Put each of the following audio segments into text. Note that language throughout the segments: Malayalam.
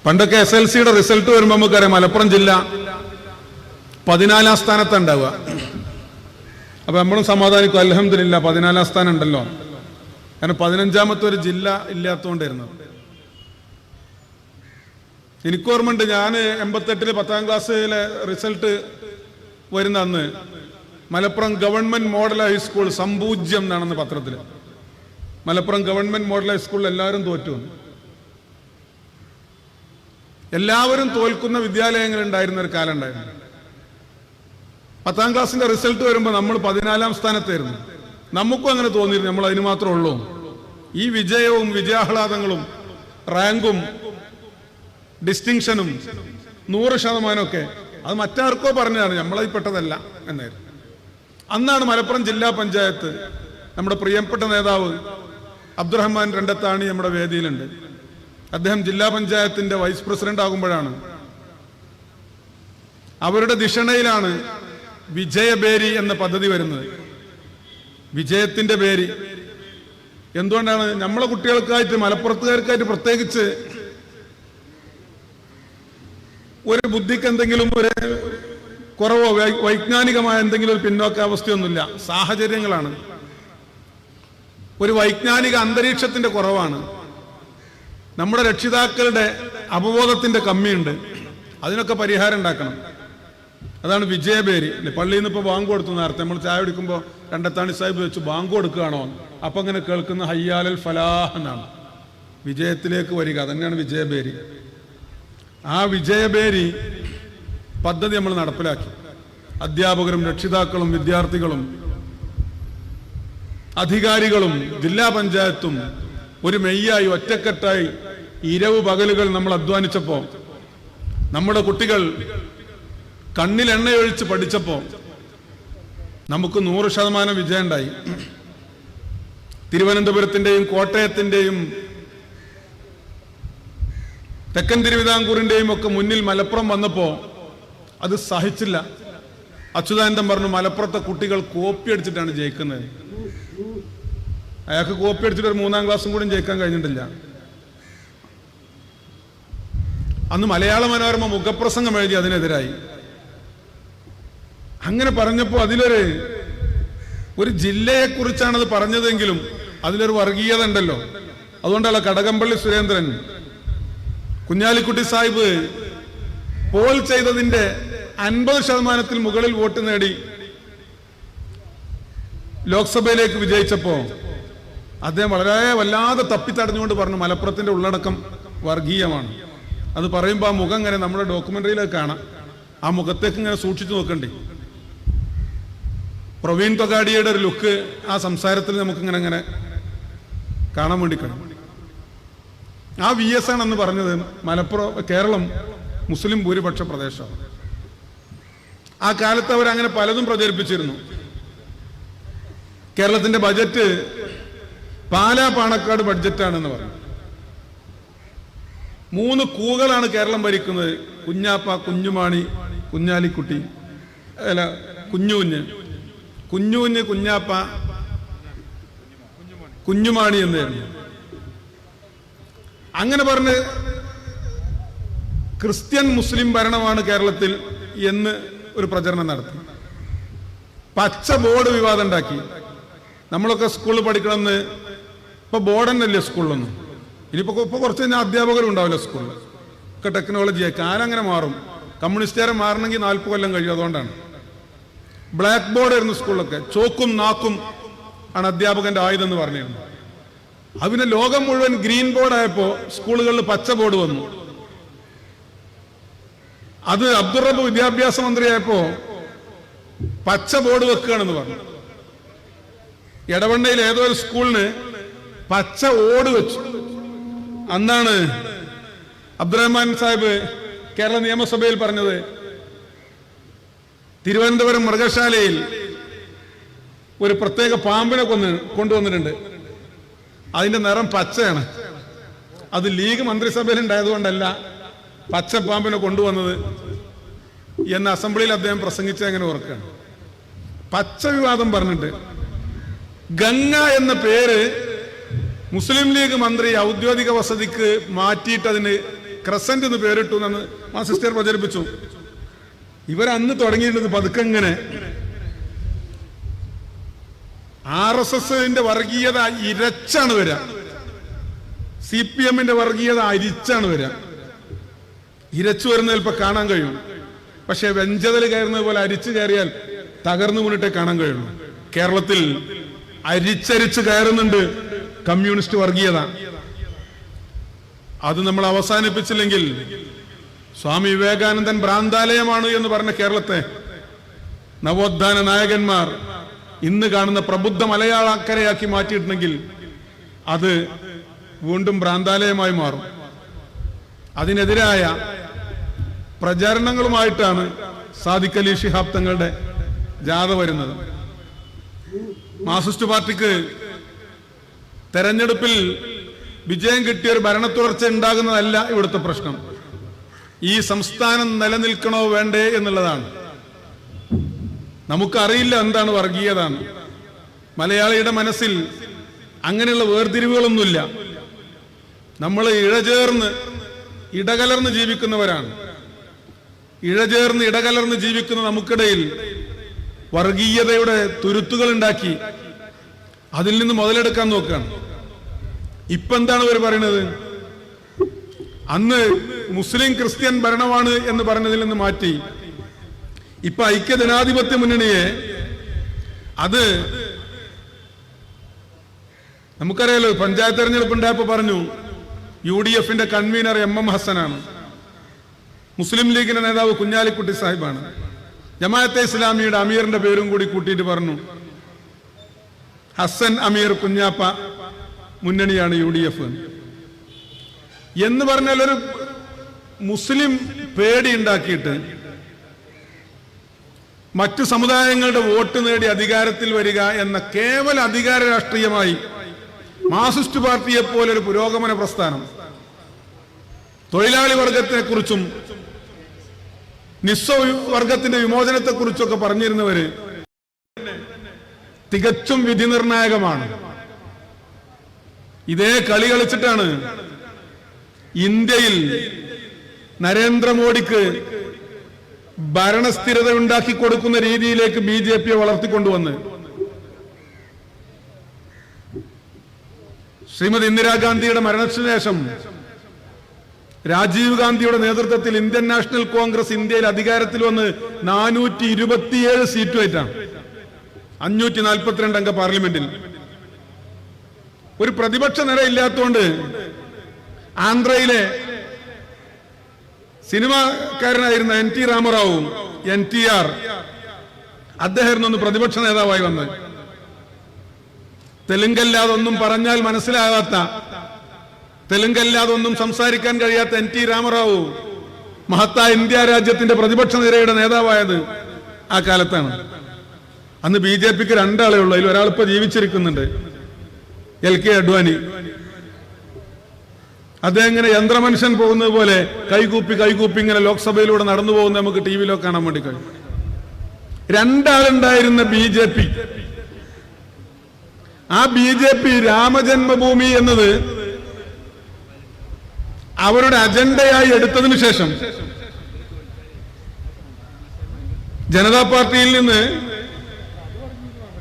പണ്ടൊക്കെ SLCയുടെ റിസൾട്ട് വരുമ്പോൾ നമുക്കറിയാം മലപ്പുറം ജില്ല 14ാം സ്ഥാനത്താണ് ഉണ്ടാവുക. അപ്പൊ നമ്മളും സമാധാനിക്കും, അൽഹംദുലില്ലാ 14ാം സ്ഥാനം ഉണ്ടല്ലോ. കാരണം 15ാമത്തെ ഒരു ജില്ല ഇല്ലാത്തതുകൊണ്ടായിരുന്നു. എനിക്കോർമ്മയുണ്ട്, ഞാൻ 88 10ാം ക്ലാസ്സിലെ റിസൾട്ട് വരുന്ന അന്ന് മലപ്പുറം ഗവൺമെന്റ് മോഡൽ ഹൈസ്കൂൾ സംപൂജ്യം എന്നാണെന്ന് പത്രത്തിൽ. മലപ്പുറം ഗവൺമെന്റ് മോഡൽ ഹൈസ്കൂളിൽ എല്ലാവരും തോറ്റു. എല്ലാവരും തോൽക്കുന്ന വിദ്യാലയങ്ങൾ ഉണ്ടായിരുന്ന ഒരു കാലം ഉണ്ടായിരുന്നു. 10ാം ക്ലാസ്സിന്റെ റിസൾട്ട് വരുമ്പോൾ നമ്മൾ 14ാം സ്ഥാനത്തായിരുന്നു. നമുക്കും അങ്ങനെ തോന്നിയിരുന്നു, നമ്മൾ അതിന് മാത്രമേ ഉള്ളൂ. ഈ വിജയവും വിജയാഹ്ലാദങ്ങളും റാങ്കും ഡിസ്റ്റിങ്ഷനും 100% ഒക്കെ അത് മറ്റാർക്കോ പറഞ്ഞതാണ്, നമ്മളതിൽ പെട്ടതല്ല എന്നായിരുന്നു. അന്നാണ് മലപ്പുറം ജില്ലാ പഞ്ചായത്ത് നമ്മുടെ പ്രിയപ്പെട്ട നേതാവ് അബ്ദുറഹ്മാൻ രണ്ടത്താണി നമ്മുടെ വേദിയിലുണ്ട്. അദ്ദേഹം ജില്ലാ പഞ്ചായത്തിന്റെ വൈസ് പ്രസിഡന്റ് ആകുമ്പോഴാണ്, അവരുടെ ധിഷണയിലാണ് വിജയബേരി എന്ന പദ്ധതി വരുന്നത്. വിജയത്തിന്റെ പേര് എന്തുകൊണ്ടാണ്? നമ്മളെ കുട്ടികൾക്കായിട്ട്, മലപ്പുറത്തുകാർക്കായിട്ട് പ്രത്യേകിച്ച് ഒരു ബുദ്ധിക്ക് എന്തെങ്കിലും ഒരു കുറവോ വൈജ്ഞാനികമായ എന്തെങ്കിലും ഒരു പിന്നോക്കാവസ്ഥയൊന്നുമില്ല. സാഹചര്യങ്ങളാണ്, ഒരു വൈജ്ഞാനിക അന്തരീക്ഷത്തിന്റെ കുറവാണ്, നമ്മുടെ രക്ഷിതാക്കളുടെ അവബോധത്തിന്റെ കമ്മിയുണ്ട്. അതിനൊക്കെ പരിഹാരം ഉണ്ടാക്കണം. അതാണ് വിജയബേരി. പള്ളിയിൽ നിന്ന് ഇപ്പോൾ ബാങ്ക് കൊടുത്തു. നേരത്തെ നമ്മൾ ചായ കുടിക്കുമ്പോൾ രണ്ടത്താണി സാഹിബ് വെച്ച് ബാങ്ക് കൊടുക്കുകയാണോ, അപ്പം അങ്ങനെ കേൾക്കുന്ന ഹയ്യാലൽ ഫലാഹ് എന്നാണ്, വിജയത്തിലേക്ക് വരിക. അതന്നെയാണ് വിജയബേരി. ആ വിജയബേരി പദ്ധതി നമ്മൾ നടപ്പിലാക്കി. അധ്യാപകരും രക്ഷിതാക്കളും വിദ്യാർത്ഥികളും അധികാരികളും ജില്ലാ പഞ്ചായത്തും ഒരു മെയ്യായി ഒറ്റക്കെട്ടായി ഇരവ് പകലുകൾ നമ്മൾ അധ്വാനിച്ചപ്പോൾ, നമ്മുടെ കുട്ടികൾ കണ്ണിൽ എണ്ണയൊഴിച്ച് പഠിച്ചപ്പോൾ നമുക്ക് 100% വിജയം ഉണ്ടായി. തിരുവനന്തപുരത്തിന്റെയും കോട്ടയത്തിന്റെയും തെക്കൻ തിരുവിതാംകൂറിന്റെയും ഒക്കെ മുന്നിൽ മലപ്പുറം വന്നപ്പോൾ അത് സഹിച്ചില്ല. അച്യുതാനന്ദൻ പറഞ്ഞു, മലപ്പുറത്തെ കുട്ടികൾ കോപ്പി അടിച്ചിട്ടാണ് ജയിക്കുന്നത്. അയാൾക്ക് കോപ്പി അടിച്ചിട്ട് ഒരു 3ാം ക്ലാസ്സും കൂടി ജയിക്കാൻ കഴിഞ്ഞിട്ടില്ല. അന്ന് മലയാള മനോരമ മുഖപ്രസംഗം എഴുതി അതിനെതിരായി. അങ്ങനെ പറഞ്ഞപ്പോൾ ഒരു ജില്ലയെക്കുറിച്ചാണത് പറഞ്ഞതെങ്കിലും അതിലൊരു വർഗീയത ഉണ്ടല്ലോ. അതുകൊണ്ടല്ല കടകംപള്ളി സുരേന്ദ്രൻ കുഞ്ഞാലിക്കുട്ടി സാഹിബ് പോൾ ചെയ്തതിന്റെ 50% മുകളിൽ വോട്ട് നേടി ലോക്സഭയിലേക്ക് വിജയിച്ചപ്പോ അദ്ദേഹം വല്ലാതെ തപ്പിത്തടഞ്ഞുകൊണ്ട് പറഞ്ഞു, മലപ്പുറത്തിന്റെ ഉള്ളടക്കം വർഗീയമാണ്. അത് പറയുമ്പോൾ ആ മുഖം ഇങ്ങനെ നമ്മുടെ ഡോക്യുമെന്ററിയിലേക്ക് കാണാം. ആ മുഖത്തേക്ക് ഇങ്ങനെ സൂക്ഷിച്ചു നോക്കണ്ടേ. പ്രവീൺ തൊഗാഡിയുടെ ഒരു ലുക്ക് ആ സംസാരത്തിൽ നമുക്കിങ്ങനെ കാണാൻ വേണ്ടി കഴിയും. ആ VS ആണെന്ന് പറഞ്ഞത് കേരളം മുസ്ലിം ഭൂരിപക്ഷ പ്രദേശമാണ്. ആ കാലത്ത് അവരങ്ങനെ പലതും പ്രചരിപ്പിച്ചിരുന്നു. കേരളത്തിന്റെ ബജറ്റ് പാലാ പാണക്കാട് ബഡ്ജറ്റാണെന്ന് പറഞ്ഞു. 3 കൂകളാണ് കേരളം ഭരിക്കുന്നത്: കുഞ്ഞാപ്പ, കുഞ്ഞുമാണി, കുഞ്ഞാലിക്കുട്ടി, അല്ല കുഞ്ഞുകുഞ്ഞ്, കുഞ്ഞാപ്പ, കുഞ്ഞുമാണി എന്നായിരുന്നു. അങ്ങനെ പറഞ്ഞ് ക്രിസ്ത്യൻ മുസ്ലിം ഭരണമാണ് കേരളത്തിൽ എന്ന് ഒരു പ്രചരണം നടത്തി. പച്ച ബോർഡ് വിവാദം ഉണ്ടാക്കി. നമ്മളൊക്കെ സ്കൂളിൽ പഠിക്കണമെന്ന് ഇപ്പൊ ബോർഡ് തന്നെയല്ലേ സ്കൂളിലൊന്നും. ഇനിയിപ്പോ കുറച്ച് കഴിഞ്ഞാൽ അധ്യാപകരും ഉണ്ടാവില്ല സ്കൂളിൽ. ഒക്കെ ടെക്നോളജിയായി കാലം അങ്ങനെ മാറും. കമ്മ്യൂണിസ്റ്റുകാരെ മാറണമെങ്കിൽ 40 കൊല്ലം കഴിയും. അതുകൊണ്ടാണ് ബ്ലാക്ക് ബോർഡ് ആയിരുന്നു സ്കൂളിലൊക്കെ. ചോക്കും നാക്കും ആണ് അധ്യാപകന്റെ ആയുധം എന്ന് പറഞ്ഞിരുന്നു. അതിന് ലോകം മുഴുവൻ ഗ്രീൻ ബോർഡ് ആയപ്പോ സ്കൂളുകളിൽ പച്ച ബോർഡ് വന്നു. അത് അബ്ദുൾ റബ്ബ് വിദ്യാഭ്യാസ മന്ത്രിയായപ്പോ പച്ച ബോർഡ് വെക്കുകയാണെന്ന് പറഞ്ഞു. എടവണ്ണയിൽ ഏതോ ഒരു സ്കൂളിന് പച്ച ഓട് വെച്ചു. അന്നാണ് അബ്ദുറഹ്മാൻ സാഹിബ് കേരള നിയമസഭയിൽ പറഞ്ഞത്, തിരുവനന്തപുരം മൃഗശാലയിൽ ഒരു പ്രത്യേക പാമ്പിനെ കൊണ്ടുവന്നിട്ടുണ്ട്, അതിന്റെ നിറം പച്ചയാണ്. അത് ലീഗ് മന്ത്രിസഭയിൽ ഉണ്ടായതുകൊണ്ടല്ല പച്ചപ്പാമ്പിനെ കൊണ്ടുവന്നത് എന്ന് അസംബ്ലിയിൽ അദ്ദേഹം പ്രസംഗിച്ച് അങ്ങനെ ഓർക്കുകയാണ്. പച്ച വിവാദം പറഞ്ഞിട്ട് ഗംഗ എന്ന പേര് മുസ്ലിം ലീഗ് മന്ത്രി ഔദ്യോഗിക വസതിക്ക് മാറ്റിയിട്ട് അതിന് ക്രസന്റ് എന്ന് പേരിട്ടു എന്ന് ആ സിസ്റ്റർ പ്രചരിപ്പിച്ചു. ഇവരന്ന് തുടങ്ങിയിരുന്നത് പതുക്കെ ഇങ്ങനെ RSSന്റെ വർഗീയത ഇരച്ചാണ് വരിക, CPMന്റെ വർഗീയത അരിച്ചാണ് വരിക. ഇരച്ചു വരുന്ന ചിലപ്പോൾ കാണാൻ കഴിയും, പക്ഷെ വെഞ്ചതൽ കയറുന്നത് പോലെ അരിച്ചു കയറിയാൽ തകർന്നു വീണിട്ടേ കാണാൻ കഴിയുള്ളൂ. കേരളത്തിൽ അരിച്ചരിച്ച് കയറുന്നുണ്ട് കമ്മ്യൂണിസ്റ്റ് വർഗീയത. അത് നമ്മൾ അവസാനിപ്പിച്ചില്ലെങ്കിൽ സ്വാമി വിവേകാനന്ദൻ ഭ്രാന്താലയമാണ് എന്ന് പറഞ്ഞ കേരളത്തെ നവോത്ഥാന നായകന്മാർ ഇന്ന് കാണുന്ന പ്രബുദ്ധ മലയാളക്കരയാക്കി മാറ്റിയിട്ടുണ്ടെങ്കിൽ അത് വീണ്ടും ഭ്രാന്താലയമായി മാറും. അതിനെതിരായ പ്രചാരണങ്ങളുമായിട്ടാണ് സാദിഖ് അലി ശിഹാബ് തങ്ങളുടെ ജാഥ വരുന്നത്. മാർക്സിസ്റ്റ് പാർട്ടിക്ക് തെരഞ്ഞെടുപ്പിൽ വിജയം കിട്ടിയ ഒരു ഭരണ തുടർച്ച ഉണ്ടാകുന്നതല്ല ഇവിടുത്തെ പ്രശ്നം. ഈ സംസ്ഥാനം നിലനിൽക്കണോ വേണ്ടേ എന്നുള്ളതാണ്. നമുക്കറിയില്ല എന്താണ് വർഗീയത. മലയാളിയുടെ മനസ്സിൽ അങ്ങനെയുള്ള വേർതിരിവുകളൊന്നുമില്ല. നമ്മൾ ഇടകലർന്ന് ജീവിക്കുന്നവരാണ്. ഇടകലർന്ന് ജീവിക്കുന്ന നമുക്കിടയിൽ വർഗീയതയുടെ തുരുത്തുകൾ ഉണ്ടാക്കി അതിൽ നിന്ന് മുതലെടുക്കാൻ നോക്കുകയാണ്. ഇപ്പൊ എന്താണ് ഇവർ പറയുന്നത്? അന്ന് മുസ്ലിം ക്രിസ്ത്യൻ ഭരണമാണ് എന്ന് പറഞ്ഞതിൽ നിന്ന് മാറ്റി ഇപ്പൊ ഐക്യജനാധിപത്യ മുന്നണിയെ, അത് നമുക്കറിയാലോ, പഞ്ചായത്ത് തെരഞ്ഞെടുപ്പ് ഉണ്ടായപ്പോ പറഞ്ഞു UDFന്റെ കൺവീനർ MM ഹസനാണ്, മുസ്ലിം ലീഗിന്റെ നേതാവ് കുഞ്ഞാലിക്കുട്ടി സാഹിബാണ്, ജമാഅത്തെ ഇസ്ലാമിയുടെ അമീറിന്റെ പേരും കൂടി കൂട്ടിയിട്ട് പറഞ്ഞു ഹസൻ അമീർ കുഞ്ഞാപ്പ മുന്നണിയാണ് UDF എന്ന് പറഞ്ഞാൽ ഒരു മുസ്ലിം പേടി ഉണ്ടാക്കിയിട്ട് മറ്റു സമുദായങ്ങളുടെ വോട്ട് നേടി അധികാരത്തിൽ വരിക എന്ന കേവല അധികാര രാഷ്ട്രീയമായി മാർക്സിസ്റ്റ് പാർട്ടിയെ പോലെ ഒരു പുരോഗമന പ്രസ്ഥാനം തൊഴിലാളി വർഗത്തെ കുറിച്ചും നിസ്വ വർഗത്തിന്റെ വിമോചനത്തെ കുറിച്ചൊക്കെ പറഞ്ഞിരുന്നവര് തികച്ചും വിധി നിർണായകമാണ്. ഇതേ കളി കളിച്ചിട്ടാണ് ഇന്ത്യയിൽ നരേന്ദ്രമോദിക്ക് ഭരണസ്ഥിരത ഉണ്ടാക്കി കൊടുക്കുന്ന രീതിയിലേക്ക് BJPയെ വളർത്തിക്കൊണ്ടുവന്ന് ശ്രീമതി ഇന്ദിരാഗാന്ധിയുടെ മരണത്തിന് ശേഷം രാജീവ് ഗാന്ധിയുടെ നേതൃത്വത്തിൽ ഇന്ത്യൻ നാഷണൽ കോൺഗ്രസ് ഇന്ത്യയിൽ അധികാരത്തിൽ വന്ന് 427 സീറ്റുമായിട്ടാണ് 542 അംഗ പാർലമെന്റിൽ. ഒരു പ്രതിപക്ഷ നിര ഇല്ലാത്തതുകൊണ്ട് ആന്ധ്രയിലെ സിനിമാക്കാരനായിരുന്ന NT രാമറാവുവും NTR അദ്ദേഹം പ്രതിപക്ഷ നേതാവായി വന്ന് തെലുങ്കല്ലാതൊന്നും പറഞ്ഞാൽ മനസ്സിലാകാത്ത, തെലുങ്കല്ലാതൊന്നും സംസാരിക്കാൻ കഴിയാത്ത NT രാമറാവു മഹത്തായ ഇന്ത്യ രാജ്യത്തിന്റെ പ്രതിപക്ഷ നിരയുടെ നേതാവായത് ആ കാലത്താണ്. അന്ന് BJPക്ക് 2 ആളേ ഉള്ളൂ. അതിൽ ഒരാളിപ്പോ ജീവിച്ചിരിക്കുന്നുണ്ട്, LK അഡ്വാനി. അദ്ദേഹം ഇങ്ങനെ യന്ത്രമനുഷ്യൻ പോകുന്നത് പോലെ കൈകൂപ്പി ഇങ്ങനെ ലോക്സഭയിലൂടെ നടന്നു പോകുന്നത് നമുക്ക് TV-ലോ കാണാൻ വേണ്ടി കഴിയും. 2 ആളുണ്ടായിരുന്ന BJP, ആ BJP രാമജന്മഭൂമി എന്നത് അവരുടെ അജണ്ടയായി എടുത്തതിനു ശേഷം ജനതാ പാർട്ടിയിൽ നിന്ന്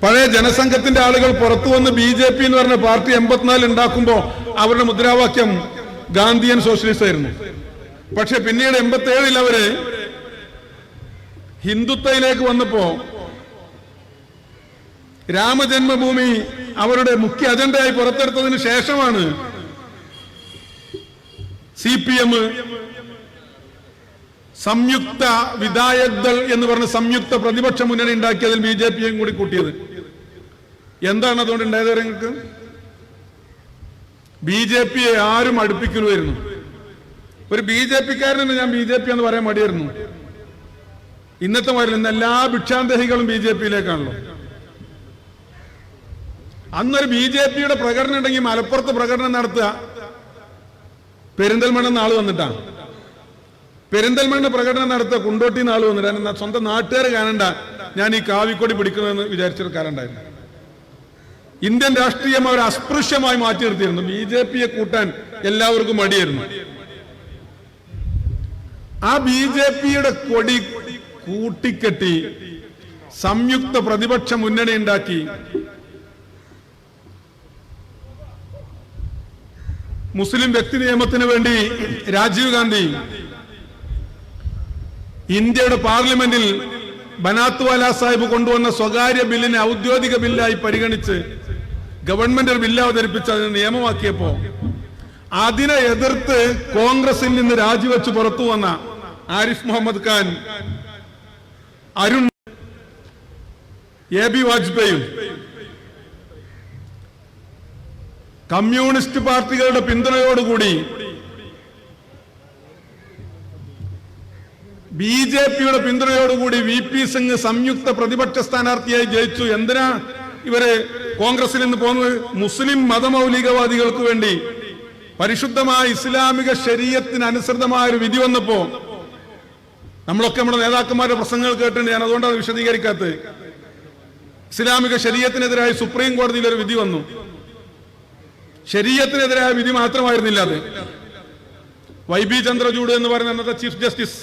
പഴയ ജനസംഘത്തിന്റെ ആളുകൾ പുറത്തു വന്ന് BJP എന്ന് പറഞ്ഞ പാർട്ടി 84 ഉണ്ടാക്കുമ്പോ അവരുടെ മുദ്രാവാക്യം ഗാന്ധിയൻ സോഷ്യലിസ്റ്റ് ആയിരുന്നു. പക്ഷെ പിന്നീട് 87 അവര് ഹിന്ദുത്വയിലേക്ക് വന്നപ്പോ രാമജന്മഭൂമി അവരുടെ മുഖ്യ അജണ്ടയായി പുറത്തെടുത്തതിന് ശേഷമാണ് CPM സംയുക്ത വിധായക് ദൾ എന്ന് പറഞ്ഞ സംയുക്ത പ്രതിപക്ഷ മുന്നണി ഉണ്ടാക്കിയതിൽ BJPയും കൂടി കൂട്ടിയത്. എന്താണ് അതുകൊണ്ട് ഉണ്ടായത്? നിങ്ങൾക്ക് BJPയെ ആരും അടുപ്പിക്കുമായിരുന്നു. ഒരു BJPക്കാരനെ ഞാൻ BJP എന്ന് പറയാൻ മടിയായിരുന്നു. ഇന്നത്തെ മാതിരി ഇന്ന് എല്ലാ ഭിക്ഷാന്തഹികളും BJPയിലേക്കാണല്ലോ. അന്നൊരു BJPയുടെ പ്രകടനം ഉണ്ടെങ്കിൽ മലപ്പുറത്ത് പ്രകടനം നടത്തുക പെരിന്തൽമണ്ണ ആള് വന്നിട്ടാണ്. പെരിന്തൽമണ്ണ പ്രകടനം നടത്തുക കുണ്ടോട്ടിന്ന് ആള് വന്നിട്ട് സ്വന്തം നാട്ടുകാർ കാണണ്ട ഞാൻ ഈ കാവിക്കൊടി പിടിക്കുന്നതെന്ന് വിചാരിച്ചൊരു കാലം ഉണ്ടായിരുന്നു. ഇന്ത്യൻ രാഷ്ട്രീയം അവർ അസ്പൃശ്യമായി മാറ്റി നിർത്തിയിരുന്നു. BJPയെ കൂട്ടാൻ എല്ലാവർക്കും മടിയായിരുന്നു. ആ ബി.ജെ.പിയുടെ കൊടി കൂട്ടിക്കെട്ടി സംയുക്ത പ്രതിപക്ഷ മുന്നണി ഉണ്ടാക്കി മുസ്ലിം വ്യക്തി നിയമത്തിന് വേണ്ടി രാജീവ് ഗാന്ധി ഇന്ത്യയുടെ പാർലമെന്റിൽ ബനാത്വാല സാഹിബ് കൊണ്ടുവന്ന സ്വകാര്യ ബില്ലിനെ ഔദ്യോഗിക ബില്ലായി പരിഗണിച്ച് ഗവൺമെന്റ് ഒരു ബില്ല് അവതരിപ്പിച്ച് അതിനെ നിയമമാക്കിയപ്പോ അതിനെ എതിർത്ത് കോൺഗ്രസിൽ നിന്ന് രാജിവെച്ച് പുറത്തു വന്ന ആരിഫ് മുഹമ്മദ് ഖാൻ, അരുൺ, എ.ബി. വാജ്പേയും കമ്മ്യൂണിസ്റ്റ് പാർട്ടികളുടെ പിന്തുണയോടുകൂടി ബി.ജെ.പിയുടെ പിന്തുണയോടുകൂടി വി.പി. സിംഗ് സംയുക്ത പ്രതിപക്ഷ സ്ഥാനാർത്ഥിയായി ജയിച്ചു. എന്തിനാ ഇവര് കോൺഗ്രസിൽ നിന്ന് പോകുന്നത്? മുസ്ലിം മതമൗലികവാദികൾക്ക് വേണ്ടി പരിശുദ്ധമായ ഇസ്ലാമിക ശരീഅത്തിന് അനുസൃതമായ ഒരു വിധി വന്നപ്പോ നമ്മളൊക്കെ നമ്മുടെ നേതാക്കന്മാരുടെ പ്രസംഗങ്ങൾ കേട്ടിട്ടുണ്ട്. ഞാൻ അതുകൊണ്ടാണ് വിശദീകരിക്കാത്തത്. ഇസ്ലാമിക ശരീഅത്തിനെതിരായി സുപ്രീം കോടതിയിൽ ഒരു വിധി വന്നു. ശരീഅത്തിനെതിരായ വിധി മാത്രമായിരുന്നില്ല അത്. വൈ.ബി. ചന്ദ്രചൂഡ് എന്ന് പറയുന്ന അന്നത്തെ ചീഫ് ജസ്റ്റിസ്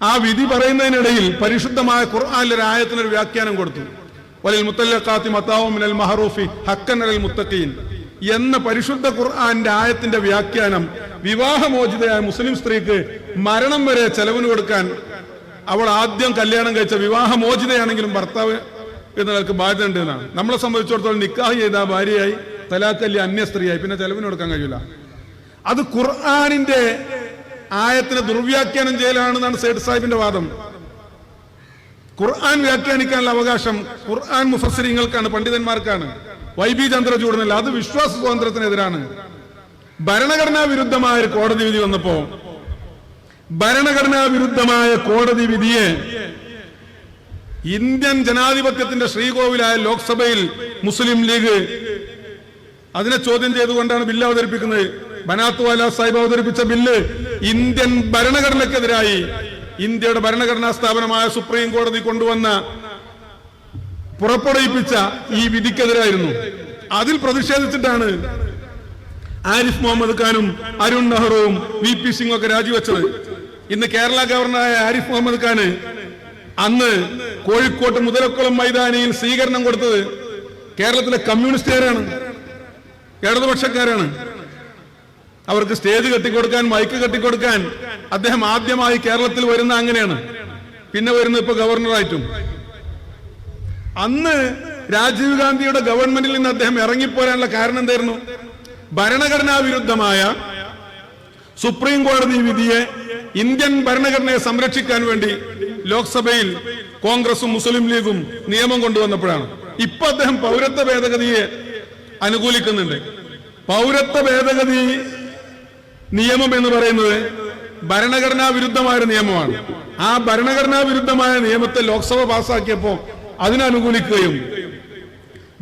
ആ വിധി പറയുന്നതിനിടയിൽ പരിശുദ്ധമായ ഖുർആനിലെ ഒരു ആയത്തിനൊരു വ്യാഖ്യാനം കൊടുത്തു. വലിൽ മുത്തല്ലഖാത്തി മതാഉം മിനൽ മഹറൂഫി ഹഖ്ഖൻ അലൽ മുത്തഖീൻ എന്ന പരിശുദ്ധ ഖുർആന്റെ ആയത്തിന്റെ വ്യാഖ്യാനം വിവാഹമോചിതയായ മുസ്ലിം സ്ത്രീക്ക് മരണം വരെ ചെലവിന് കൊടുക്കാൻ അവൾ ആദ്യം കല്യാണം കഴിച്ച വിവാഹമോചിതയാണെങ്കിലും ഭർത്താവ് എന്നവർക്ക് ബാധ്യത ഉണ്ട് എന്നാണ്. നമ്മളെ സംബന്ധിച്ചിടത്തോളം നിക്കാഹ് ചെയ്ത ഭാര്യയായി, തലാഖല്യ അന്യ സ്ത്രീയായി, പിന്നെ ചെലവിന് കൊടുക്കാൻ കഴിയില്ല. അത് ഖുർആനിന്റെ ആയത്തിനെ ദുർവ്യാഖ്യാനം ചെയ്യലാണെന്നാണ് സൈഡ് സാഹിബിന്റെ വാദം. ഖുർആൻ വ്യാഖ്യാനിക്കാനുള്ള അവകാശം ഖുർആൻ മുഫസ്സിരീങ്ങൾക്കാണ്, പണ്ഡിതന്മാർക്കാണ്. വൈ.ബി. ചന്ദ്രചൂഡിനല്ല. അത് വിശ്വാസ സ്വാതന്ത്ര്യത്തിനെതിരാണ്. ഭരണഘടനാ വിരുദ്ധമായ ഒരു കോടതി വിധി വന്നപ്പോ ഭരണഘടനാ വിരുദ്ധമായ കോടതി വിധിയെ ഇന്ത്യൻ ജനാധിപത്യത്തിന്റെ ശ്രീകോവിലായ ലോക്സഭയിൽ മുസ്ലിം ലീഗ് അതിനെ ചോദ്യം ചെയ്തുകൊണ്ടാണ് ബില്ല് അവതരിപ്പിക്കുന്നത്. ബനാത്വാല സാഹിബ് അവതരിപ്പിച്ച ബില്ല് ഇന്ത്യൻ ഭരണഘടനയ്ക്കെതിരായി ഇന്ത്യയുടെ ഭരണഘടനാ സ്ഥാപനമായ സുപ്രീം കോടതി കൊണ്ടുവന്ന പുറപ്പെടുവിപ്പിച്ച ഈ വിധിക്കെതിരായിരുന്നു. അതിൽ പ്രതിഷേധിച്ചിട്ടാണ് ആരിഫ് മുഹമ്മദ് ഖാനും അരുൺ നെഹ്റുവും വി.പി. സിംഗും ഒക്കെ രാജിവെച്ചത്. ഇന്ന് കേരള ഗവർണറായ ആരിഫ് മുഹമ്മദ് ഖാന് അന്ന് കോഴിക്കോട്ട് മുതലക്കുളം മൈതാനിയിൽ സ്വീകരണം കൊടുത്തത് കേരളത്തിലെ കമ്മ്യൂണിസ്റ്റുകാരാണ്, ഇടതുപക്ഷക്കാരാണ്. അവർക്ക് സ്റ്റേജ് കെട്ടിക്കൊടുക്കാൻ, മൈക്ക് കെട്ടിക്കൊടുക്കാൻ അദ്ദേഹം ആദ്യമായി കേരളത്തിൽ വരുന്ന അങ്ങനെയാണ്. പിന്നെ വരുന്നത് ഇപ്പൊ ഗവർണറായിട്ടും. അന്ന് രാജീവ് ഗാന്ധിയുടെ ഗവൺമെന്റിൽ നിന്ന് അദ്ദേഹം ഇറങ്ങിപ്പോരാനുള്ള കാരണം എന്തായിരുന്നു? ഭരണഘടനാ വിരുദ്ധമായ സുപ്രീം കോടതി വിധിയെ ഇന്ത്യൻ ഭരണഘടനയെ സംരക്ഷിക്കാൻ വേണ്ടി ലോക്സഭയിൽ കോൺഗ്രസും മുസ്ലിം ലീഗും നിയമം കൊണ്ടുവന്നപ്പോഴാണ്. ഇപ്പൊ അദ്ദേഹം പൗരത്വ ഭേദഗതിയെ അനുകൂലിക്കുന്നുണ്ട്. പൗരത്വ ഭേദഗതി നിയമം എന്ന് പറയുന്നത് ഭരണഘടനാ വിരുദ്ധമായ നിയമമാണ്. ആ ഭരണഘടനാ വിരുദ്ധമായ നിയമത്തെ ലോക്സഭ പാസാക്കിയപ്പോ അതിനനുകൂലിക്കുകയും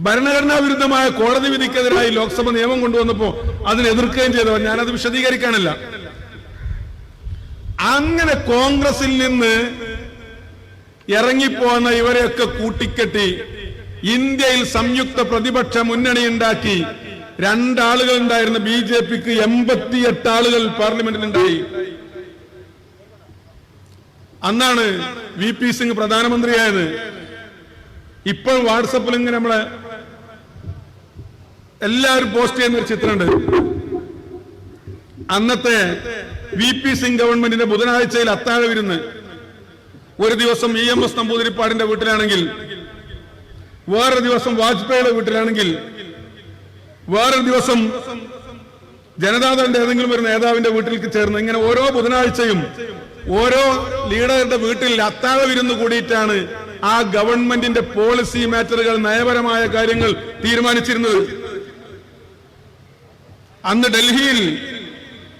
ഭരണഘടനാ വിരുദ്ധമായ കോടതി വിധിക്കെതിരായി ലോക്സഭ നിയമം കൊണ്ടുവന്നപ്പോ അതിനെതിർക്കുകയും ചെയ്തവർ. ഞാനത് വിശദീകരിക്കാനല്ല. അങ്ങനെ കോൺഗ്രസിൽ നിന്ന് ഇറങ്ങിപ്പോന്ന ഇവരെയൊക്കെ കൂട്ടിക്കെട്ടി ഇന്ത്യയിൽ സംയുക്ത പ്രതിപക്ഷ മുന്നണി ഉണ്ടാക്കി. 2 ആളുകൾ ഉണ്ടായിരുന്ന ബി.ജെ.പിക്ക് 88 ആളുകൾ പാർലമെന്റിൽ ഉണ്ടായി. അന്നാണ് വി.പി. സിംഗ് പ്രധാനമന്ത്രിയായത്. ഇപ്പോൾ വാട്സപ്പിൽ ഇങ്ങനെ നമ്മളെ എല്ലാവരും പോസ്റ്റ് ചെയ്യുന്ന ഒരു ചിത്രമുണ്ട്. അന്നത്തെ വി.പി. സിംഗ് ഗവൺമെന്റിന്റെ ബുധനാഴ്ചയിൽ അത്താഴ വിരുന്ന് ഒരു ദിവസം EMS നമ്പൂതിരിപ്പാടിന്റെ വീട്ടിലാണെങ്കിൽ, വേറൊരു ദിവസം വാജ്പേയിയുടെ വീട്ടിലാണെങ്കിൽ, വേറൊരു ദിവസം ജനതാദളിന്റെ ഏതെങ്കിലും ഒരു നേതാവിന്റെ വീട്ടിലേക്ക് ചേർന്ന് ഇങ്ങനെ ഓരോ ബുധനാഴ്ചയും ഓരോ ലീഡറുടെ വീട്ടിൽ അത്താഴ വിരുന്ന് കൂടിയിട്ടാണ് ആ ഗവൺമെന്റിന്റെ പോളിസി മാറ്ററുകൾ, നയപരമായ കാര്യങ്ങൾ തീരുമാനിച്ചിരുന്നത്. അന്ന് ഡൽഹിയിൽ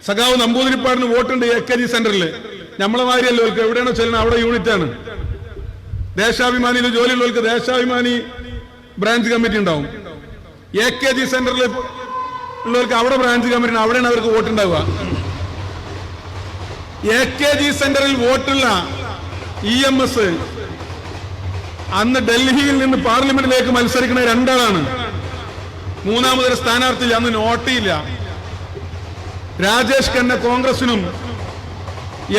സഖാവ് നമ്പൂതിരിപ്പാടിന് വോട്ടുണ്ട് AKG സെന്ററിൽ. നമ്മളെ മാതിരിയല്ലോ, എവിടെയാണോ ചെല്ലുന്നത് അവിടെ യൂണിറ്റ് ആണ്. ദേശാഭിമാനിയിൽ ജോലിയുള്ളവർക്ക് ദേശാഭിമാനി ബ്രാഞ്ച് കമ്മിറ്റി ഉണ്ടാവും. AKG സെന്ററിൽ ഉള്ളവർക്ക് അവിടെ ബ്രാഞ്ച് കമ്മിറ്റി, അവിടെയാണ് അവർക്ക് വോട്ടുണ്ടാവുക. AKG സെന്ററിൽ വോട്ടുള്ള EMS അന്ന് ഡൽഹിയിൽ നിന്ന് പാർലമെന്റിലേക്ക് മത്സരിക്കുന്ന 2 ആളാണ്. മൂന്നാമതൊരു സ്ഥാനാർത്ഥി അന്ന് നോട്ടിയില്ല. രാജേഷ് ഖന്ന കോൺഗ്രസിനും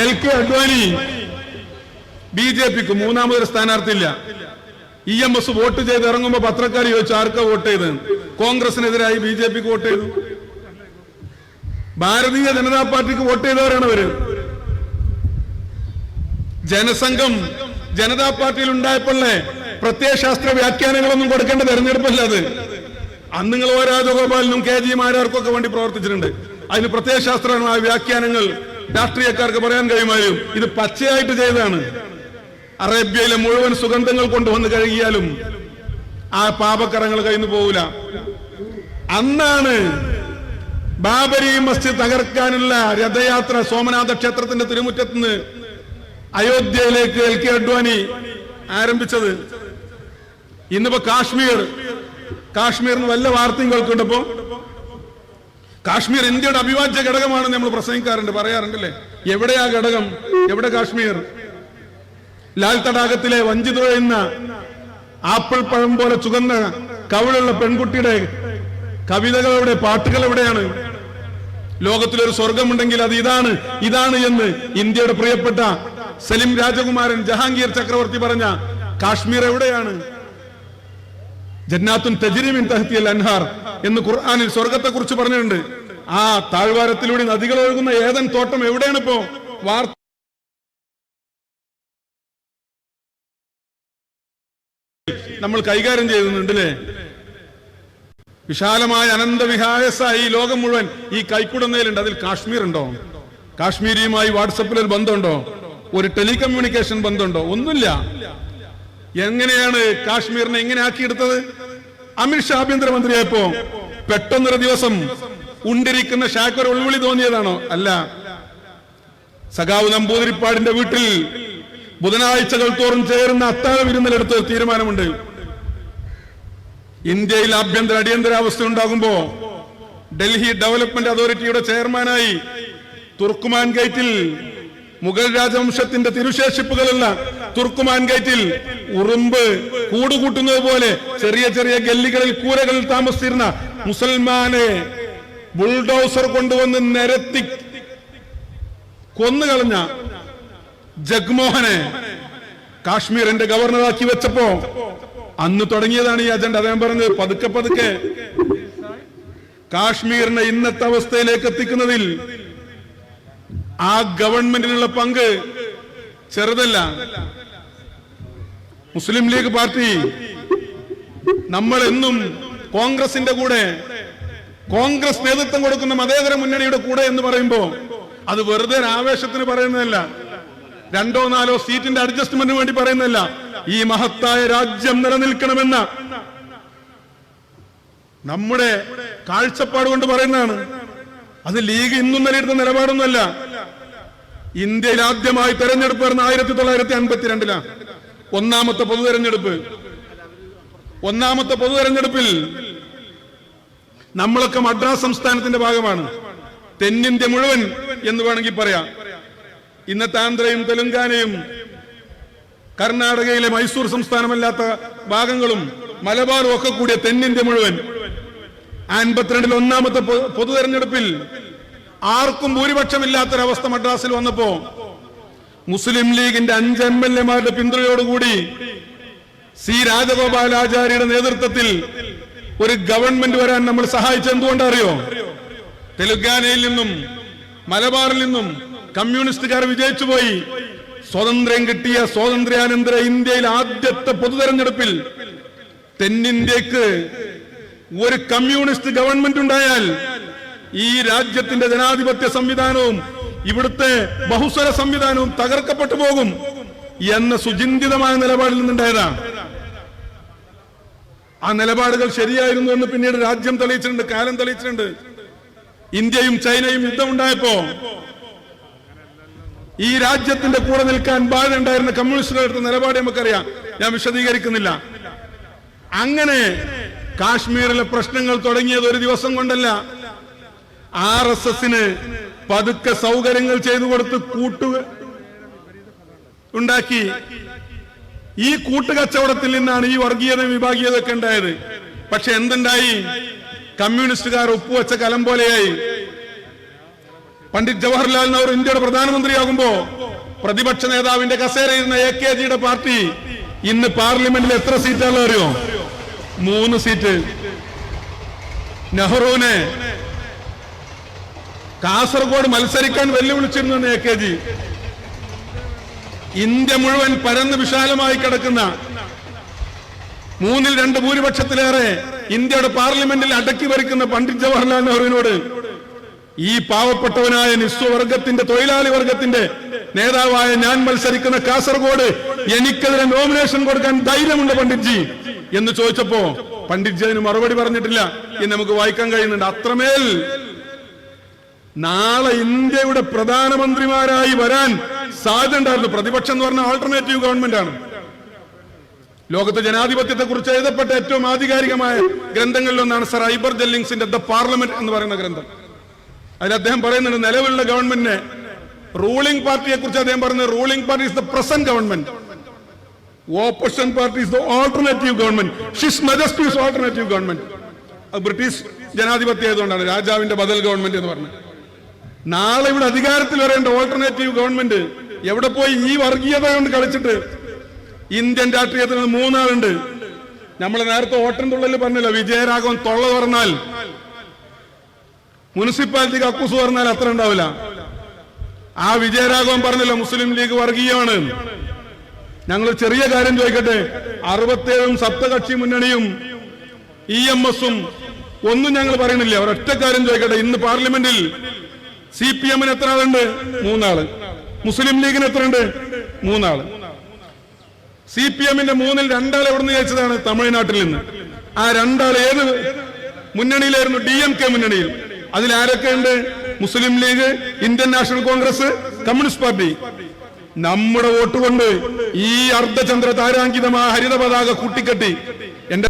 LK അഡ്വാനി BJPക്ക് മൂന്നാമതൊരു സ്ഥാനാർത്ഥിയില്ല. EMS വോട്ട് ചെയ്ത് ഇറങ്ങുമ്പോൾ പത്രക്കാർ ചോദിച്ചു ആർക്കാ വോട്ട് ചെയ്ത്? കോൺഗ്രസിനെതിരായി BJPക്ക് വോട്ട് ചെയ്തു. ഭാരതീയ ജനതാ പാർട്ടിക്ക് വോട്ട് ചെയ്തവരാണ് അവര്. ജനസംഘം ജനതാ പാർട്ടിയിൽ ഉണ്ടായപ്പോഴേ പ്രത്യയശാസ്ത്ര വ്യാഖ്യാനങ്ങളൊന്നും കൊടുക്കേണ്ട തെരഞ്ഞെടുപ്പല്ല അത്. അന്ന് നിങ്ങൾ O രാജഗോപാലിനും KG മാരാർക്കൊക്കെ വേണ്ടി പ്രവർത്തിച്ചിട്ടുണ്ട്. അതിന് പ്രത്യയശാസ്ത്രമായ വ്യാഖ്യാനങ്ങൾ രാഷ്ട്രീയക്കാർക്ക് പറയാൻ കഴിയുമായും ഇത് പച്ചയായിട്ട് ചെയ്തതാണ്. അറേബ്യയിലെ മുഴുവൻ സുഗന്ധങ്ങൾ കൊണ്ടുവന്ന് കഴുകിയാലും ആ പാപക്കറങ്ങൾ കയ്യിൽ പോകൂല. അന്നാണ് ബാബരി മസ്ജിദ് തകർക്കാനുള്ള രഥയാത്ര സോമനാഥ ക്ഷേത്രത്തിന്റെ തിരുമുറ്റത്ത് നിന്ന് അയോധ്യയിലേക്ക് LK അഡ്വാനി ആരംഭിച്ചത്. ഇന്നിപ്പോ കാശ്മീരിന് വല്ല വാർത്തയും കേൾക്കുന്നുണ്ടപ്പോ. കാശ്മീർ ഇന്ത്യയുടെ അവിഭാജ്യ ഘടകമാണെന്ന് നമ്മൾ പ്രസംഗിക്കാറുണ്ട്, പറയാറുണ്ടല്ലേ. എവിടെയാ ഘടകം? എവിടെ കാശ്മീർ? ലാൽ തടാകത്തിലെ വഞ്ചിത എന്ന ആപ്പിൾ പഴം പോലെ ചുവന്ന കവിളുള്ള പെൺകുട്ടിയുടെ കവിതകൾ എവിടെ? പാട്ടുകൾ എവിടെയാണ്? ലോകത്തിലൊരു സ്വർഗമുണ്ടെങ്കിൽ അത് ഇതാണ് എന്ന് ഇന്ത്യയുടെ പ്രിയപ്പെട്ട സലിം രാജകുമാരൻ ജഹാംഗീർ ചക്രവർത്തി പറഞ്ഞ കാശ്മീർ എവിടെയാണ്? ജന്നാത്തുൻ തജ്രി മിൻ തഹ്തിൽ അൻഹാർ എന്ന് ഖുർആനിൽ സ്വർഗത്തെ കുറിച്ച് പറഞ്ഞിട്ടുണ്ട്. ആ താഴ്വാരത്തിലൂടെ നദികൾ ഒഴുകുന്ന ഏദൻ തോട്ടം എവിടെയാണ് ഇപ്പോ വാർത്ത നമ്മൾ കൈകാര്യം ചെയ്യുന്നുണ്ടല്ലേ? വിശാലമായ അനന്തവിഹായസായി ഈ ലോകം മുഴുവൻ ഈ കൈക്കുടന്നയിലുണ്ട്. അതിൽ കാശ്മീർ ഉണ്ടോ? കാശ്മീരിയുമായി വാട്സപ്പിൽ ഒരു ബന്ധമുണ്ടോ? ഒരു ടെലികമ്മ്യൂണിക്കേഷൻ ബന്ധമുണ്ടോ? ഒന്നുമില്ല. എങ്ങനെയാണ് കാശ്മീരിനെ എങ്ങനെ ആക്കിയെടുത്തത്? അമിത്ഷാ ആഭ്യന്തരമന്ത്രിയായപ്പോ പെട്ടെന്നൊരു ദിവസം ഉണ്ടിരിക്കുന്ന ഷാക്ക് ഒരു ഉൾവിളി തോന്നിയതാണോ? അല്ല. സഖാവ് നമ്പൂതിരിപ്പാടിന്റെ വീട്ടിൽ ബുധനാഴ്ചകൾ തോറും ചേരുന്ന അത്താഴ വിരുന്നിലെടുത്ത തീരുമാനമുണ്ട്. ഇന്ത്യയിൽ അടിയന്തരാവസ്ഥ ഉണ്ടാകുമ്പോ ഡൽഹി ഡെവലപ്മെന്റ് അതോറിറ്റിയുടെ ചെയർമാനായി തുർക്കുമാൻ ഗേറ്റിൽ മുഗൾ രാജവംശത്തിന്റെ തിരുശേഷിപ്പുകളുള്ള തുർക്കുമാൻ ഗേറ്റിൽ ഉറുമ്പ് കൂടുകൂട്ടുന്നത് പോലെ ചെറിയ ചെറിയ ഗല്ലികളിൽ കൂരകളിൽ താമസിച്ചിരുന്ന മുസൽമാനെ ബുൾഡോസർ കൊണ്ടുവന്ന് നിരത്തി കൊന്നുകളഞ്ഞ ജഗ്മോഹനെ കാശ്മീരിന്റെ ഗവർണറാക്കി വെച്ചപ്പോ അന്ന് തുടങ്ങിയതാണ് ഈ അജണ്ട. അദ്ദേഹം പറഞ്ഞത് പതുക്കെ പതുക്കെ കാശ്മീരിനെ ഇന്നത്തെ അവസ്ഥയിലേക്ക് എത്തിക്കുന്നതിൽ ആ ഗവൺമെന്റിനുള്ള പങ്ക് ചെറുതല്ല. മുസ്ലിം ലീഗ് പാർട്ടി നമ്മൾ എന്നും കോൺഗ്രസിന്റെ കൂടെ, കോൺഗ്രസ് നേതൃത്വം കൊടുക്കുന്ന മതേതര മുന്നണിയുടെ കൂടെ എന്ന് പറയുമ്പോ അത് വെറുതെ ആവേശത്തിന് പറയുന്നതല്ല, 2 or 4 സീറ്റിന്റെ അഡ്ജസ്റ്റ്മെന്റിന് വേണ്ടി പറയുന്നതല്ല. ഈ മഹത്തായ രാജ്യം നിലനിൽക്കണമെന്ന നമ്മുടെ കാഴ്ചപ്പാട് കൊണ്ട് പറയുന്നതാണ്. അത് ലീഗ് ഇന്നും നിലയിരുന്ന നിലപാടൊന്നുമല്ല. ഇന്ത്യയിൽ ആദ്യമായി തെരഞ്ഞെടുപ്പ് വരുന്ന 1952 ഒന്നാമത്തെ പൊതുതെരഞ്ഞെടുപ്പിൽ നമ്മളൊക്കെ മദ്രാസ് സംസ്ഥാനത്തിന്റെ ഭാഗമാണ്. തെന്നിന്ത്യ മുഴുവൻ എന്ന് വേണമെങ്കിൽ പറയാം. ഇന്നത്തെ ആന്ധ്രയും തെലുങ്കാനയും കർണാടകയിലെ മൈസൂർ സംസ്ഥാനമല്ലാത്ത ഭാഗങ്ങളും മലബാറും ഒക്കെ കൂടിയ തെന്നിന്ത്യ മുഴുവൻ 52 ഒന്നാമത്തെ പൊതുതെരഞ്ഞെടുപ്പിൽ ആർക്കും ഭൂരിപക്ഷമില്ലാത്തൊരവസ്ഥ മദ്രാസിൽ വന്നപ്പോ മുസ്ലിം ലീഗിന്റെ 5 MLA-മാരുടെ പിന്തുണയോടുകൂടി സി രാജഗോപാലാചാര്യയുടെ നേതൃത്വത്തിൽ ഒരു ഗവൺമെന്റ് വരാൻ നമ്മൾ സഹായിച്ചത് എന്തുകൊണ്ടറിയോ? തെലുങ്കാനയിൽ നിന്നും മലബാറിൽ നിന്നും കമ്മ്യൂണിസ്റ്റുകാർ വിജയിച്ചുപോയി. സ്വാതന്ത്ര്യം കിട്ടിയ സ്വാതന്ത്ര്യാനന്തര ഇന്ത്യയിൽ ആദ്യത്തെ പൊതുതെരഞ്ഞെടുപ്പിൽ തെന്നിന്ത്യക്ക് ഒരു കമ്മ്യൂണിസ്റ്റ് ഗവൺമെന്റ് ഉണ്ടായാൽ ഈ രാജ്യത്തിന്റെ ജനാധിപത്യ സംവിധാനവും ഇവിടുത്തെ ബഹുസ്വര സംവിധാനവും തകർക്കപ്പെട്ടു പോകും എന്ന സുചിന്തിതമായ നിലപാടിൽ നിന്നുണ്ടായതാണ്. ആ നിലപാടുകൾ ശരിയായിരുന്നു എന്ന് പിന്നീട് രാജ്യം തെളിയിച്ചിട്ടുണ്ട്, കാലം തെളിയിച്ചിട്ടുണ്ട്. ഇന്ത്യയും ചൈനയും യുദ്ധമുണ്ടായപ്പോ ഈ രാജ്യത്തിന്റെ കൂടെ നിൽക്കാൻ ബാധ്യതയുണ്ടായിരുന്ന കമ്മ്യൂണിസ്റ്റുകളുടെ നിലപാട് നമുക്കറിയാം, ഞാൻ വിശദീകരിക്കുന്നില്ല. അങ്ങനെ കാശ്മീരിലെ പ്രശ്നങ്ങൾ തുടങ്ങിയത് ഒരു ദിവസം കൊണ്ടല്ല. RSSന് പതുക്കെ സൗകര്യങ്ങൾ ചെയ്തു കൊടുത്ത് ഉണ്ടാക്കി. ഈ കൂട്ടുകച്ചവടത്തിൽ നിന്നാണ് ഈ വർഗീയതയും വിഭാഗീയതൊക്കെ ഉണ്ടായത്. പക്ഷെ എന്തുണ്ടായി? കമ്മ്യൂണിസ്റ്റുകാർ ഒപ്പുവെച്ച കലം പോലെയായി. പണ്ഡിറ്റ് ജവഹർലാൽ നെഹ്റു ഇന്ത്യയുടെ പ്രധാനമന്ത്രിയാകുമ്പോ പ്രതിപക്ഷ നേതാവിന്റെ കസേരയിരുന്ന AKGയുടെ പാർട്ടി ഇന്ന് പാർലമെന്റിൽ എത്ര സീറ്റാണെന്ന് അറിയോ? 3 സീറ്റ്. നെഹ്റുവിനെ കാസർഗോഡ് മത്സരിക്കാൻ വെല്ലുവിളിച്ചിരുന്നു AKG. ഇന്ത്യ മുഴുവൻ പരന്ന് വിശാലമായി കിടക്കുന്ന 2/3 ഭൂരിപക്ഷത്തിലേറെ ഇന്ത്യയുടെ പാർലമെന്റിൽ അടക്കി ഭരിക്കുന്ന പണ്ഡിറ്റ് ജവഹർലാൽ നെഹ്റുവിനോട് ഈ പാവപ്പെട്ടവനായ നിസ്വവർഗത്തിന്റെ തൊഴിലാളി വർഗത്തിന്റെ നേതാവായ ഞാൻ മത്സരിക്കുന്ന കാസർഗോഡ് എനിക്കെതിരെ നോമിനേഷൻ കൊടുക്കാൻ ധൈര്യമുണ്ട് പണ്ഡിറ്റ്ജി എന്ന് ചോദിച്ചപ്പോ പണ്ഡിറ്റ്ജി അതിന് മറുപടി പറഞ്ഞിട്ടില്ല. ഇന്ന് നമുക്ക് വായിക്കാൻ കഴിയുന്നുണ്ട്. അത്രമേൽ നാളെ ഇന്ത്യയുടെ പ്രധാനമന്ത്രിമാരായി വരാൻ സാധ്യതയുണ്ടായിരുന്നു. പ്രതിപക്ഷം എന്ന് പറഞ്ഞ ആൾട്ടർനേറ്റീവ് ഗവൺമെന്റ് ആണ്. ലോകത്തെ ജനാധിപത്യത്തെ കുറിച്ച് എഴുതപ്പെട്ട ഏറ്റവും ആധികാരികമായ ഗ്രന്ഥങ്ങളിലൊന്നാണ് സർ ഐബർ ജെല്ലിങ്സിന്റെ ദ പാർലമെന്റ് എന്ന് പറയുന്ന ഗ്രന്ഥം. അതിൽ അദ്ദേഹം പറയുന്നുണ്ട്, നിലവിലുള്ള ഗവൺമെന്റിനെ, റൂളിംഗ് പാർട്ടിയെ കുറിച്ച് അദ്ദേഹം പറയുന്നത്, ruling party is the present government, opposition party is the alternative government, his majesty is alternative government. അത് ബ്രിട്ടീഷ് ജനാധിപത്യം ആയതുകൊണ്ടാണ് രാജാവിന്റെ ബദൽ ഗവൺമെന്റ് എന്ന് പറഞ്ഞത്. നാളെ ഇവിടെ അധികാരത്തിൽ വരേണ്ട ഓൾട്ടർനേറ്റീവ് ഗവൺമെന്റ് എവിടെ പോയി? ഈ വർഗീയത കൊണ്ട് കളിച്ചിട്ട് ഇന്ത്യൻ രാഷ്ട്രീയത്തിൽ 3 ആളുണ്ട്. നമ്മൾ നേരത്തെ ഓട്ടം തുള്ളൽ പറഞ്ഞില്ല, വിജയരാഘവൻ തൊള്ള പറഞ്ഞാൽ മുനിസിപ്പാലിറ്റി കക്കൂസ് പറഞ്ഞാൽ അത്ര ഉണ്ടാവില്ല. ആ വിജയരാഘവൻ പറഞ്ഞല്ലോ മുസ്ലിം ലീഗ് വർഗീയമാണ്. ഞങ്ങൾ ചെറിയ കാര്യം ചോദിക്കട്ടെ, 67 സപ്തകക്ഷി മുന്നണിയും EMS-ഉം ഒന്നും ഞങ്ങൾ പറയുന്നില്ല. ഒരൊറ്റ കാര്യം ചോദിക്കട്ടെ, ഇന്ന് പാർലമെന്റിൽ CPM-ന് എത്ര ആളുണ്ട്? 3 ആള്. മുസ്ലിം ലീഗിന് എത്ര ഉണ്ട്? 3 ആള്. CPM-ന്റെ 3-ൽ 2 ആൾ എവിടെ നിന്ന് ജയിച്ചതാണ്? തമിഴ്നാട്ടിൽ നിന്ന്. ആ 2 ആൾ ഏത് മുന്നണിയിലായിരുന്നു? DMK മുന്നണിയിൽ. അതിൽ ആരൊക്കെ ഉണ്ട്? Muslim League, Indian National Congress, communist party. നമ്മുടെ വോട്ട് കൊണ്ട് ഈ അർദ്ധചന്ദ്ര താരാങ്കിതമായ ഹരിത പതാക കൂട്ടിക്കെട്ടി എന്റെ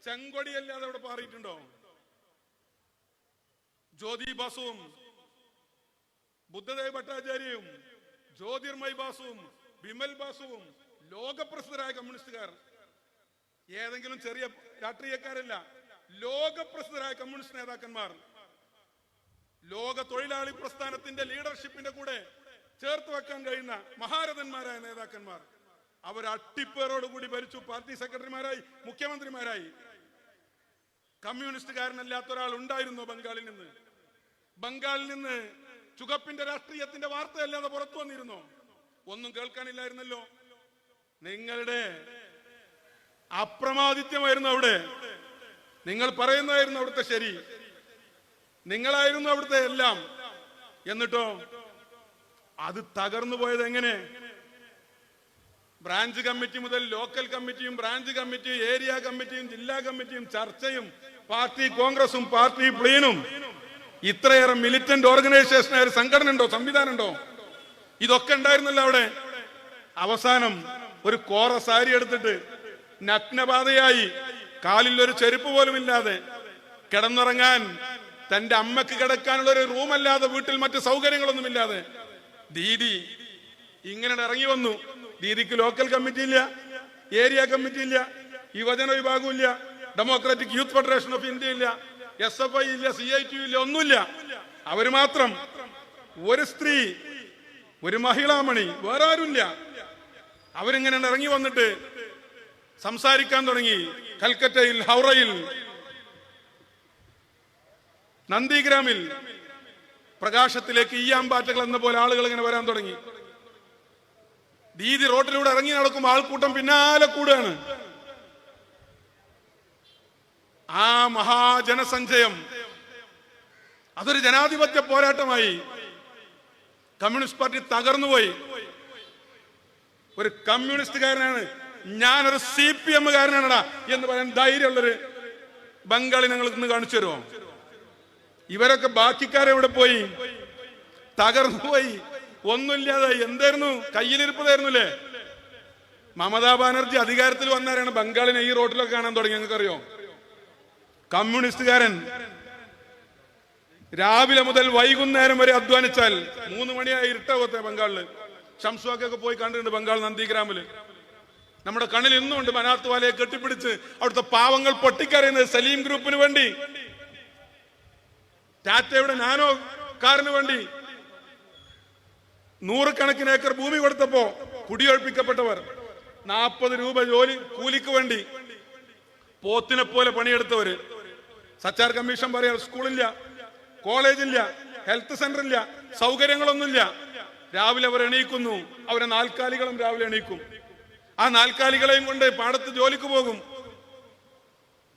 ചെങ്കൊടിയല്ലാതെ അവിടെ പാറിയിട്ടുണ്ടോ? ജ്യോതി ബാസുവും ബുദ്ധദേവ് ഭട്ടാചാര്യയും ജ്യോതിർമയ് ബാസുവും വിമൽ ബാസുവും ലോകപ്രസിദ്ധരായ കമ്മ്യൂണിസ്റ്റുകാർ, ഏതെങ്കിലും ചെറിയ രാഷ്ട്രീയക്കാരല്ല, ലോകപ്രസിദ്ധരായ കമ്മ്യൂണിസ്റ്റ് നേതാക്കന്മാർ, ലോക തൊഴിലാളി പ്രസ്ഥാനത്തിന്റെ ലീഡർഷിപ്പിന്റെ കൂടെ ചേർത്ത് വെക്കാൻ കഴിയുന്ന മഹാരഥന്മാരായ നേതാക്കന്മാർ, അവർ അട്ടിപ്പേറോടുകൂടി ഭരിച്ചു. പാർട്ടി സെക്രട്ടറിമാരായി, മുഖ്യമന്ത്രിമാരായി. കമ്മ്യൂണിസ്റ്റുകാരനല്ലാത്ത ഒരാൾ ഉണ്ടായിരുന്നു ബംഗാളിൽ നിന്ന്? ബംഗാളിൽ നിന്ന് ചുവപ്പിന്റെ രാഷ്ട്രീയത്തിന്റെ വാർത്തയല്ലാതെ പുറത്തു വന്നിരുന്നോ? ഒന്നും കേൾക്കാനില്ലായിരുന്നല്ലോ. നിങ്ങളുടെ അപ്രമാദിത്യമായിരുന്നു അവിടെ. നിങ്ങൾ പറയുന്നതായിരുന്നു അവിടുത്തെ ശരി, നിങ്ങളായിരുന്നു അവിടുത്തെ എല്ലാം. എന്നിട്ടോ അത് തകർന്നു പോയത് എങ്ങനെ? ബ്രാഞ്ച് കമ്മിറ്റി മുതൽ ലോക്കൽ കമ്മിറ്റിയും ബ്രാഞ്ച് കമ്മിറ്റിയും ഏരിയ കമ്മിറ്റിയും ജില്ലാ കമ്മിറ്റിയും ചർച്ചയും പാർട്ടി കോൺഗ്രസും പാർട്ടി പ്ലീനും, ഇത്രയേറെ മിലിറ്റന്റ് ഓർഗനൈസേഷനായ ഒരു സംഘടന ഉണ്ടോ, സംവിധാനം ഉണ്ടോ? ഇതൊക്കെ ഉണ്ടായിരുന്നല്ലോ അവിടെ. അവസാനം ഒരു കോറ സാരി എടുത്തിട്ട് നഗ്നപാതയായി, കാലിൽ ഒരു ചെരുപ്പ് പോലും ഇല്ലാതെ, കിടന്നുറങ്ങാൻ തന്റെ അമ്മക്ക് കിടക്കാനുള്ള ഒരു റൂമല്ലാതെ വീട്ടിൽ മറ്റു സൗകര്യങ്ങളൊന്നുമില്ലാതെ ദീദി ഇങ്ങനെ ഇറങ്ങി വന്നു. ദീദിക്ക് ലോക്കൽ കമ്മിറ്റി ഇല്ല, ഏരിയ കമ്മിറ്റി ഇല്ല, യുവജന വിഭാഗം ഇല്ല, democratic youth federation of India ഇല്ല, SFI ഇല്ല, CIT ഇല്ല, ഒന്നുമില്ല. അവര് മാത്രം, ഒരു സ്ത്രീ, ഒരു മഹിളാമണി, വേറെ ആരുമില്ല. അവരിങ്ങനെ ഇറങ്ങി വന്നിട്ട് സംസാരിക്കാൻ തുടങ്ങി. കൽക്കറ്റയിൽ, ഹൗറയിൽ, നന്ദിഗ്രാമിൽ പ്രകാശത്തിലേക്ക് ഈയാമ്പാറ്റകൾ എന്ന പോലെ ആളുകൾ ഇങ്ങനെ വരാൻ തുടങ്ങി. ദീദി റോഡിലൂടെ ഇറങ്ങി നടക്കുമ്പോൾ ആൾക്കൂട്ടം പിന്നാലെ കൂടുകയാണ്. ആ മഹാജനസഞ്ചയം അതൊരു ജനാധിപത്യ പോരാട്ടമായി. കമ്മ്യൂണിസ്റ്റ് പാർട്ടി തകർന്നുപോയി. ഒരു കമ്മ്യൂണിസ്റ്റുകാരനാണ്, ഞാനൊരു CPM കാരനാണടാ എന്ന് പറയാൻ ധൈര്യമുള്ളൊരു ബംഗാളി നിങ്ങൾക്ക് ഇന്ന് കാണിച്ചു തരുമോ? ഇവരൊക്കെ ബാക്കിക്കാരെവിടെ പോയി? തകർന്നുപോയി, ഒന്നുമില്ലാതായി. എന്തായിരുന്നു? കയ്യിലിരിപ്പതായിരുന്നുല്ലേ? മമതാ ബാനർജി അധികാരത്തിൽ വന്നാരാണ് ബംഗാളിനെ ഈ റോഡിലൊക്കെ കാണാൻ തുടങ്ങി. നിങ്ങൾക്കറിയോ? കമ്മ്യൂണിസ്റ്റുകാരൻ രാവിലെ മുതൽ വൈകുന്നേരം വരെ അധ്വാനിച്ചാൽ 3 മണിയായി ഇരുട്ടാവത്തെ ബംഗാളില്. ഷംസുവാക്കൊക്കെ പോയി കണ്ടിട്ടുണ്ട് ബംഗാൾ നന്ദിഗ്രാമില്. നമ്മുടെ കണ്ണിൽ ഇന്നുണ്ട് മനാത്ത് വാലയെ കെട്ടിപ്പിടിച്ച് അവിടുത്തെ പാവങ്ങൾ പൊട്ടിക്കരയുന്നത് സലീം ഗ്രൂപ്പിന് വേണ്ടി, ടാറ്റയുടെ നാനോ കാറിന് വേണ്ടി. 100 കണക്കിന് ഏക്കർ ഭൂമി കൊടുത്തപ്പോ കുടിയൊഴിപ്പിക്കപ്പെട്ടവർ, 40 രൂപ ജോലി കൂലിക്ക് വേണ്ടി പോത്തിനെ പോലെ പണിയെടുത്തവര്. സച്ചാർ കമ്മീഷൻ പറയാ സ്കൂളില്ല, കോളേജില്ല, ഹെൽത്ത് സെന്റർ ഇല്ല, സൗകര്യങ്ങളൊന്നുമില്ല. രാവിലെ അവർ എണീക്കുന്നു, അവരെ നാൽക്കാലികളും രാവിലെ എണീക്കും. ആ നാൽക്കാലികളെയും കൊണ്ട് പാടത്ത് ജോലിക്ക് പോകും.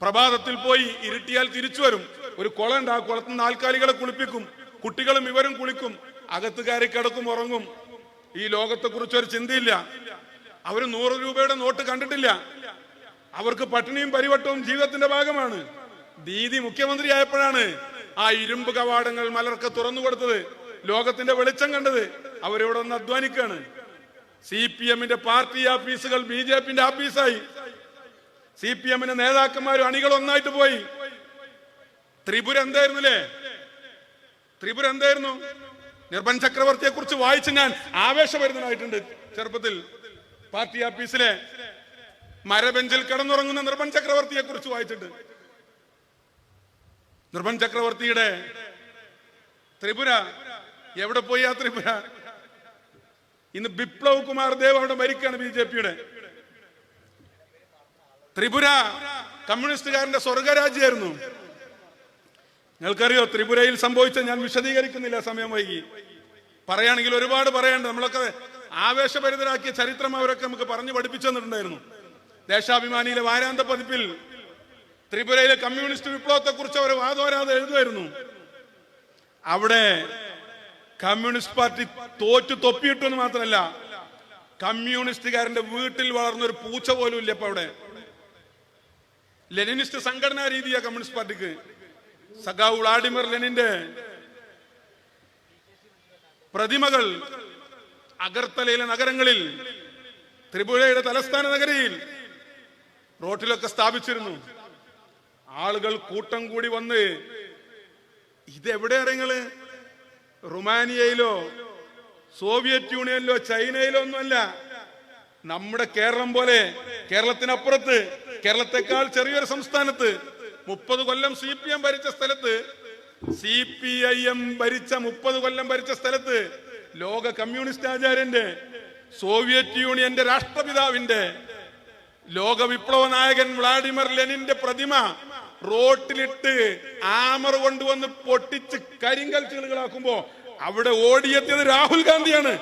പ്രഭാതത്തിൽ പോയി ഇരുട്ടിയാൽ തിരിച്ചു വരും. ഒരു കുളമുണ്ട്, ആ കുളത്തിൽ നാൽക്കാലികളെ കുളിപ്പിക്കും. കുട്ടികളും ഇവരും കുളിക്കും. അകത്ത് കയറി കിടക്കും, ഉറങ്ങും. ഈ ലോകത്തെ കുറിച്ച് ഒരു ചിന്തയില്ല. അവർ 100 രൂപയുടെ നോട്ട് കണ്ടിട്ടില്ല. അവർക്ക് പട്ടിണിയും പരിവട്ടവും ജീവിതത്തിന്റെ ഭാഗമാണ്. ദീദി മുഖ്യമന്ത്രി ആയപ്പോഴാണ് ആ ഇരുമ്പ് കവാടങ്ങൾ മലർക്കെ തുറന്നു കൊടുത്തത്, ലോകത്തിന്റെ വെളിച്ചം കണ്ടത്. അവരിവിടെ ഒന്ന് അധ്വാനിക്കാണ്. CPM-ന്റെ പാർട്ടി ആഫീസുകൾ BJP-ന്റെ ആഫീസായി. CPM-ന്റെ നേതാക്കന്മാരും അണികളും ഒന്നായിട്ട് പോയി. ത്രിപുര എന്തായിരുന്നില്ലേ? ത്രിപുര എന്തായിരുന്നു? നിർഭൻ ചക്രവർത്തിയെ കുറിച്ച് വായിച്ച് ഞാൻ ആവേശഭരിതനായിട്ടുണ്ട്. ചെറുപ്പത്തിൽ പാർട്ടി ആഫീസിലെ മരബെഞ്ചിൽ കിടന്നുറങ്ങുന്ന നിർഭൻ ചക്രവർത്തിയെ കുറിച്ച് വായിച്ചിട്ട്. നിർഭൻ ചക്രവർത്തിയുടെ ത്രിപുര എവിടെ പോയി? ആ ത്രിപുര ഇന്ന് ബിപ്ലവ് കുമാർ ദേവ് അവിടെ മരിക്കാണ്, BJP-യുടെ. ത്രിപുര കമ്മ്യൂണിസ്റ്റുകാരന്റെ സ്വർഗരാജ്യമായിരുന്നു. നിങ്ങൾക്കറിയോ ത്രിപുരയിൽ സംഭവിച്ച? ഞാൻ വിശദീകരിക്കുന്നില്ല, സമയം വൈകി. പറയുകയാണെങ്കിൽ ഒരുപാട് പറയാണ്ട്. നമ്മളൊക്കെ ആവേശഭരിതരാക്കിയ ചരിത്രം അവരൊക്കെ നമുക്ക് പറഞ്ഞു പഠിപ്പിച്ചു തന്നിട്ടുണ്ടായിരുന്നു. ദേശാഭിമാനിയിലെ വാരാന്ത പതിപ്പിൽ ത്രിപുരയിലെ കമ്മ്യൂണിസ്റ്റ് വിപ്ലവത്തെ കുറിച്ച് അവർ വാദോരാതെ എഴുതുമായിരുന്നു. അവിടെ കമ്മ്യൂണിസ്റ്റ് പാർട്ടി തോറ്റു തൊപ്പിയിട്ടു എന്ന് മാത്രമല്ല, കമ്മ്യൂണിസ്റ്റുകാരന്റെ വീട്ടിൽ വളർന്നൊരു പൂച്ച പോലും ഇല്ല ഇപ്പൊ അവിടെ. ലെനിനിസ്റ്റ് സംഘടനാ രീതിയാ കമ്മ്യൂണിസ്റ്റ് പാർട്ടിക്ക്. സഖാവ് വ്ളാഡിമിർ ലെനിന്റെ പ്രതിമകൾ അഗർത്തലയിലെ നഗരങ്ങളിൽ, ത്രിപുരയുടെ തലസ്ഥാന നഗരിയിൽ റോട്ടിലൊക്കെ സ്ഥാപിച്ചിരുന്നു. ആളുകൾ കൂട്ടം കൂടി വന്ന്, ഇതെവിടെയാണ് നിങ്ങള്? റുമാനിയയിലോ സോവിയറ്റ് യൂണിയനിലോ ചൈനയിലോ ഒന്നുമല്ല, നമ്മുടെ കേരളം പോലെ, കേരളത്തിനപ്പുറത്ത്, കേരളത്തെക്കാൾ ചെറിയൊരു സംസ്ഥാനത്ത് 30 കൊല്ലം CPM ഭരിച്ച സ്ഥലത്ത്, CPIM ഭരിച്ച 30 കൊല്ലം ഭരിച്ച സ്ഥലത്ത്, ലോക കമ്മ്യൂണിസ്റ്റ് ആചാര്യന്റെ, സോവിയറ്റ് യൂണിയന്റെ രാഷ്ട്രപിതാവിന്റെ, ലോക വിപ്ലവ നായകൻ വ്ളാഡിമിർ ലെനിന്റെ പ്രതിമ റോട്ടിലിട്ട് ആമർ കൊണ്ടുവന്ന് പൊട്ടിച്ച് കരിങ്കൽ ചീളുകളാക്കുമ്പോ അവിടെ ഓടിയെത്തിയത് രാഹുൽ ഗാന്ധിയാണ്,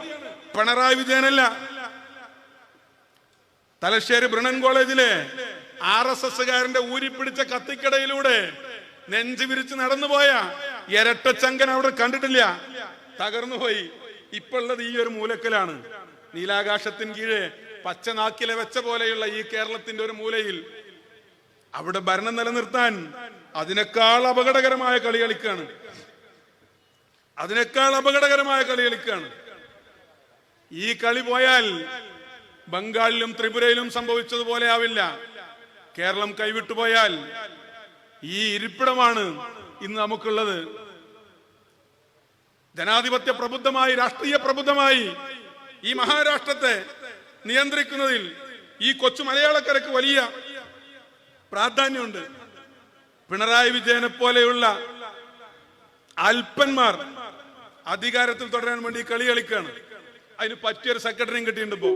പിണറായി വിജയനല്ല. തലശ്ശേരി ബ്രണ്ണൻ കോളേജിലെ RSS-കാരന്റെ ഊരിപ്പിടിച്ച കത്തിക്കടയിലൂടെ നെഞ്ചു വിരിച്ച് നടന്നുപോയ ഇരട്ടച്ചങ്കൻ അവിടെ കണ്ടിട്ടില്ല, തകർന്നുപോയി. ഇപ്പൊ ഉള്ളത് ഈ ഒരു മൂലക്കലാണ്. നീലാകാശത്തിന് കീഴെ പച്ചനാക്കിലെ വെച്ച പോലെയുള്ള ഈ കേരളത്തിന്റെ ഒരു മൂലയിൽ അവിടെ ഭരണം നിലനിർത്താൻ അതിനേക്കാൾ അപകടകരമായ കളി കളിക്കാണ്. ഈ കളി പോയാൽ ബംഗാളിലും ത്രിപുരയിലും സംഭവിച്ചതുപോലെ ആവില്ല. കേരളം കൈവിട്ടുപോയാൽ ഈ ഇരിപ്പിടമാണ് ഇന്ന് നമുക്കുള്ളത്. ജനാധിപത്യ പ്രബുദ്ധമായി, രാഷ്ട്രീയ പ്രബുദ്ധമായി ഈ മഹാരാഷ്ട്രത്തെ നിയന്ത്രിക്കുന്നതിൽ ഈ കൊച്ചു മലയാളക്കരക്ക് വലിയ പ്രാധാന്യമുണ്ട്. പിണറായി വിജയനെ പോലെയുള്ള അല്പന്മാർ അധികാരത്തിൽ തുടരാൻ വേണ്ടി കളി കളിക്കാണ്. അതിന് പറ്റിയൊരു സെക്രട്ടറിയും കിട്ടിയിട്ടുണ്ട്. ഇപ്പോ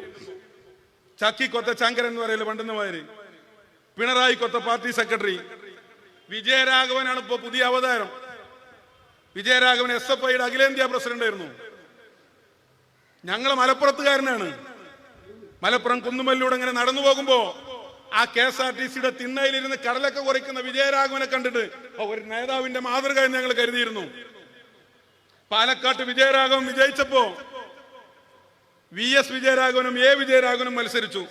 ചക്കി കൊത്ത ചങ്കരൻ എന്ന് പറയല് പണ്ടെന്ന മാതിരി പിണറായി കൊത്ത പാർട്ടി സെക്രട്ടറി വിജയരാഘവനാണ് ഇപ്പോ പുതിയ അവതാരം. വിജയരാഘവൻ SFIയുടെ അഖിലേന്ത്യാ പ്രസിഡന്റ് ആയിരുന്നു. ഞങ്ങള് മലപ്പുറത്തുകാരനാണ്. മലപ്പുറം കുന്നുമല്ലൂടെ ഇങ്ങനെ നടന്നു പോകുമ്പോ ആ KSRTCയുടെ തിണ്ണയിലിരുന്ന് കടലൊക്കെ കുറയ്ക്കുന്ന വിജയരാഘവനെ കണ്ടിട്ട് ഒരു നേതാവിന്റെ മാതൃക എന്ന് ഞങ്ങൾ കരുതിയിരുന്നു. പാലക്കാട്ട് വിജയരാഘവൻ വിജയിച്ചപ്പോ VS വിജയരാഘവനും A വിജയരാഘവനും മത്സരിച്ചു.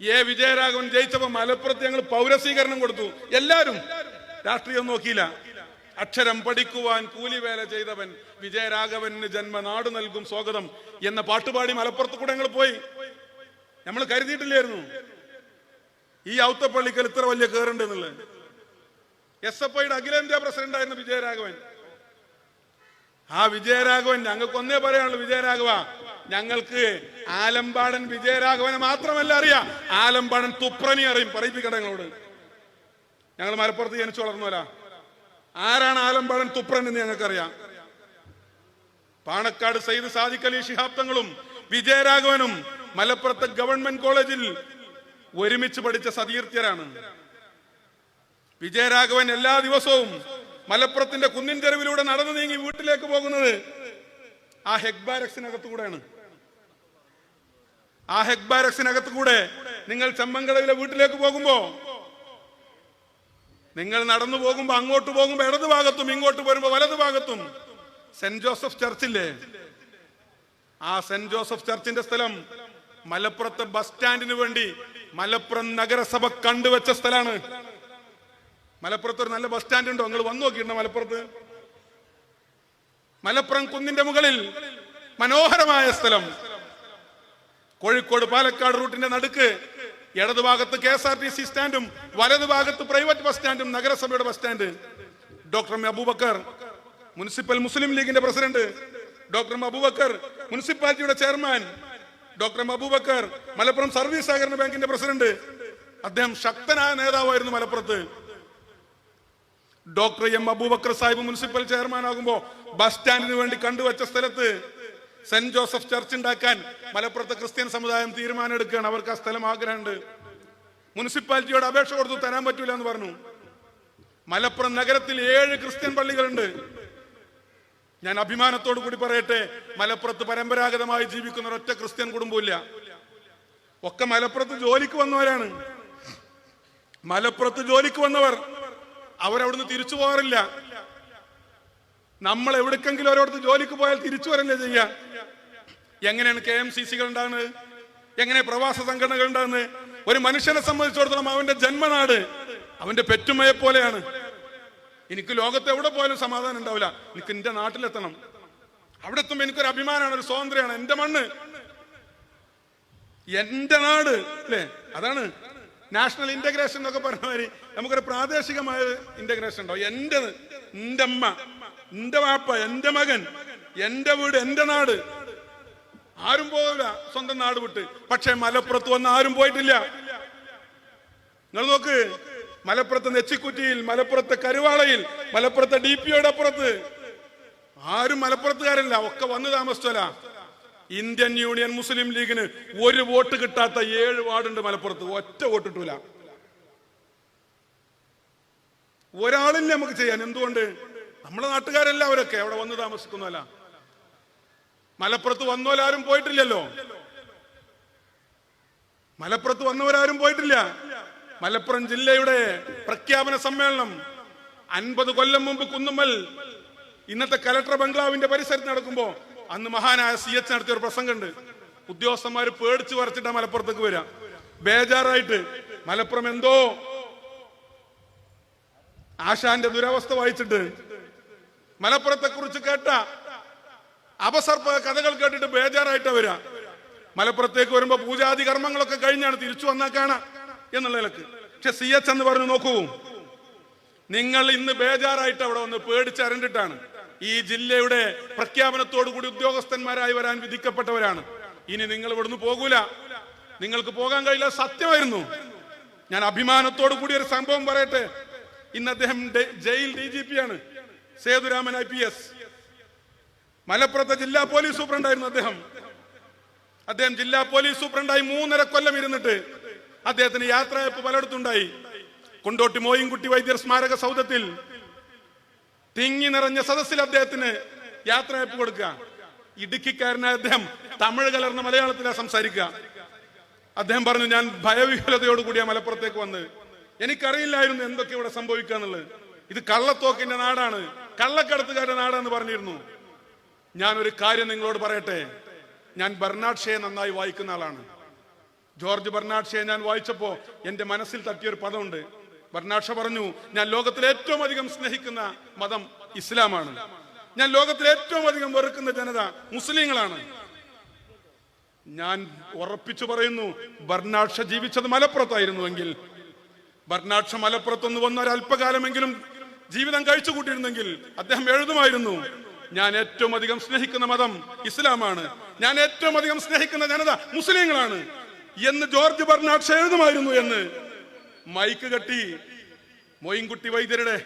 A വിജയരാഘവൻ ജയിച്ചപ്പോ മലപ്പുറത്ത് ഞങ്ങൾ പൗരസ്വീകരണം കൊടുത്തു. എല്ലാരും രാഷ്ട്രീയം നോക്കിയില്ല. അക്ഷരം പഠിക്കുവാൻ കൂലിവേല ചെയ്തവൻ വിജയരാഘവന് ജന്മനാട് നൽകും സ്വാഗതം എന്ന പാട്ടുപാടി മലപ്പുറത്ത് കൂടെ ഞങ്ങൾ പോയി. നമ്മൾ കരുതിയിട്ടില്ലായിരുന്നു ഈ ഔത്തപ്പള്ളിക്കൽ ഇത്ര വലിയ കേറുണ്ട് എന്നുള്ളത്. SFIയുടെ അഖിലേന്ത്യാ പ്രസിഡന്റ് ആയിരുന്നു വിജയരാഘവൻ. ആ വിജയരാഘവൻ ഞങ്ങൾക്ക് ഒന്നേ പറയാനുള്ളൂ, വിജയരാഘവ ഞങ്ങൾക്ക് ആലമ്പാടൻ വിജയരാഘവനെ മാത്രമല്ല അറിയാം, ആലമ്പാടൻ തുപ്രനി അറിയും. പറയിപ്പിക്കട്ടെ ഞങ്ങളോട്. ഞങ്ങൾ മലപ്പുറത്ത് ജനിച്ചു വളർന്നോല. ആരാണ് ആലമ്പാടൻ തുപ്രൻ എന്ന് ഞങ്ങൾക്കറിയാം. പാണക്കാട് സയ്യിദ് സാദിഖ് അലി ശിഹാബ് തങ്ങളും വിജയരാഘവനും മലപ്പുറത്തെ ഗവൺമെന്റ് കോളേജിൽ ഒരുമിച്ച് പഠിച്ച സതീർത്ഥ്യരാണ്. വിജയരാഘവൻ എല്ലാ ദിവസവും മലപ്പുറത്തിന്റെ കുന്നിൻ ചെരുവിലൂടെ നടന്നു നീങ്ങി വീട്ടിലേക്ക് പോകുന്നത് ആ ഹെഗ് ബാരക്സിനകത്തുകൂടെയാണ്. ആ ഹെഗ് ബാരക്സിനകത്തുകൂടെ നിങ്ങൾ ചമ്മങ്കടവിലെ വീട്ടിലേക്ക് പോകുമ്പോ, നിങ്ങൾ നടന്നു പോകുമ്പോ അങ്ങോട്ട് പോകുമ്പോ ഇടതു ഭാഗത്തും ഇങ്ങോട്ട് വരുമ്പോ വലതു ഭാഗത്തും സെന്റ് ജോസഫ് ചർച്ചില്ലേ, ആ സെന്റ് ജോസഫ് ചർച്ചിന്റെ സ്ഥലം മലപ്പുറത്തെ ബസ് സ്റ്റാൻഡിന് വേണ്ടി മലപ്പുറം നഗരസഭ കണ്ടുവച്ച സ്ഥലമാണ്. മലപ്പുറത്ത് ഒരു നല്ല ബസ് സ്റ്റാൻഡ് ഉണ്ടോ? നിങ്ങൾ വന്നു നോക്കിയിട്ടുണ്ടോ മലപ്പുറത്ത്? മലപ്പുറം കുന്നിന്റെ മുകളിൽ മനോഹരമായ സ്ഥലം. കോഴിക്കോട് പാലക്കാട് റൂട്ടിന്റെ നടുക്ക് ഇടതുഭാഗത്ത് KSRTC സ്റ്റാൻഡും വലതുഭാഗത്ത് പ്രൈവറ്റ് ബസ് സ്റ്റാൻഡും നഗരസഭയുടെ bus stand. Doctor Abubakar municipal Muslim ലീഗിന്റെ പ്രസിഡന്റ്, ഡോക്ടർ അബൂബക്കർ മുനിസിപ്പാലിറ്റിയുടെ chairman, doctor Abubakar Malappuram service സഹകരണ ബാങ്കിന്റെ പ്രസിഡന്റ്. അദ്ദേഹം ശക്തനായ നേതാവായിരുന്നു മലപ്പുറത്ത്. Doctor M Abubakar Sahib municipal chairman ആകുമ്പോ ബസ് സ്റ്റാൻഡിന് വേണ്ടി കണ്ടുവച്ച സ്ഥലത്ത് സെന്റ് ജോസഫ് ചർച്ച് ഉണ്ടാക്കാൻ മലപ്പുറത്തെ ക്രിസ്ത്യൻ സമുദായം തീരുമാനം എടുക്കുകയാണ്. അവർക്ക് ആ സ്ഥലം ആഗ്രഹമുണ്ട്. മുനിസിപ്പാലിറ്റിയോട് അപേക്ഷ കൊടുത്തു, തരാൻ പറ്റൂല എന്ന് പറഞ്ഞു. മലപ്പുറം നഗരത്തിൽ 7 ക്രിസ്ത്യൻ പള്ളികളുണ്ട്. ഞാൻ അഭിമാനത്തോടു കൂടി പറയട്ടെ, മലപ്പുറത്ത് പരമ്പരാഗതമായി ജീവിക്കുന്ന ഒരൊറ്റ ക്രിസ്ത്യൻ കുടുംബമില്ല. ഒക്കെ മലപ്പുറത്ത് ജോലിക്ക് വന്നവരാണ്. മലപ്പുറത്ത് ജോലിക്ക് വന്നവർ അവരവിടുന്ന് തിരിച്ചു പോകാറില്ല. നമ്മൾ എവിടേക്കെങ്കിലും അവരവിടുന്ന് ജോലിക്ക് പോയാൽ തിരിച്ചു വരല്ലേ ചെയ്യുക. എങ്ങനെയാണ് KMCCകൾ ഉണ്ടാകുന്നത്? എങ്ങനെ പ്രവാസ സംഘടനകൾ ഉണ്ടാകുന്നത്? ഒരു മനുഷ്യനെ സംബന്ധിച്ചിടത്തോളം അവന്റെ ജന്മനാട് അവന്റെ പെറ്റുമ്മയെ പോലെയാണ്. എനിക്ക് ലോകത്ത് എവിടെ പോയാലും സമാധാനം ഉണ്ടാവില്ല, എനിക്ക് എന്റെ നാട്ടിലെത്തണം. അവിടെ എത്തുമ്പോ എനിക്കൊരു അഭിമാനമാണ്, ഒരു സ്വാതന്ത്ര്യമാണ്. എന്റെ മണ്ണ്, എന്റെ നാട്, അല്ലേ? അതാണ് നാഷണൽ ഇന്റഗ്രേഷൻ എന്നൊക്കെ പറഞ്ഞ മാതിരി നമുക്കൊരു പ്രാദേശികമായ ഇന്റഗ്രേഷൻ ഉണ്ടാവും. എന്റേത്, എന്റെ അമ്മ, എന്റെ വാപ്പ, എന്റെ മകൻ, എന്റെ വീട്, എന്റെ നാട്. ആരും പോകില്ല സ്വന്തം നാട് വിട്ട്. പക്ഷെ മലപ്പുറത്ത് വന്ന് ആരും പോയിട്ടില്ല. നിങ്ങൾ നോക്ക്, മലപ്പുറത്തെ നെച്ചിക്കുറ്റിയിൽ, മലപ്പുറത്തെ കരുവാളയിൽ, മലപ്പുറത്തെ DPOയുടെ അപ്പുറത്ത് ആരും മലപ്പുറത്തുകാരല്ല, ഒക്കെ വന്ന് താമസിച്ചല്ല. ഇന്ത്യൻ യൂണിയൻ മുസ്ലിം ലീഗിന് ഒരു വോട്ട് കിട്ടാത്ത 7 വാർഡുണ്ട് മലപ്പുറത്ത്. ഒറ്റ വോട്ട് കിട്ടൂല. ഒരാളില്ല നമുക്ക് ചെയ്യാൻ. എന്തുകൊണ്ട്? നമ്മളെ നാട്ടുകാരല്ല അവരൊക്കെ, അവിടെ വന്ന് താമസിക്കുന്നല്ല. മലപ്പുറത്ത് വന്നവരാരും പോയിട്ടില്ലല്ലോ. മലപ്പുറത്ത് വന്നവരാരും പോയിട്ടില്ല. മലപ്പുറം ജില്ലയുടെ പ്രഖ്യാപന സമ്മേളനം 50 കൊല്ലം മുമ്പ് കുന്നുമ്മൽ ഇന്നത്തെ കലക്ടർ ബംഗ്ലാവിന്റെ പരിസരത്ത് നടക്കുമ്പോ അന്ന് മഹാനായ CH നടത്തിയ ഒരു പ്രസംഗമുണ്ട്. ഉദ്യോഗസ്ഥന്മാര് പേടിച്ചു വരച്ചിട്ടാ മലപ്പുറത്തേക്ക് വരാം, ബേജാറായിട്ട്. മലപ്പുറം എന്തോ ആശാന്റെ ദുരവസ്ഥ വായിച്ചിട്ട് മലപ്പുറത്തെ കുറിച്ച് കേട്ട അപസർപ്പ കഥകൾ കേട്ടിട്ട് ബേജാറായിട്ട് വരാ. മലപ്പുറത്തേക്ക് വരുമ്പോ പൂജാതി കർമ്മങ്ങളൊക്കെ കഴിഞ്ഞാണ് തിരിച്ചു വന്നാൽ കാണാം എന്നുള്ള നിലക്ക്. പക്ഷെ CH എന്ന് പറഞ്ഞു, നോക്കൂ, നിങ്ങൾ ഇന്ന് ബേജാറായിട്ട് അവിടെ വന്ന് പേടിച്ചരണ്ടിട്ടാണ്. ഈ ജില്ലയുടെ പ്രഖ്യാപനത്തോടു കൂടി ഉദ്യോഗസ്ഥന്മാരായി വരാൻ വിധിക്കപ്പെട്ടവരാണ്. ഇനി നിങ്ങൾ ഇവിടുന്ന് പോകൂല, നിങ്ങൾക്ക് പോകാൻ കഴിയില്ല. സത്യമായിരുന്നു. ഞാൻ അഭിമാനത്തോടു കൂടി ഒരു സംഭവം പറയട്ടെ. ഇന്ന് അദ്ദേഹം ജയിൽ DGP ആണ്, സേതുരാമൻ IPS. മലപ്പുറത്തെ ജില്ലാ പോലീസ് സൂപ്രണ്ടായിരുന്നു അദ്ദേഹം. ജില്ലാ പോലീസ് സൂപ്രണ്ടായി 3.5 കൊല്ലം ഇരുന്നിട്ട് അദ്ദേഹത്തിന് യാത്രയപ്പ് പലയിടത്തുണ്ടായി. കൊണ്ടോട്ടി മോയിൻകുട്ടി വൈദ്യർ സ്മാരക സൗധത്തിൽ തിങ്ങി നിറഞ്ഞ സദസ്സിൽ അദ്ദേഹത്തിന് യാത്രയപ്പ് കൊടുക്കുക. ഇടുക്കിക്കാരനായ അദ്ദേഹം തമിഴ് കലർന്ന മലയാളത്തിലാണ് സംസാരിക്കുക. അദ്ദേഹം പറഞ്ഞു, ഞാൻ ഭയവിഹ്വലതയോടുകൂടിയ മലപ്പുറത്തേക്ക് വന്ന് എനിക്കറിയില്ലായിരുന്നു എന്തൊക്കെ ഇവിടെ സംഭവിക്കാന്നുള്ളത്. ഇത് കള്ളത്തോക്കിന്റെ നാടാണ്, കള്ളക്കടത്തുകാരുടെ നാടാന്ന് പറഞ്ഞിരുന്നു. ഞാൻ ഒരു കാര്യം നിങ്ങളോട് പറയട്ടെ, ഞാൻ ബെർണാഡ് ഷേ നന്നായി വായിക്കുന്ന ആളാണ്. ജോർജ് ബെർണാഡ് ഷേ ഞാൻ വായിച്ചപ്പോ എന്റെ മനസ്സിൽ തട്ടിയൊരു പദമുണ്ട്. ബെർണാഡ് ഷേ പറഞ്ഞു, ഞാൻ ലോകത്തിൽ ഏറ്റവും അധികം സ്നേഹിക്കുന്ന മതം ഇസ്ലാമാണ്, ഞാൻ ലോകത്തിൽ ഏറ്റവും അധികം വെറുക്കുന്ന ജനത മുസ്ലിങ്ങളാണ്. ഞാൻ ഉറപ്പിച്ചു പറയുന്നു, ബെർണാഡ് ഷേ ജീവിച്ചത് മലപ്പുറത്തായിരുന്നുവെങ്കിൽ, ബെർണാഡ് ഷേ മലപ്പുറത്തൊന്ന് വന്ന ഒരല്പകാലമെങ്കിലും ജീവിതം കഴിച്ചു കൂട്ടിയിരുന്നെങ്കിൽ അദ്ദേഹം എഴുതുമായിരുന്നു, ഞാൻ ഏറ്റവും അധികം സ്നേഹിക്കുന്ന മതം ഇസ്ലാമാണ്, ഞാൻ ഏറ്റവും അധികം സ്നേഹിക്കുന്ന ജനത മുസ്ലിങ്ങളാണ് എന്ന് ജോർജ് ബെർണാഡ് ഷേ എഴുതുമായിരുന്നു എന്ന് മൈക്ക് കെട്ടി മൊയിൻകുട്ടി വൈദ്യരുടെ,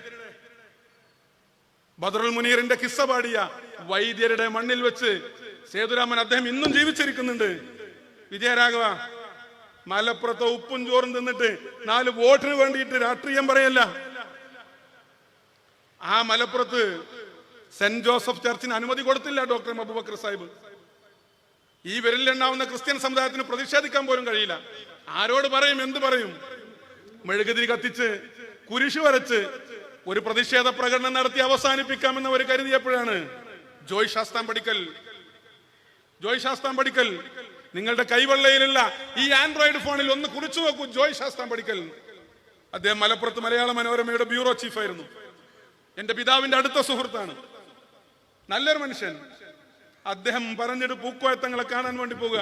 ബദറുൽ മുനീറിന്റെ കിസ്സ പാടിയ വൈദ്യരുടെ മണ്ണിൽ വെച്ച് സേതുരാമൻ അദ്ദേഹം ഇന്നും ജീവിച്ചിരിക്കുന്നുണ്ട്. വിജയരാഘവ, മലപ്പുറത്തെ ഉപ്പും ചോറും തിന്നിട്ട് 4 വോട്ടിന് വേണ്ടിയിട്ട് രാഷ്ട്രീയം പറയല്ല. ആ മലപ്പുറത്ത് സെന്റ് ജോസഫ് ചർച്ചിന് അനുമതി കൊടുത്തില്ല ഡോക്ടർ അബൂബക്കർ സാഹിബ്. ഈ വിരലിലെണ്ണാവുന്ന ക്രിസ്ത്യൻ സമുദായത്തിന് പ്രതിഷേധിക്കാൻ പോലും കഴിയില്ല. ആരോട് പറയും, എന്ത് പറയും? മെഴുകുതിരി കത്തിച്ച് കുരിശു വരച്ച് ഒരു പ്രതിഷേധ പ്രകടനം നടത്തി അവസാനിപ്പിക്കാമെന്ന് അവർ കരുതിയപ്പോഴാണ് ജോയ് ശാസ്താം പടിക്കൽ നിങ്ങളുടെ കൈവെള്ളയിലുള്ള ഈ ആൻഡ്രോയിഡ് ഫോണിൽ ഒന്ന് കുറിച്ചു നോക്കൂ. ജോയ് ശാസ്താം പടിക്കൽ അദ്ദേഹം മലപ്പുറത്ത് മലയാള മനോരമയുടെ ബ്യൂറോ ചീഫായിരുന്നു. എന്റെ പിതാവിന്റെ അടുത്ത സുഹൃത്താണ്, നല്ലൊരു മനുഷ്യൻ. അദ്ദേഹം പറഞ്ഞിട്ട് പൂക്കോയത്തങ്ങളെ കാണാൻ വേണ്ടി പോകുക.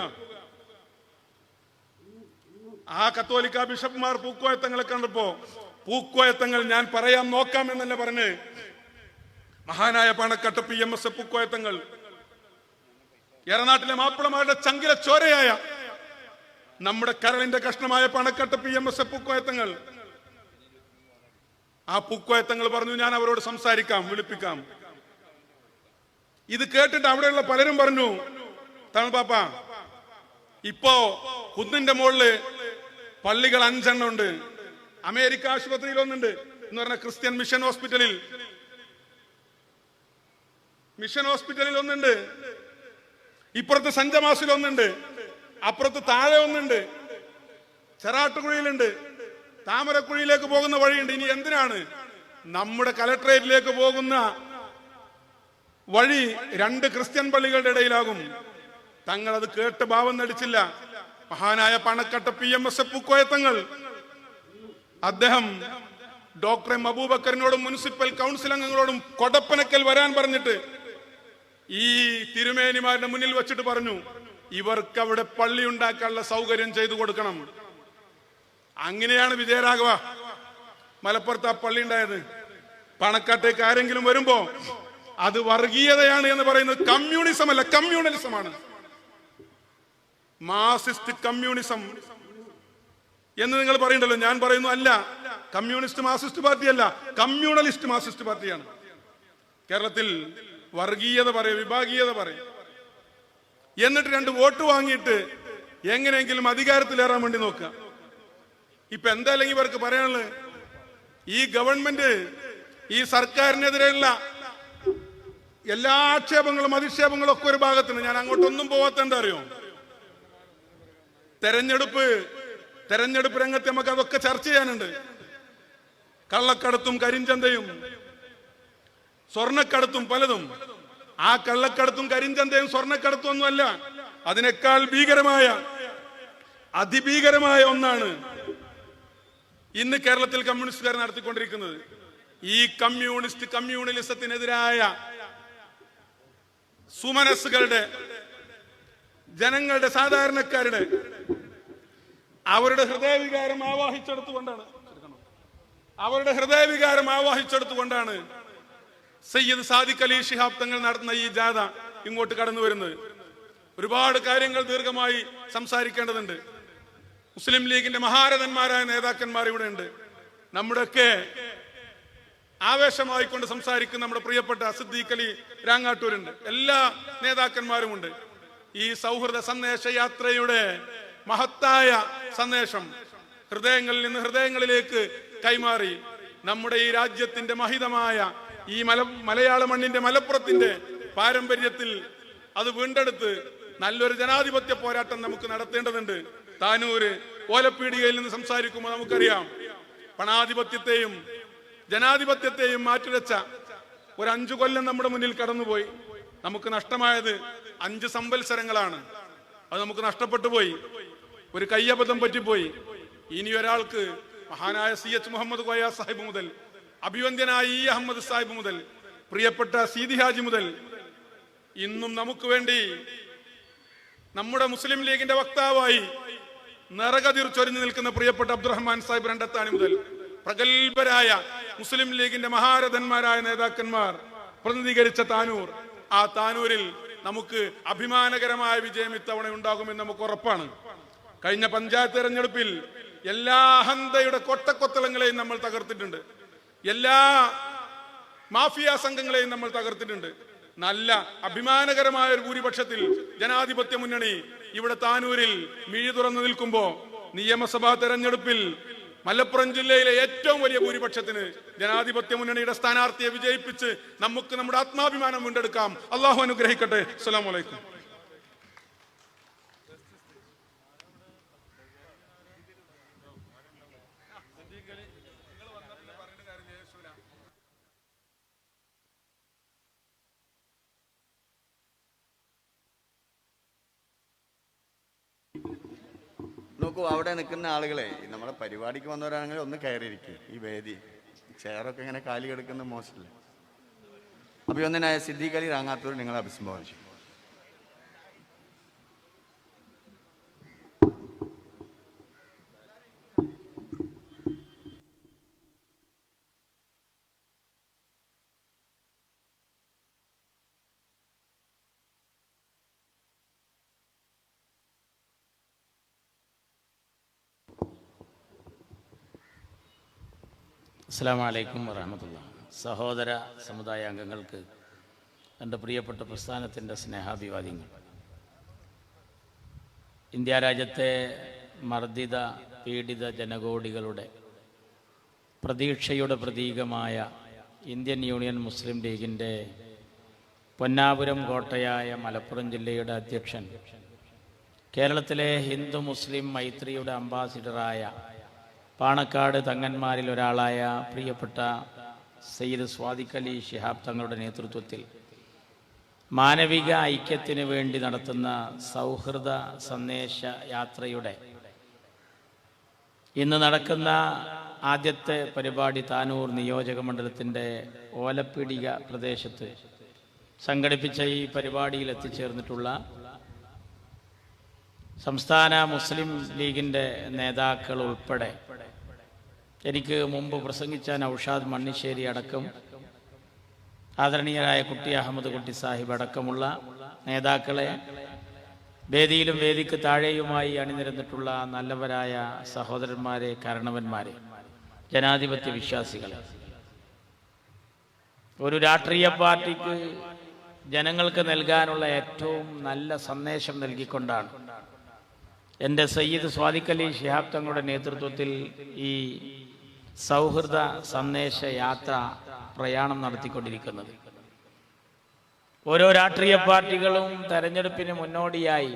ആ കത്തോലിക്ക ബിഷപ്പ്മാർ പൂക്കോയത്തങ്ങളെ കണ്ടപ്പോ, പൂക്കോയത്തങ്ങൾ ഞാൻ പറയാം നോക്കാം എന്നല്ല പറഞ്ഞ് മഹാനായ പണക്കട്ട PMS പൂക്കോയത്തങ്ങൾ, എറനാട്ടിലെ മാപ്പിളമാരുടെ ചങ്കില ചോരയായ നമ്മുടെ കരളിന്റെ കഷ്ണമായ പണക്കട്ട PMS പൂക്കോയത്തങ്ങൾ, ആ പൂക്കോയത്തങ്ങൾ പറഞ്ഞു, ഞാൻ അവരോട് സംസാരിക്കാം, വിളിപ്പിക്കാം. ഇത് കേട്ടിട്ട് അവിടെയുള്ള പലരും പറഞ്ഞു, തമിഴ്പാപ്പ, ഇപ്പോ കുന്നിന്റെ മുകളില് പള്ളികൾ 5 എണ്ണം ഉണ്ട്. അമേരിക്ക ആശുപത്രിയിൽ ഒന്നുണ്ട് എന്ന് പറഞ്ഞ ക്രിസ്ത്യൻ മിഷൻ ഹോസ്പിറ്റലിൽ ഒന്നുണ്ട്, ഇപ്പുറത്ത് സഞ്ജമാസിൽ ഒന്നുണ്ട്, അപ്പുറത്ത് താഴെ ഒന്നുണ്ട്, ചെറാട്ടുകുഴിയിലുണ്ട്, താമരക്കുഴിയിലേക്ക് പോകുന്ന വഴിയുണ്ട്. ഇനി എന്തിനാണ് നമ്മുടെ കലക്ടറേറ്റിലേക്ക് പോകുന്ന വഴി 2 ക്രിസ്ത്യൻ പള്ളികളുടെ ഇടയിലാകും? തങ്ങൾ അത് കേട്ട് ഭാവം നടിച്ചില്ല. മഹാനായ പണക്കട്ട PMS പൂക്കോയത്തങ്ങൾ അദ്ദേഹം ഡോക്ടർ അബൂബക്കറിനോടും മുനിസിപ്പൽ കൗൺസിൽ അംഗങ്ങളോടും കൊടപ്പനക്കൽ വരാൻ പറഞ്ഞിട്ട് ഈ തിരുമേനിമാരുടെ മുന്നിൽ വെച്ചിട്ട് പറഞ്ഞു, ഇവർക്ക് അവിടെ പള്ളി ഉണ്ടാക്കാനുള്ള സൗകര്യം ചെയ്തു കൊടുക്കണം. അങ്ങനെയാണ് വിജയരാഘവ മലപ്പുറത്ത് ആ പള്ളി ഉണ്ടായത്. പണക്കാട്ടേക്ക് ആരെങ്കിലും വരുമ്പോ അത് വർഗീയതയാണ് എന്ന് പറയുന്നത് കമ്മ്യൂണിസം അല്ല, കമ്മ്യൂണലിസമാണ്. മാർക്സിസ്റ്റ് കമ്മ്യൂണിസം എന്ന് നിങ്ങൾ പറയണ്ടല്ലോ, ഞാൻ പറയുന്നു അല്ല, കമ്മ്യൂണിസ്റ്റ് മാർക്സിസ്റ്റ് പാർട്ടിയല്ല, കമ്മ്യൂണലിസ്റ്റ് മാർക്സിസ്റ്റ് പാർട്ടിയാണ്. കേരളത്തിൽ വർഗീയത പറയും, വിഭാഗീയത പറയും, എന്നിട്ട് 2 വോട്ട് വാങ്ങിയിട്ട് എങ്ങനെയെങ്കിലും അധികാരത്തിലേറാൻ വേണ്ടി നോക്കുക. ഇപ്പൊ എന്താ അല്ലെങ്കിൽ ഇവർക്ക് പറയാനുള്ളത്? ഈ ഗവൺമെന്റ്, ഈ സർക്കാരിനെതിരെയുള്ള എല്ലാ ആക്ഷേപങ്ങളും അധിക്ഷേപങ്ങളും ഒക്കെ ഒരു ഭാഗത്തിന്, ഞാൻ അങ്ങോട്ടൊന്നും പോവാത്ത എന്താ അറിയോ, തെരഞ്ഞെടുപ്പ് രംഗത്ത് നമുക്ക് അതൊക്കെ ചർച്ച ചെയ്യാനുണ്ട്. കള്ളക്കടത്തും കരിഞ്ചന്തയും സ്വർണ്ണക്കടത്തും പലതും. ആ കള്ളക്കടത്തും കരിഞ്ചന്തയും സ്വർണ്ണക്കടത്തും ഒന്നുമല്ല, അതിനേക്കാൾ ഭീകരമായ, അതിഭീകരമായ ഒന്നാണ് ഇന്ന് കേരളത്തിൽ കമ്മ്യൂണിസ്റ്റുകാർ നടത്തിക്കൊണ്ടിരിക്കുന്നത്. ഈ കമ്മ്യൂണലിസത്തിനെതിരായ സുമനസ്സുകളുടെ, ജനങ്ങളുടെ, സാധാരണക്കാരുടെ അവരുടെ ഹൃദയവികാരം ആവാഹിച്ചെടുത്തുകൊണ്ടാണ് സയ്യിദ് സാദിഖ് അലി ശിഹാബ് തങ്ങൾ നടത്തുന്ന ഈ ജാഥ ഇങ്ങോട്ട് കടന്നു വരുന്നത്. ഒരുപാട് കാര്യങ്ങൾ ദീർഘമായി സംസാരിക്കേണ്ടതുണ്ട്. മുസ്ലിം ലീഗിന്റെ മഹാരഥന്മാരായ നേതാക്കന്മാർ ഇവിടെ ഉണ്ട്. നമ്മുടെയൊക്കെ ആവേശമായിക്കൊണ്ട് സംസാരിക്കുന്ന നമ്മുടെ പ്രിയപ്പെട്ട സിദ്ദീഖ് അലി രാങ്ങാട്ടൂരുണ്ട്. എല്ലാ നേതാക്കന്മാരുമുണ്ട്. ഈ സൗഹൃദ സന്ദേശ യാത്രയുടെ മഹത്തായ സന്ദേശം ഹൃദയങ്ങളിൽ നിന്ന് ഹൃദയങ്ങളിലേക്ക് കൈമാറി നമ്മുടെ ഈ രാജ്യത്തിന്റെ മഹിതമായ ഈ മലയാള മണ്ണിന്റെ, മലപ്പുറത്തിന്റെ പാരമ്പര്യത്തിൽ അത് വീണ്ടെടുത്ത് നല്ലൊരു ജനാധിപത്യ പോരാട്ടം നമുക്ക് നടത്തേണ്ടതുണ്ട്. താനൂര് ഓലപ്പീടികയിൽ നിന്ന് സംസാരിക്കുമ്പോൾ നമുക്കറിയാം, പണാധിപത്യത്തെയും ജനാധിപത്യത്തെയും മാറ്റുരച്ച ഒരു 5 കൊല്ലം നമ്മുടെ മുന്നിൽ കടന്നുപോയി. നമുക്ക് നഷ്ടമായത് 5 സംവത്സരങ്ങളാണ്. അത് നമുക്ക് നഷ്ടപ്പെട്ടു പോയി. ഒരു കയ്യബദ്ധം പറ്റിപ്പോയി. ഇനി ഒരാൾക്ക് മഹാനായ CH മുഹമ്മദ് കോയ സാഹിബ് മുതൽ അഭിവന്ദ്യനായ E അഹമ്മദ് സാഹിബ് മുതൽ പ്രിയപ്പെട്ട സീതി ഹാജി മുതൽ ഇന്നും നമുക്ക് വേണ്ടി നമ്മുടെ മുസ്ലിം ലീഗിന്റെ വക്താവായി നരകതിർ ചൊരിഞ്ഞു നിൽക്കുന്ന പ്രിയപ്പെട്ട അബ്ദുറഹ്മാൻ സാഹിബ് രണ്ടത്താണി മുതൽ പ്രഗത്ഭരായ മുസ്ലിം ലീഗിന്റെ മഹാരഥന്മാരായ നേതാക്കന്മാർ പ്രതിനിധീകരിച്ച താനൂർ, ആ താനൂരിൽ നമുക്ക് അഭിമാനകരമായ വിജയം ഇത്തവണ ഉണ്ടാകുമെന്ന് നമുക്ക് ഉറപ്പാണ്. കഴിഞ്ഞ പഞ്ചായത്ത് തെരഞ്ഞെടുപ്പിൽ എല്ലാ അഹന്തയുടെ കൊട്ടക്കൊത്തളങ്ങളെയും നമ്മൾ തകർത്തിട്ടുണ്ട്. എല്ലാ മാഫിയ സംഘങ്ങളെയും നമ്മൾ തകർത്തിട്ടുണ്ട്. നല്ല അഭിമാനകരമായ ഒരു ഭൂരിപക്ഷത്തിൽ ജനാധിപത്യ മുന്നണി ഇവിടെ താനൂരിൽ മിഴി തുറന്നു നിൽക്കുമ്പോ നിയമസഭാ തെരഞ്ഞെടുപ്പിൽ മലപ്പുറം ജില്ലയിലെ ഏറ്റവും വലിയ ഭൂരിപക്ഷത്തിന് ജനാധിപത്യ മുന്നണിയുടെ സ്ഥാനാർത്ഥിയെ വിജയിപ്പിച്ച് നമുക്ക് നമ്മുടെ ആത്മാഭിമാനം വീണ്ടെടുക്കാം. അള്ളാഹു അനുഗ്രഹിക്കട്ടെ. അസ്സലാമു അലൈക്കും. നോക്കൂ, അവിടെ നിൽക്കുന്ന ആളുകളെ, നമ്മളെ പരിപാടിക്ക് വന്നവരാണെങ്കിൽ ഒന്ന് കയറിയിരിക്കും. ഈ വേദി ചെയറൊക്കെ ഇങ്ങനെ കാലി കിടക്കുന്ന മോശമല്ലേ. അഭിവന്ദനായ സിദ്ദീഖ് അലി റാങ്ങാത്തൂർ നിങ്ങളെ അഭിസംബോധന ചെയ്യും. അസ്സലാമു അലൈക്കും വറഹ്മത്തുള്ളാഹി. സഹോദര സമുദായ അംഗങ്ങൾക്ക് എൻ്റെ പ്രിയപ്പെട്ട പ്രസ്ഥാനത്തിൻ്റെ സ്നേഹാഭിവാദ്യങ്ങൾ. ഇന്ത്യ രാജ്യത്തെ മർദ്ദിത പീഡിത ജനകോടികളുടെ പ്രതീക്ഷയുടെ പ്രതീകമായ ഇന്ത്യൻ യൂണിയൻ മുസ്ലിം ലീഗിൻ്റെ പൊന്നാപുരം കോട്ടയായ മലപ്പുറം ജില്ലയുടെ അധ്യക്ഷൻ, കേരളത്തിലെ ഹിന്ദു മുസ്ലിം മൈത്രിയുടെ അംബാസിഡറായ പാണക്കാട് തങ്ങന്മാരിൽ ഒരാളായ പ്രിയപ്പെട്ട സയ്യിദ് സ്വാദിഖ് അലി ശിഹാബ് തങ്ങളുടെ നേതൃത്വത്തിൽ മാനവിക ഐക്യത്തിന് വേണ്ടി നടത്തുന്ന സൗഹൃദ സന്ദേശ യാത്രയുടെ ഇന്ന് നടക്കുന്ന ആദ്യത്തെ പരിപാടി താനൂർ നിയോജക മണ്ഡലത്തിൻ്റെ ഓലപ്പീടിക പ്രദേശത്ത് സംഘടിപ്പിച്ച ഈ പരിപാടിയിൽ എത്തിച്ചേർന്നിട്ടുള്ള സംസ്ഥാന മുസ്ലിം ലീഗിൻ്റെ നേതാക്കൾ ഉൾപ്പെടെ എനിക്ക് മുമ്പ് പ്രസംഗിച്ച നൗഷാദ് മണ്ണിശ്ശേരി അടക്കം ആദരണീയരായ കുട്ടി അഹമ്മദ് കുട്ടി സാഹിബ് അടക്കമുള്ള നേതാക്കളെ, വേദിയിലും വേദിക്ക് താഴെയുമായി അണിനിരന്നിട്ടുള്ള നല്ലവരായ സഹോദരന്മാരെ, കാരണവന്മാരെ, ജനാധിപത്യ വിശ്വാസികളെ, ഒരു രാഷ്ട്രീയ പാർട്ടിക്ക് ജനങ്ങൾക്ക് നൽകാനുള്ള ഏറ്റവും നല്ല സന്ദേശം നൽകിക്കൊണ്ടാണ് എൻ്റെ സയ്യിദ് സ്വാദിഖ് അലി ശിഹാബ് തങ്ങളുടെ നേതൃത്വത്തിൽ ഈ സൗഹൃദ സന്ദേശ യാത്ര പ്രയാണം നടത്തിക്കൊണ്ടിരിക്കുന്നത്. ഓരോ രാഷ്ട്രീയ പാർട്ടികളും തെരഞ്ഞെടുപ്പിന് മുന്നോടിയായി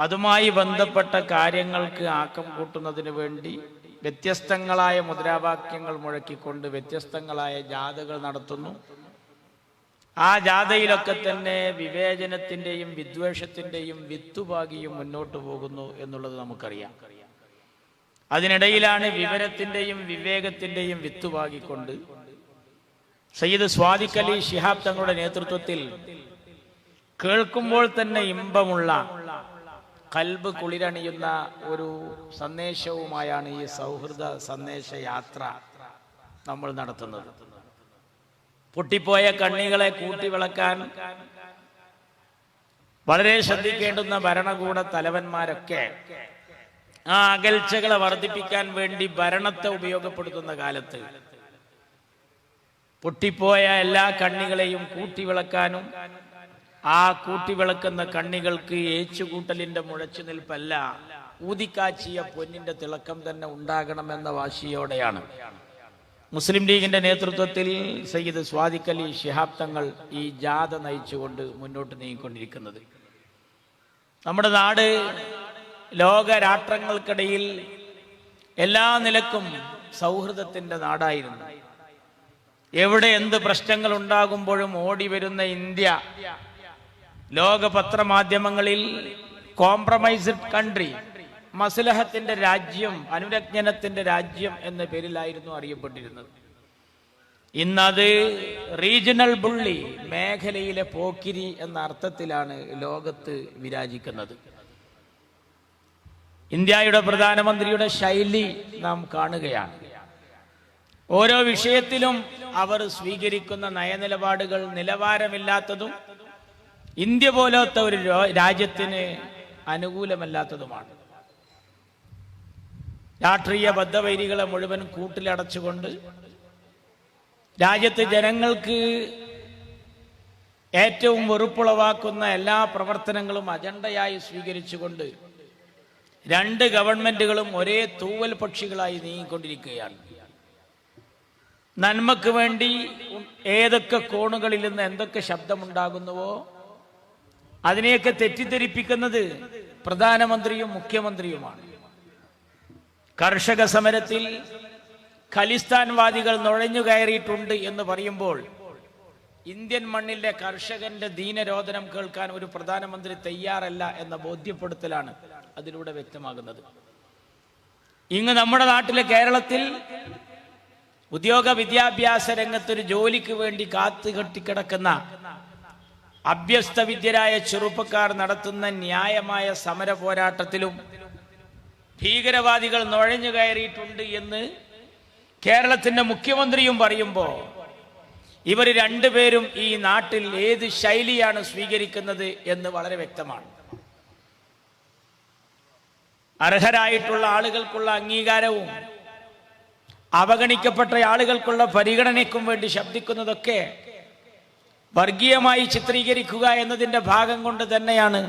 അതുമായി ബന്ധപ്പെട്ട കാര്യങ്ങൾക്ക് ആക്കം കൂട്ടുന്നതിന് വേണ്ടി വ്യത്യസ്തങ്ങളായ മുദ്രാവാക്യങ്ങൾ മുഴക്കിക്കൊണ്ട് വ്യത്യസ്തങ്ങളായ ജാഥകൾ നടത്തുന്നു. ആ ജാഥയിലൊക്കെ തന്നെ വിവേചനത്തിൻ്റെയും വിദ്വേഷത്തിൻ്റെയും വിത്തുപാകിയും മുന്നോട്ട് പോകുന്നു എന്നുള്ളത് നമുക്കറിയാം. അതിനിടയിലാണ് വിവരത്തിൻ്റെയും വിവേകത്തിൻ്റെയും വിത്തുപാകിക്കൊണ്ട് സയ്യിദ് സ്വാദിഖ് അലി ശിഹാബ് തങ്ങളുടെ നേതൃത്വത്തിൽ കേൾക്കുമ്പോൾ തന്നെ ഇമ്പമുള്ള, കൽബ് കുളിരണിയുന്ന ഒരു സന്ദേശവുമായാണ് ഈ സൗഹൃദ സന്ദേശ യാത്ര നമ്മൾ നടത്തുന്നത്. പൊട്ടിപ്പോയ കണ്ണികളെ കൂട്ടിവിളക്കാൻ വളരെ ശ്രദ്ധിക്കേണ്ടുന്ന ഭരണകൂട തലവന്മാരൊക്കെ ആ അകൽച്ചകളെ വർദ്ധിപ്പിക്കാൻ വേണ്ടി ഭരണത്തെ ഉപയോഗപ്പെടുത്തുന്ന കാലത്ത് പൊട്ടിപ്പോയ എല്ലാ കണ്ണികളെയും കൂട്ടിവിളക്കാനും ആ കൂട്ടിവിളക്കുന്ന കണ്ണികൾക്ക് ഏച്ചുകൂട്ടലിന്റെ മുഴച്ചു നിൽപ്പല്ല, ഊതിക്കാച്ചിയ പൊന്നിന്റെ തിളക്കം തന്നെ ഉണ്ടാകണമെന്ന വാശിയോടെയാണ് മുസ്ലിം ലീഗിന്റെ നേതൃത്വത്തിൽ സയ്യിദ് സ്വാദിഖ് അലി ശിഹാബ് തങ്ങൾ ഈ ജാഥ നയിച്ചുകൊണ്ട് മുന്നോട്ട് നീങ്ങിക്കൊണ്ടിരിക്കുന്നത്. നമ്മുടെ നാട് ലോകരാഷ്ട്രങ്ങൾക്കിടയിൽ എല്ലാ നിലക്കും സൗഹൃദത്തിന്റെ നാടായിരുന്നു. എവിടെ എന്ത് പ്രശ്നങ്ങൾ ഉണ്ടാകുമ്പോഴും ഓടി വരുന്ന ഇന്ത്യ ലോക പത്രമാധ്യമങ്ങളിൽ കോംപ്രമൈസ്ഡ് കൺട്രി, മസ്ലഹത്തിന്റെ രാജ്യം, അനുരജ്ഞനത്തിന്റെ രാജ്യം എന്ന പേരിലായിരുന്നു അറിയപ്പെട്ടിരുന്നത്. ഇന്നത് റീജിയണൽ ബുള്ളി, മേഖലയിലെ പോക്കിരി എന്ന അർത്ഥത്തിലാണ് ലോകത്ത് വിരാജിക്കുന്നത്. ഇന്ത്യയുടെ പ്രധാനമന്ത്രിയുടെ ശൈലി നാം കാണുകയാണ്. ഓരോ വിഷയത്തിലും അവർ സ്വീകരിക്കുന്ന നയനിലപാടുകൾ നിലവാരമില്ലാത്തതും ഇന്ത്യ പോലത്തെ ഒരു രാജ്യത്തിന് അനുകൂലമല്ലാത്തതുമാണ്. രാഷ്ട്രീയ ബദ്ധവൈരികളെ മുഴുവൻ കൂട്ടിലടച്ചുകൊണ്ട് രാജ്യത്തെ ജനങ്ങൾക്ക് ഏറ്റവും വെറുപ്പുളവാക്കുന്ന എല്ലാ പ്രവർത്തനങ്ങളും അജണ്ടയായി സ്വീകരിച്ചുകൊണ്ട് രണ്ട് ഗവൺമെന്റുകളും ഒരേ തൂവൽ പക്ഷികളായി നീങ്ങിക്കൊണ്ടിരിക്കുകയാണ്. നന്മക്ക് വേണ്ടി ഏതൊക്കെ കോണുകളിൽ നിന്ന് എന്തൊക്കെ ശബ്ദമുണ്ടാകുന്നുവോ അതിനെയൊക്കെ തെറ്റിദ്ധരിപ്പിക്കുന്നത് പ്രധാനമന്ത്രിയും മുഖ്യമന്ത്രിയുമാണ്. കർഷക സമരത്തിൽ ഖലിസ്ഥാൻവാദികൾ നുഴഞ്ഞു കയറിയിട്ടുണ്ട് എന്ന് പറയുമ്പോൾ ഇന്ത്യൻ മണ്ണിലെ കർഷകന്റെ ദീനരോധനം കേൾക്കാൻ ഒരു പ്രധാനമന്ത്രി തയ്യാറല്ല എന്ന ബോധ്യപ്പെടുത്തലാണ് അതിലൂടെ വ്യക്തമാകുന്നത്. ഇങ്ങ് നമ്മുടെ നാട്ടിലെ കേരളത്തിൽ ഉദ്യോഗ വിദ്യാഭ്യാസ രംഗത്തൊരു ജോലിക്ക് വേണ്ടി കാത്തുകെട്ടിക്കിടക്കുന്ന അഭ്യസ്ത വിദ്യരായ ചെറുപ്പക്കാർ നടത്തുന്ന ന്യായമായ സമര പോരാട്ടത്തിലും ഭീകരവാദികൾ നുഴഞ്ഞു കയറിയിട്ടുണ്ട് എന്ന് കേരളത്തിന്റെ മുഖ്യമന്ത്രിയും പറയുമ്പോൾ ഇവർ രണ്ടുപേരും ഈ നാട്ടിൽ ഏത് ശൈലിയാണ് സ്വീകരിക്കുന്നത് എന്ന് വളരെ വ്യക്തമാണ്. അർഹരായിട്ടുള്ള ആളുകൾക്കുള്ള അംഗീകാരവും അവഗണിക്കപ്പെട്ട ആളുകൾക്കുള്ള പരിഗണനയ്ക്കും വേണ്ടി ശബ്ദിക്കുന്നതൊക്കെ വർഗീയമായി ചിത്രീകരിക്കുക എന്നതിന്റെ ഭാഗം കൊണ്ട് തന്നെയാണ്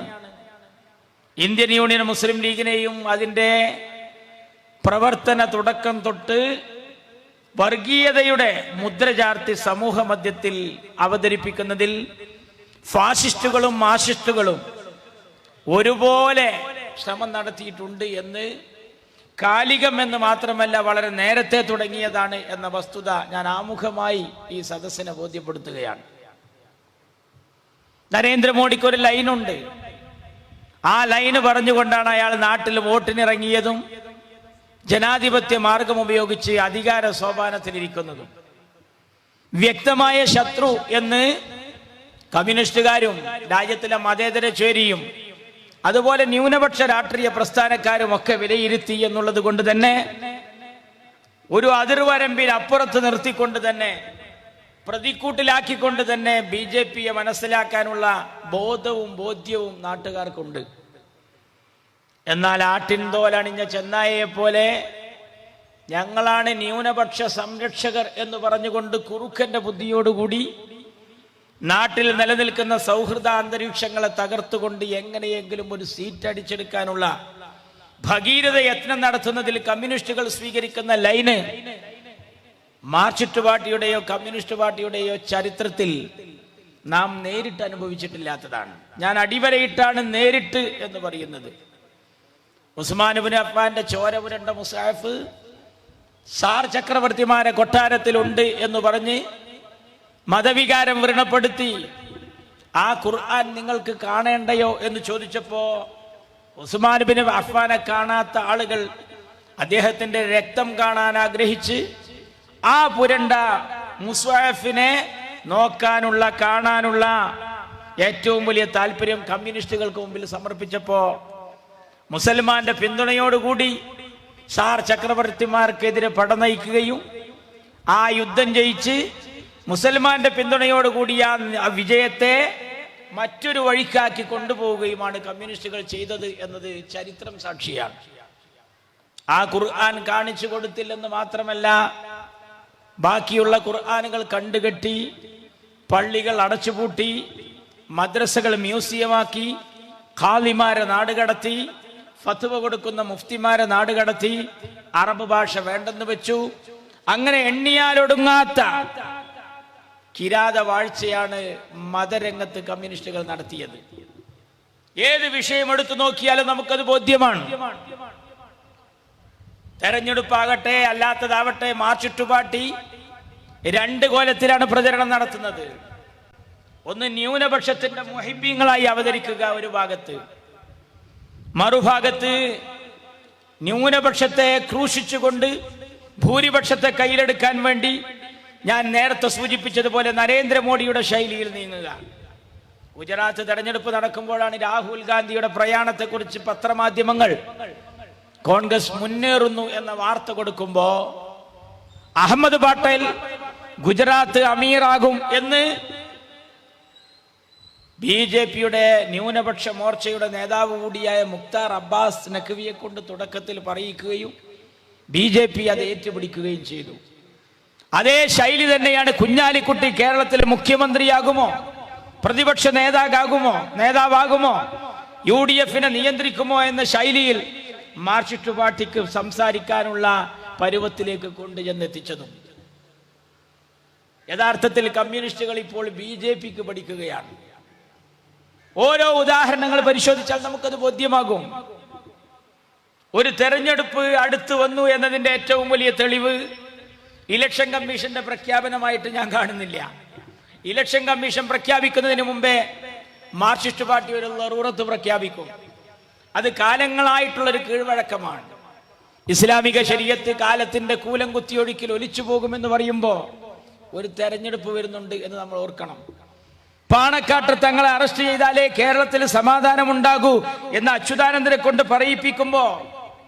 ഇന്ത്യൻ യൂണിയൻ മുസ്ലിം ലീഗിനെയും അതിൻ്റെ പ്രവർത്തന തുടക്കം തൊട്ട് വർഗീയതയുടെ മുദ്ര ചാർത്തി സമൂഹ മധ്യത്തിൽ അവതരിപ്പിക്കുന്നതിൽ ഫാസിസ്റ്റുകളും മാർക്സിസ്റ്റുകളും ഒരുപോലെ ശ്രമം നടത്തിയിട്ടുണ്ട് എന്ന് കാലികം എന്ന് മാത്രമല്ല വളരെ നേരത്തെ തുടങ്ങിയതാണ് എന്ന വസ്തുത ഞാൻ ആമുഖമായി ഈ സദസ്സിനെ ബോധ്യപ്പെടുത്തുകയാണ്. നരേന്ദ്രമോദിക്ക് ഒരു ലൈനുണ്ട്. ആ ലൈന് പറഞ്ഞുകൊണ്ടാണ് അയാൾ നാട്ടിൽ വോട്ടിനിറങ്ങിയതും ജനാധിപത്യ മാർഗം ഉപയോഗിച്ച് അധികാര സോപാനത്തിലിരിക്കുന്നതും. വ്യക്തമായ ശത്രു എന്ന് കമ്മ്യൂണിസ്റ്റുകാരും രാജ്യത്തിലെ മതേതര ചേരിയും അതുപോലെ ന്യൂനപക്ഷ രാഷ്ട്രീയ പ്രസ്ഥാനക്കാരും ഒക്കെ വിലയിരുത്തി എന്നുള്ളത് കൊണ്ട് തന്നെ ഒരു അതിർവരമ്പിൽ അപ്പുറത്ത് നിർത്തിക്കൊണ്ട് തന്നെ പ്രതിക്കൂട്ടിലാക്കിക്കൊണ്ട് തന്നെ BJPയെ മനസ്സിലാക്കാനുള്ള ബോധ്യവും നാട്ടുകാർക്കുണ്ട്. എന്നാൽ ആട്ടിൻതോലണിഞ്ഞ ചെന്നായയെ പോലെ ഞങ്ങളാണ് ന്യൂനപക്ഷ സംരക്ഷകർ എന്ന് പറഞ്ഞുകൊണ്ട് കുറുക്കന്റെ ബുദ്ധിയോടുകൂടി നാട്ടിൽ നിലനിൽക്കുന്ന സൗഹൃദ അന്തരീക്ഷങ്ങളെ തകർത്തുകൊണ്ട് എങ്ങനെയെങ്കിലും ഒരു സീറ്റ് അടിച്ചെടുക്കാനുള്ള ഭഗീരഥ യത്നം നടത്തുന്നതിൽ കമ്മ്യൂണിസ്റ്റുകൾ സ്വീകരിക്കുന്ന ലൈന് മാർക്സിസ്റ്റ് പാർട്ടിയുടെയോ കമ്മ്യൂണിസ്റ്റ് പാർട്ടിയുടെയോ ചരിത്രത്തിൽ നാം നേരിട്ട് അനുഭവിച്ചിട്ടില്ലാത്തതാണ്. ഞാൻ അടിവരയിട്ടാണ് നേരിട്ട് എന്ന് പറയുന്നത്. ഉസ്മാൻ ഇബ്നു അഫ്ഫാന്റെ ചോര പുരണ്ട മുസാഫ് സാർ ചക്രവർത്തിമാരെ കൊട്ടാരത്തിലുണ്ട് എന്ന് പറഞ്ഞ് മതവികാരം വ്രണപ്പെടുത്തി ആ ഖുർആൻ നിങ്ങൾക്ക് കാണേണ്ടയോ എന്ന് ചോദിച്ചപ്പോ ഉസ്മാൻ ഇബ്നു അഫ്ഫാനെ കാണാത്ത ആളുകൾ അദ്ദേഹത്തിന്റെ രക്തം കാണാൻ ആഗ്രഹിച്ച് ആ പുരണ്ട മുസ്വാഫിനെ നോക്കാനുള്ള കാണാനുള്ള ഏറ്റവും വലിയ താല്പര്യം കമ്മ്യൂണിസ്റ്റുകൾക്ക് മുമ്പിൽ സമർപ്പിച്ചപ്പോ മുസൽമാന്റെ പിന്തുണയോടുകൂടി സാർ ചക്രവർത്തിമാർക്കെതിരെ പടനയിക്കുകയും ആ യുദ്ധം ജയിച്ച് മുസൽമാന്റെ പിന്തുണയോടുകൂടി ആ വിജയത്തെ മറ്റൊരു വഴിക്കാക്കി കൊണ്ടുപോവുകയുമാണ് കമ്മ്യൂണിസ്റ്റുകൾ ചെയ്തത് എന്നത് ചരിത്രം സാക്ഷിയാണ്. ആ ഖുർആൻ കാണിച്ചു കൊടുത്തില്ലെന്ന് മാത്രമല്ല, ബാക്കിയുള്ള ഖുർആനുകൾ കണ്ടുകെട്ടി, പള്ളികൾ അടച്ചുപൂട്ടി, മദ്രസകൾ മ്യൂസിയമാക്കി, ഖാദിമാരെ നാടുകടത്തി, ഫത്വ കൊടുക്കുന്ന മുഫ്തിമാരെ നാടുകടത്തി, അറബ് ഭാഷ വേണ്ടെന്ന് വെച്ചു. അങ്ങനെ എണ്ണിയാലൊടുങ്ങാത്ത കിരാത വാഴ്ചയാണ് മതരംഗത്ത് കമ്മ്യൂണിസ്റ്റുകൾ നടത്തിയത്. ഏത് വിഷയം എടുത്തു നോക്കിയാലും നമുക്കത് ബോധ്യമാണ്. തെരഞ്ഞെടുപ്പാകട്ടെ അല്ലാത്തതാവട്ടെ, മാർച്ചിട്ടുപാട്ടി രണ്ട് കോലത്തിലാണ് പ്രചരണം നടത്തുന്നത്. ഒന്ന് ന്യൂനപക്ഷത്തിന്റെ മുഹിബ്ബീങ്ങളായി അവതരിക്കുക ഒരു ഭാഗത്ത്, മറുഭാഗത്ത് ന്യൂനപക്ഷത്തെ ക്രൂശിച്ചുകൊണ്ട് ഭൂരിപക്ഷത്തെ കയ്യിലെടുക്കാൻ വേണ്ടി ഞാൻ നേരത്തെ സൂചിപ്പിച്ചതുപോലെ നരേന്ദ്രമോദിയുടെ ശൈലിയിൽ നീങ്ങുക. ഗുജറാത്ത് തെരഞ്ഞെടുപ്പ് നടക്കുമ്പോഴാണ് രാഹുൽ ഗാന്ധിയുടെ പ്രയാണത്തെക്കുറിച്ച് പത്രമാധ്യമങ്ങൾ കോൺഗ്രസ് മുന്നേറുന്നു എന്ന വാർത്ത കൊടുക്കുമ്പോ അഹമ്മദ് പട്ടേൽ ഗുജറാത്ത് അമീറാകും എന്ന് BJPയുടെ ന്യൂനപക്ഷ മോർച്ചയുടെ നേതാവ് കൂടിയായ മുക്താർ അബ്ബാസ് നഖ്വിയെ കൊണ്ട് തുടക്കത്തിൽ പറയിക്കുകയും BJP അത് ഏറ്റുപിടിക്കുകയും ചെയ്തു. അതേ ശൈലി തന്നെയാണ് കുഞ്ഞാലിക്കുട്ടി കേരളത്തിൽ മുഖ്യമന്ത്രിയാകുമോ, പ്രതിപക്ഷ നേതാവാകുമോ, UDFനെ നിയന്ത്രിക്കുമോ എന്ന ശൈലിയിൽ മാർക്സിസ്റ്റ് പാർട്ടിക്ക് സംസാരിക്കാനുള്ള പരുവത്തിലേക്ക് കൊണ്ടുചെന്നെത്തിച്ചതും. യഥാർത്ഥത്തിൽ കമ്മ്യൂണിസ്റ്റുകൾ ഇപ്പോൾ BJPക്ക് പഠിക്കുകയാണ്. ഓരോ ഉദാഹരണങ്ങൾ പരിശോധിച്ചാൽ നമുക്കത് ബോധ്യമാകും. ഒരു തെരഞ്ഞെടുപ്പ് അടുത്തു വന്നു എന്നതിന്റെ ഏറ്റവും വലിയ തെളിവ് ഇലക്ഷൻ കമ്മീഷന്റെ പ്രഖ്യാപനമായിട്ട് ഞാൻ കാണുന്നില്ല. ഇലക്ഷൻ കമ്മീഷൻ പ്രഖ്യാപിക്കുന്നതിന് മുമ്പേ മാർക്സിസ്റ്റ് പാർട്ടി ഒരു ലറൂറത്ത് പ്രഖ്യാപിക്കും. അത് കാലങ്ങളായിട്ടുള്ളൊരു കീഴ്വഴക്കമാണ്. ഇസ്ലാമിക ശരീഅത്ത് കാലത്തിന്റെ കൂലം കുത്തിയൊഴുക്കിൽ ഒലിച്ചു പോകുമെന്ന് പറയുമ്പോൾ ഒരു തെരഞ്ഞെടുപ്പ് വരുന്നുണ്ട് എന്ന് നമ്മൾ ഓർക്കണം. പാണക്കാട്ട് തങ്ങളെ അറസ്റ്റ് ചെയ്താലേ കേരളത്തിൽ സമാധാനമുണ്ടാകൂ എന്ന് അച്യുതാനന്ദനെ കൊണ്ട് പറയിപ്പിക്കുമ്പോ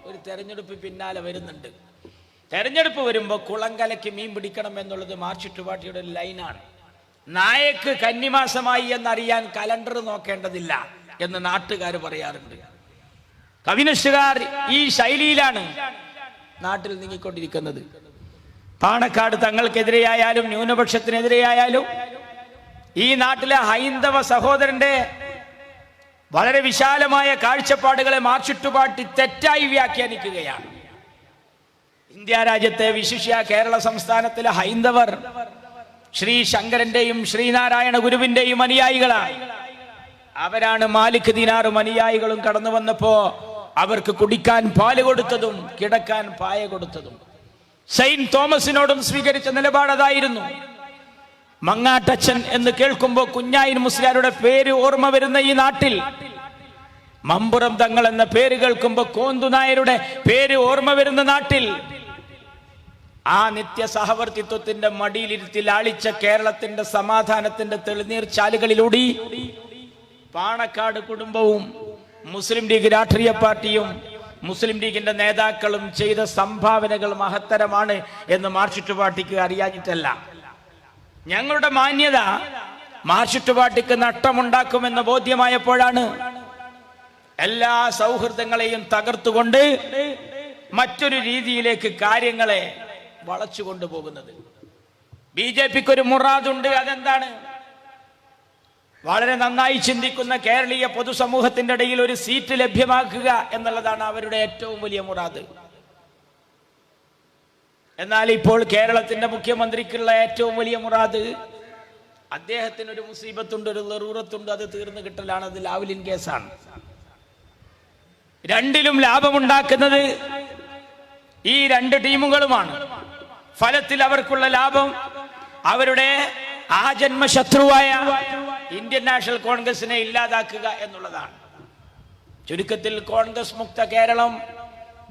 ഒരു തെരഞ്ഞെടുപ്പ് പിന്നാലെ വരുന്നുണ്ട്. തെരഞ്ഞെടുപ്പ് വരുമ്പോ കുളങ്കലയ്ക്ക് മീൻ പിടിക്കണം എന്നുള്ളത് മാർക്സിസ്റ്റ് പാർട്ടിയുടെ ഒരു ലൈനാണ്. നായക്ക് കന്നിമാസമായി എന്നറിയാൻ കലണ്ടർ നോക്കേണ്ടതില്ല എന്ന് നാട്ടുകാർ പറയാറുണ്ട്. കമ്മ്യൂണിസ്റ്റുകാർ ഈ ശൈലിയിലാണ് നാട്ടിൽ നീങ്ങിക്കൊണ്ടിരിക്കുന്നത്. പാണക്കാട് തങ്ങൾക്കെതിരെയായാലും ന്യൂനപക്ഷത്തിനെതിരെയായാലും ഈ നാട്ടിലെ ഹൈന്ദവ സഹോദരന്റെ വളരെ വിശാലമായ കാഴ്ചപ്പാടുകളെ മാർക്സിസ്റ്റ് പാർട്ടി തെറ്റായി വ്യാഖ്യാനിക്കുകയാണ്. ഇന്ത്യ രാജ്യത്തെ വിശിഷ്യ കേരള സംസ്ഥാനത്തിലെ ഹൈന്ദവർ ശ്രീ ശങ്കരന്റെയും ശ്രീനാരായണ ഗുരുവിന്റെയും അനുയായികളാണ്. അവരാണ് മാലിക് ദിനാറും അനുയായികളും കടന്നു വന്നപ്പോ അവർക്ക് കുടിക്കാൻ പാല് കൊടുത്തതും കിടക്കാൻ പായ കൊടുത്തതും. സെയിന്റ് തോമസിനോടും സ്വീകരിച്ച നിലപാട് അതായിരുന്നു. മങ്ങാട്ടച്ചൻ എന്ന് കേൾക്കുമ്പോൾ കുഞ്ഞായിൻ മുസ്ലിയാരുടെ പേര് ഓർമ്മ വരുന്ന ഈ നാട്ടിൽ, മമ്പുറം തങ്ങൾ എന്ന പേര് കേൾക്കുമ്പോൾ കോന്തുനായരുടെ പേര് ഓർമ്മ വരുന്ന നാട്ടിൽ, ആ നിത്യ സഹവർത്തിത്വത്തിന്റെ മടിയിലിരുത്തി ലാളിച്ച കേരളത്തിന്റെ സമാധാനത്തിന്റെ തെളിനീർ ചാലുകളിലൂടെ പാണക്കാട് കുടുംബവും മുസ്ലിം ലീഗ് രാഷ്ട്രീയ പാർട്ടിയും മുസ്ലിം ലീഗിന്റെ നേതാക്കളും ചെയ്ത സംഭാവനകൾ മഹത്തരമാണ് എന്ന് മാർക്സിസ്റ്റ് പാർട്ടിക്ക് അറിയാഞ്ഞിട്ടല്ല. ഞങ്ങളുടെ മാന്യത മാർക്സിസ്റ്റ് പാർട്ടിക്ക് നഷ്ടമുണ്ടാക്കുമെന്ന് ബോധ്യമായപ്പോഴാണ് എല്ലാ സൗഹൃദങ്ങളെയും തകർത്തുകൊണ്ട് മറ്റൊരു രീതിയിലേക്ക് കാര്യങ്ങളെ വളച്ചു കൊണ്ടുപോകുന്നത്. BJPക്ക് ഒരു മുറാദുണ്ട്. അതെന്താണ്? വളരെ നന്നായി ചിന്തിക്കുന്ന കേരളീയ പൊതുസമൂഹത്തിന്റെ ഇടയിൽ ഒരു സീറ്റ് ലഭ്യമാക്കുക എന്നുള്ളതാണ് അവരുടെ ഏറ്റവും വലിയ മുറാദ്. എന്നാൽ ഇപ്പോൾ കേരളത്തിന്റെ മുഖ്യമന്ത്രിക്കുള്ള ഏറ്റവും വലിയ മുറാദ്, അദ്ദേഹത്തിന് ഒരു മുസീബത്തുണ്ട്, ഒരു ലറൂറത്തുണ്ട്, അത് തീർന്നു കിട്ടലാണ്. അത് ലാവ്ലിൻ കേസാണ്. രണ്ടിലും ലാഭമുണ്ടാക്കുന്നത് ഈ രണ്ട് ടീമുകളുമാണ്. ഫലത്തിൽ അവർക്കുള്ള ലാഭം അവരുടെ ആജന്മ ശത്രുവായ ഇന്ത്യൻ നാഷണൽ കോൺഗ്രസിനെ ഇല്ലാതാക്കുക എന്നുള്ളതാണ്. ചുരുക്കത്തിൽ കോൺഗ്രസ് മുക്ത കേരളം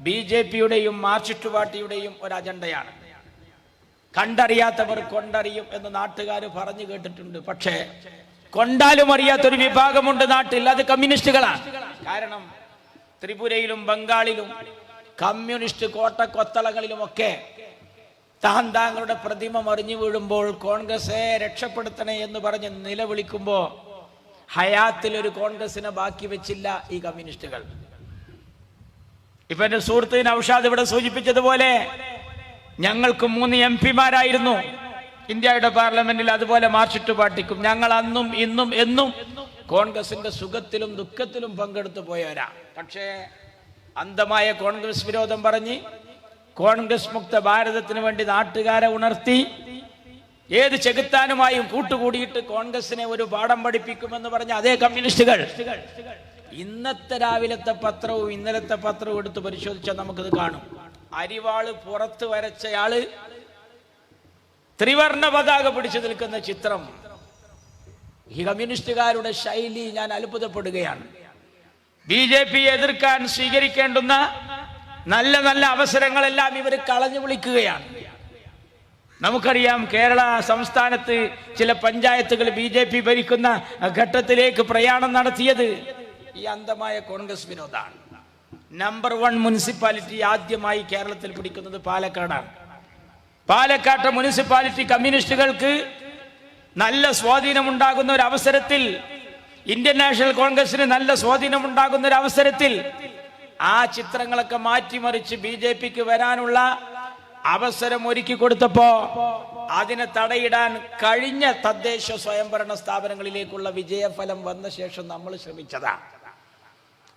BJPയുടെയും മാർക്സിസ്റ്റ് പാർട്ടിയുടെയും ഒരു അജണ്ടയാണ്. കണ്ടറിയാത്തവർ കൊണ്ടറിയും എന്ന് നാട്ടുകാർ പറഞ്ഞു കേട്ടിട്ടുണ്ട്. പക്ഷേ കൊണ്ടാലും അറിയാത്തൊരു വിഭാഗമുണ്ട് നാട്ടിൽ, അത് കമ്മ്യൂണിസ്റ്റുകളാണ്. കാരണം ത്രിപുരയിലും ബംഗാളിലും കമ്മ്യൂണിസ്റ്റ് കോട്ടക്കൊത്തളങ്ങളിലുമൊക്കെ താങ്കളുടെ പ്രതിമ മറിഞ്ഞു വീഴുമ്പോൾ കോൺഗ്രസെ രക്ഷപ്പെടുത്തണേ എന്ന് പറഞ്ഞ് നിലവിളിക്കുമ്പോൾ ഹയാത്തിൽ ഒരു കോൺഗ്രസിനെ ബാക്കി വെച്ചില്ല ഈ കമ്മ്യൂണിസ്റ്റുകൾ. ഇപ്പൊ എന്റെ സുഹൃത്ത് നൗഷാദ് ഇവിടെ സൂചിപ്പിച്ചതുപോലെ ഞങ്ങൾക്ക് 3 MP-മാരായിരുന്നു ഇന്ത്യയുടെ പാർലമെന്റിൽ. അതുപോലെ മാർക്സിസ്റ്റ് പാർട്ടിക്കും. ഞങ്ങൾ അന്നും ഇന്നും എന്നും കോൺഗ്രസിന്റെ സുഖത്തിലും ദുഃഖത്തിലും പങ്കെടുത്തു പോയവരാ. പക്ഷേ അന്ധമായ കോൺഗ്രസ് വിരോധം പറഞ്ഞ് കോൺഗ്രസ് മുക്ത ഭാരതത്തിന് വേണ്ടി നാട്ടുകാരെ ഉണർത്തി ഏത് ചെകുത്താനുമായും കൂട്ടുകൂടിയിട്ട് കോൺഗ്രസിനെ ഒരു പാഠം പഠിപ്പിക്കുമെന്ന് പറഞ്ഞ അതേ കമ്മ്യൂണിസ്റ്റുകൾ ഇന്നത്തെ രാവിലത്തെ പത്രവും ഇന്നലത്തെ പത്രവും എടുത്ത് പരിശോധിച്ചാൽ നമുക്കത് കാണും. അരിവാള് പുറത്ത് വരച്ചയാള് ത്രിവർണ്ണ പതാക പിടിച്ചു നിൽക്കുന്ന ചിത്രം. ഈ കമ്മ്യൂണിസ്റ്റുകാരുടെ ശൈലി ഞാൻ അത്ഭുതപ്പെടുകയാണ്. BJP എതിർക്കാൻ സ്വീകരിക്കേണ്ടുന്ന നല്ല നല്ല അവസരങ്ങളെല്ലാം ഇവർ കളഞ്ഞു വിളിക്കുകയാണ്. നമുക്കറിയാം, കേരള സംസ്ഥാനത്ത് ചില പഞ്ചായത്തുകൾ BJP ഭരിക്കുന്ന ഘട്ടത്തിലേക്ക് പ്രയാണം നടത്തിയത് ഈ അന്ധമായ കോൺഗ്രസ് വിരോധാണ്. നമ്പർ 1 മുനിസിപ്പാലിറ്റി ആദ്യമായി കേരളത്തിൽ പിടിക്കുന്നത് പാലക്കാടാണ്. പാലക്കാട്ടെ മുനിസിപ്പാലിറ്റി കമ്മ്യൂണിസ്റ്റുകൾക്ക് നല്ല സ്വാധീനമുണ്ടാകുന്ന ഒരു അവസരത്തിൽ, ഇന്ത്യൻ നാഷണൽ കോൺഗ്രസിന് നല്ല സ്വാധീനമുണ്ടാകുന്ന ഒരു അവസരത്തിൽ ആ ചിത്രങ്ങളൊക്കെ മാറ്റിമറിച്ച് BJPക്ക് വരാനുള്ള അവസരം ഒരുക്കി കൊടുത്തപ്പോ അതിനെ തടയിടാൻ കഴിഞ്ഞ തദ്ദേശ സ്വയംഭരണ സ്ഥാപനങ്ങളിലേക്കുള്ള വിജയഫലം വന്ന ശേഷം നമ്മൾ ശ്രമിച്ചതാണ്.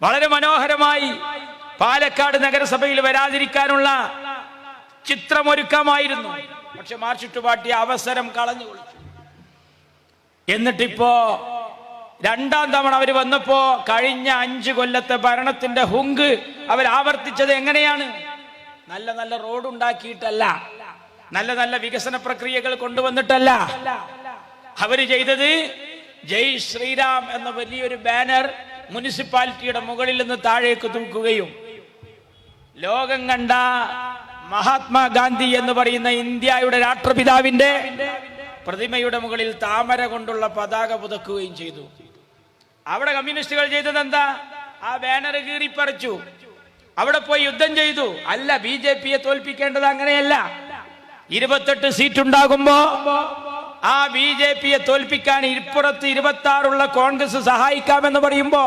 വളരെ മനോഹരമായി പാലക്കാട് നഗരസഭയിൽ വരാതിരിക്കാനുള്ള ചിത്രമൊരുക്കമായിരുന്നു. പക്ഷെ മാർക്സിസ്റ്റ് പാർട്ടി അവസരം കളഞ്ഞു കൊടുത്തു. എന്നിട്ടിപ്പോ രണ്ടാം തവണ അവർ വന്നപ്പോ കഴിഞ്ഞ 5 കൊല്ലത്തെ ഭരണത്തിന്റെ ഹുങ്ക് അവർ ആവർത്തിച്ചത് എങ്ങനെയാണ്? നല്ല നല്ല റോഡ് ഉണ്ടാക്കിയിട്ടല്ല, നല്ല നല്ല വികസന പ്രക്രിയകൾ കൊണ്ടുവന്നിട്ടല്ല. അവര് ചെയ്തത് ജയ് ശ്രീറാം എന്ന വലിയൊരു ബാനർ മുനിസിപ്പാലിറ്റിയുടെ മുകളിൽ നിന്ന് താഴേക്ക് തൂക്കുകയും ലോകം കണ്ട മഹാത്മാഗാന്ധി എന്ന് പറയുന്ന ഇന്ത്യയുടെ രാഷ്ട്രപിതാവിന്റെ പ്രതിമയുടെ മുകളിൽ താമര കൊണ്ടുള്ള പതാക പുതക്കുകയും ചെയ്തു. അവിടെ കമ്മ്യൂണിസ്റ്റുകൾ ചെയ്തത് എന്താ? ആ ബാനർ കീറിപ്പറിച്ചു, അവിടെ പോയി യുദ്ധം ചെയ്തു. അല്ല, BJPയെ തോൽപ്പിക്കേണ്ടത് അങ്ങനെയല്ല. 28 സീറ്റ് ഉണ്ടാകുമ്പോ ആ BJPയെ തോൽപ്പിക്കാൻ ഇപ്പുറത്ത് 26 കോൺഗ്രസ് സഹായിക്കാമെന്ന് പറയുമ്പോ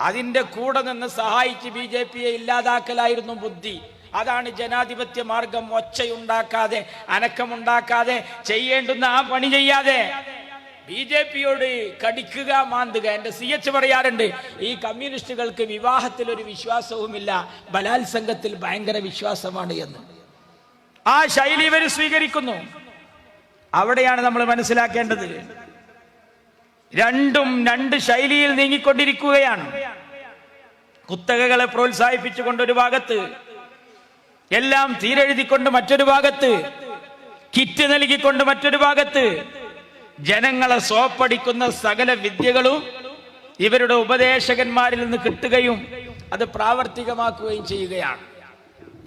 അതിന്റെ കൂടെ നിന്ന് സഹായിച്ച് BJPയെ ഇല്ലാതാക്കലായിരുന്നു ബുദ്ധി. അതാണ് ജനാധിപത്യ മാർഗം. ഒച്ചയുണ്ടാക്കാതെ, അനക്കമുണ്ടാക്കാതെ, ചെയ്യേണ്ടുന്ന ആ പണി ചെയ്യാതെ BJPയോട് കടിക്കുക, മാന്തുക. എന്റെ CH പറയാറുണ്ട്, ഈ കമ്മ്യൂണിസ്റ്റുകൾക്ക് വിവാഹത്തിൽ ഒരു വിശ്വാസവുമില്ല, ബലാത്സംഗത്തിൽ ഭയങ്കര വിശ്വാസമാണ് എന്ന്. ആ ശൈലി ഇവർ സ്വീകരിക്കുന്നു. അവിടെയാണ് നമ്മൾ മനസ്സിലാക്കേണ്ടത്. രണ്ടും 2 ശൈലിയിൽ നീങ്ങിക്കൊണ്ടിരിക്കുകയാണ്. കുത്തകകളെ പ്രോത്സാഹിപ്പിച്ചുകൊണ്ട് ഒരു ഭാഗത്ത്, എല്ലാം തീരെഴുതിക്കൊണ്ട് മറ്റൊരു ഭാഗത്ത്, കിറ്റ് നൽകിക്കൊണ്ട് മറ്റൊരു ഭാഗത്ത്, ജനങ്ങളെ സോപ്പടിക്കുന്ന സകല വിദ്യകളും ഇവരുടെ ഉപദേശകന്മാരിൽ നിന്ന് കിട്ടുകയും അത് പ്രാവർത്തികമാക്കുകയും ചെയ്യുകയാണ്.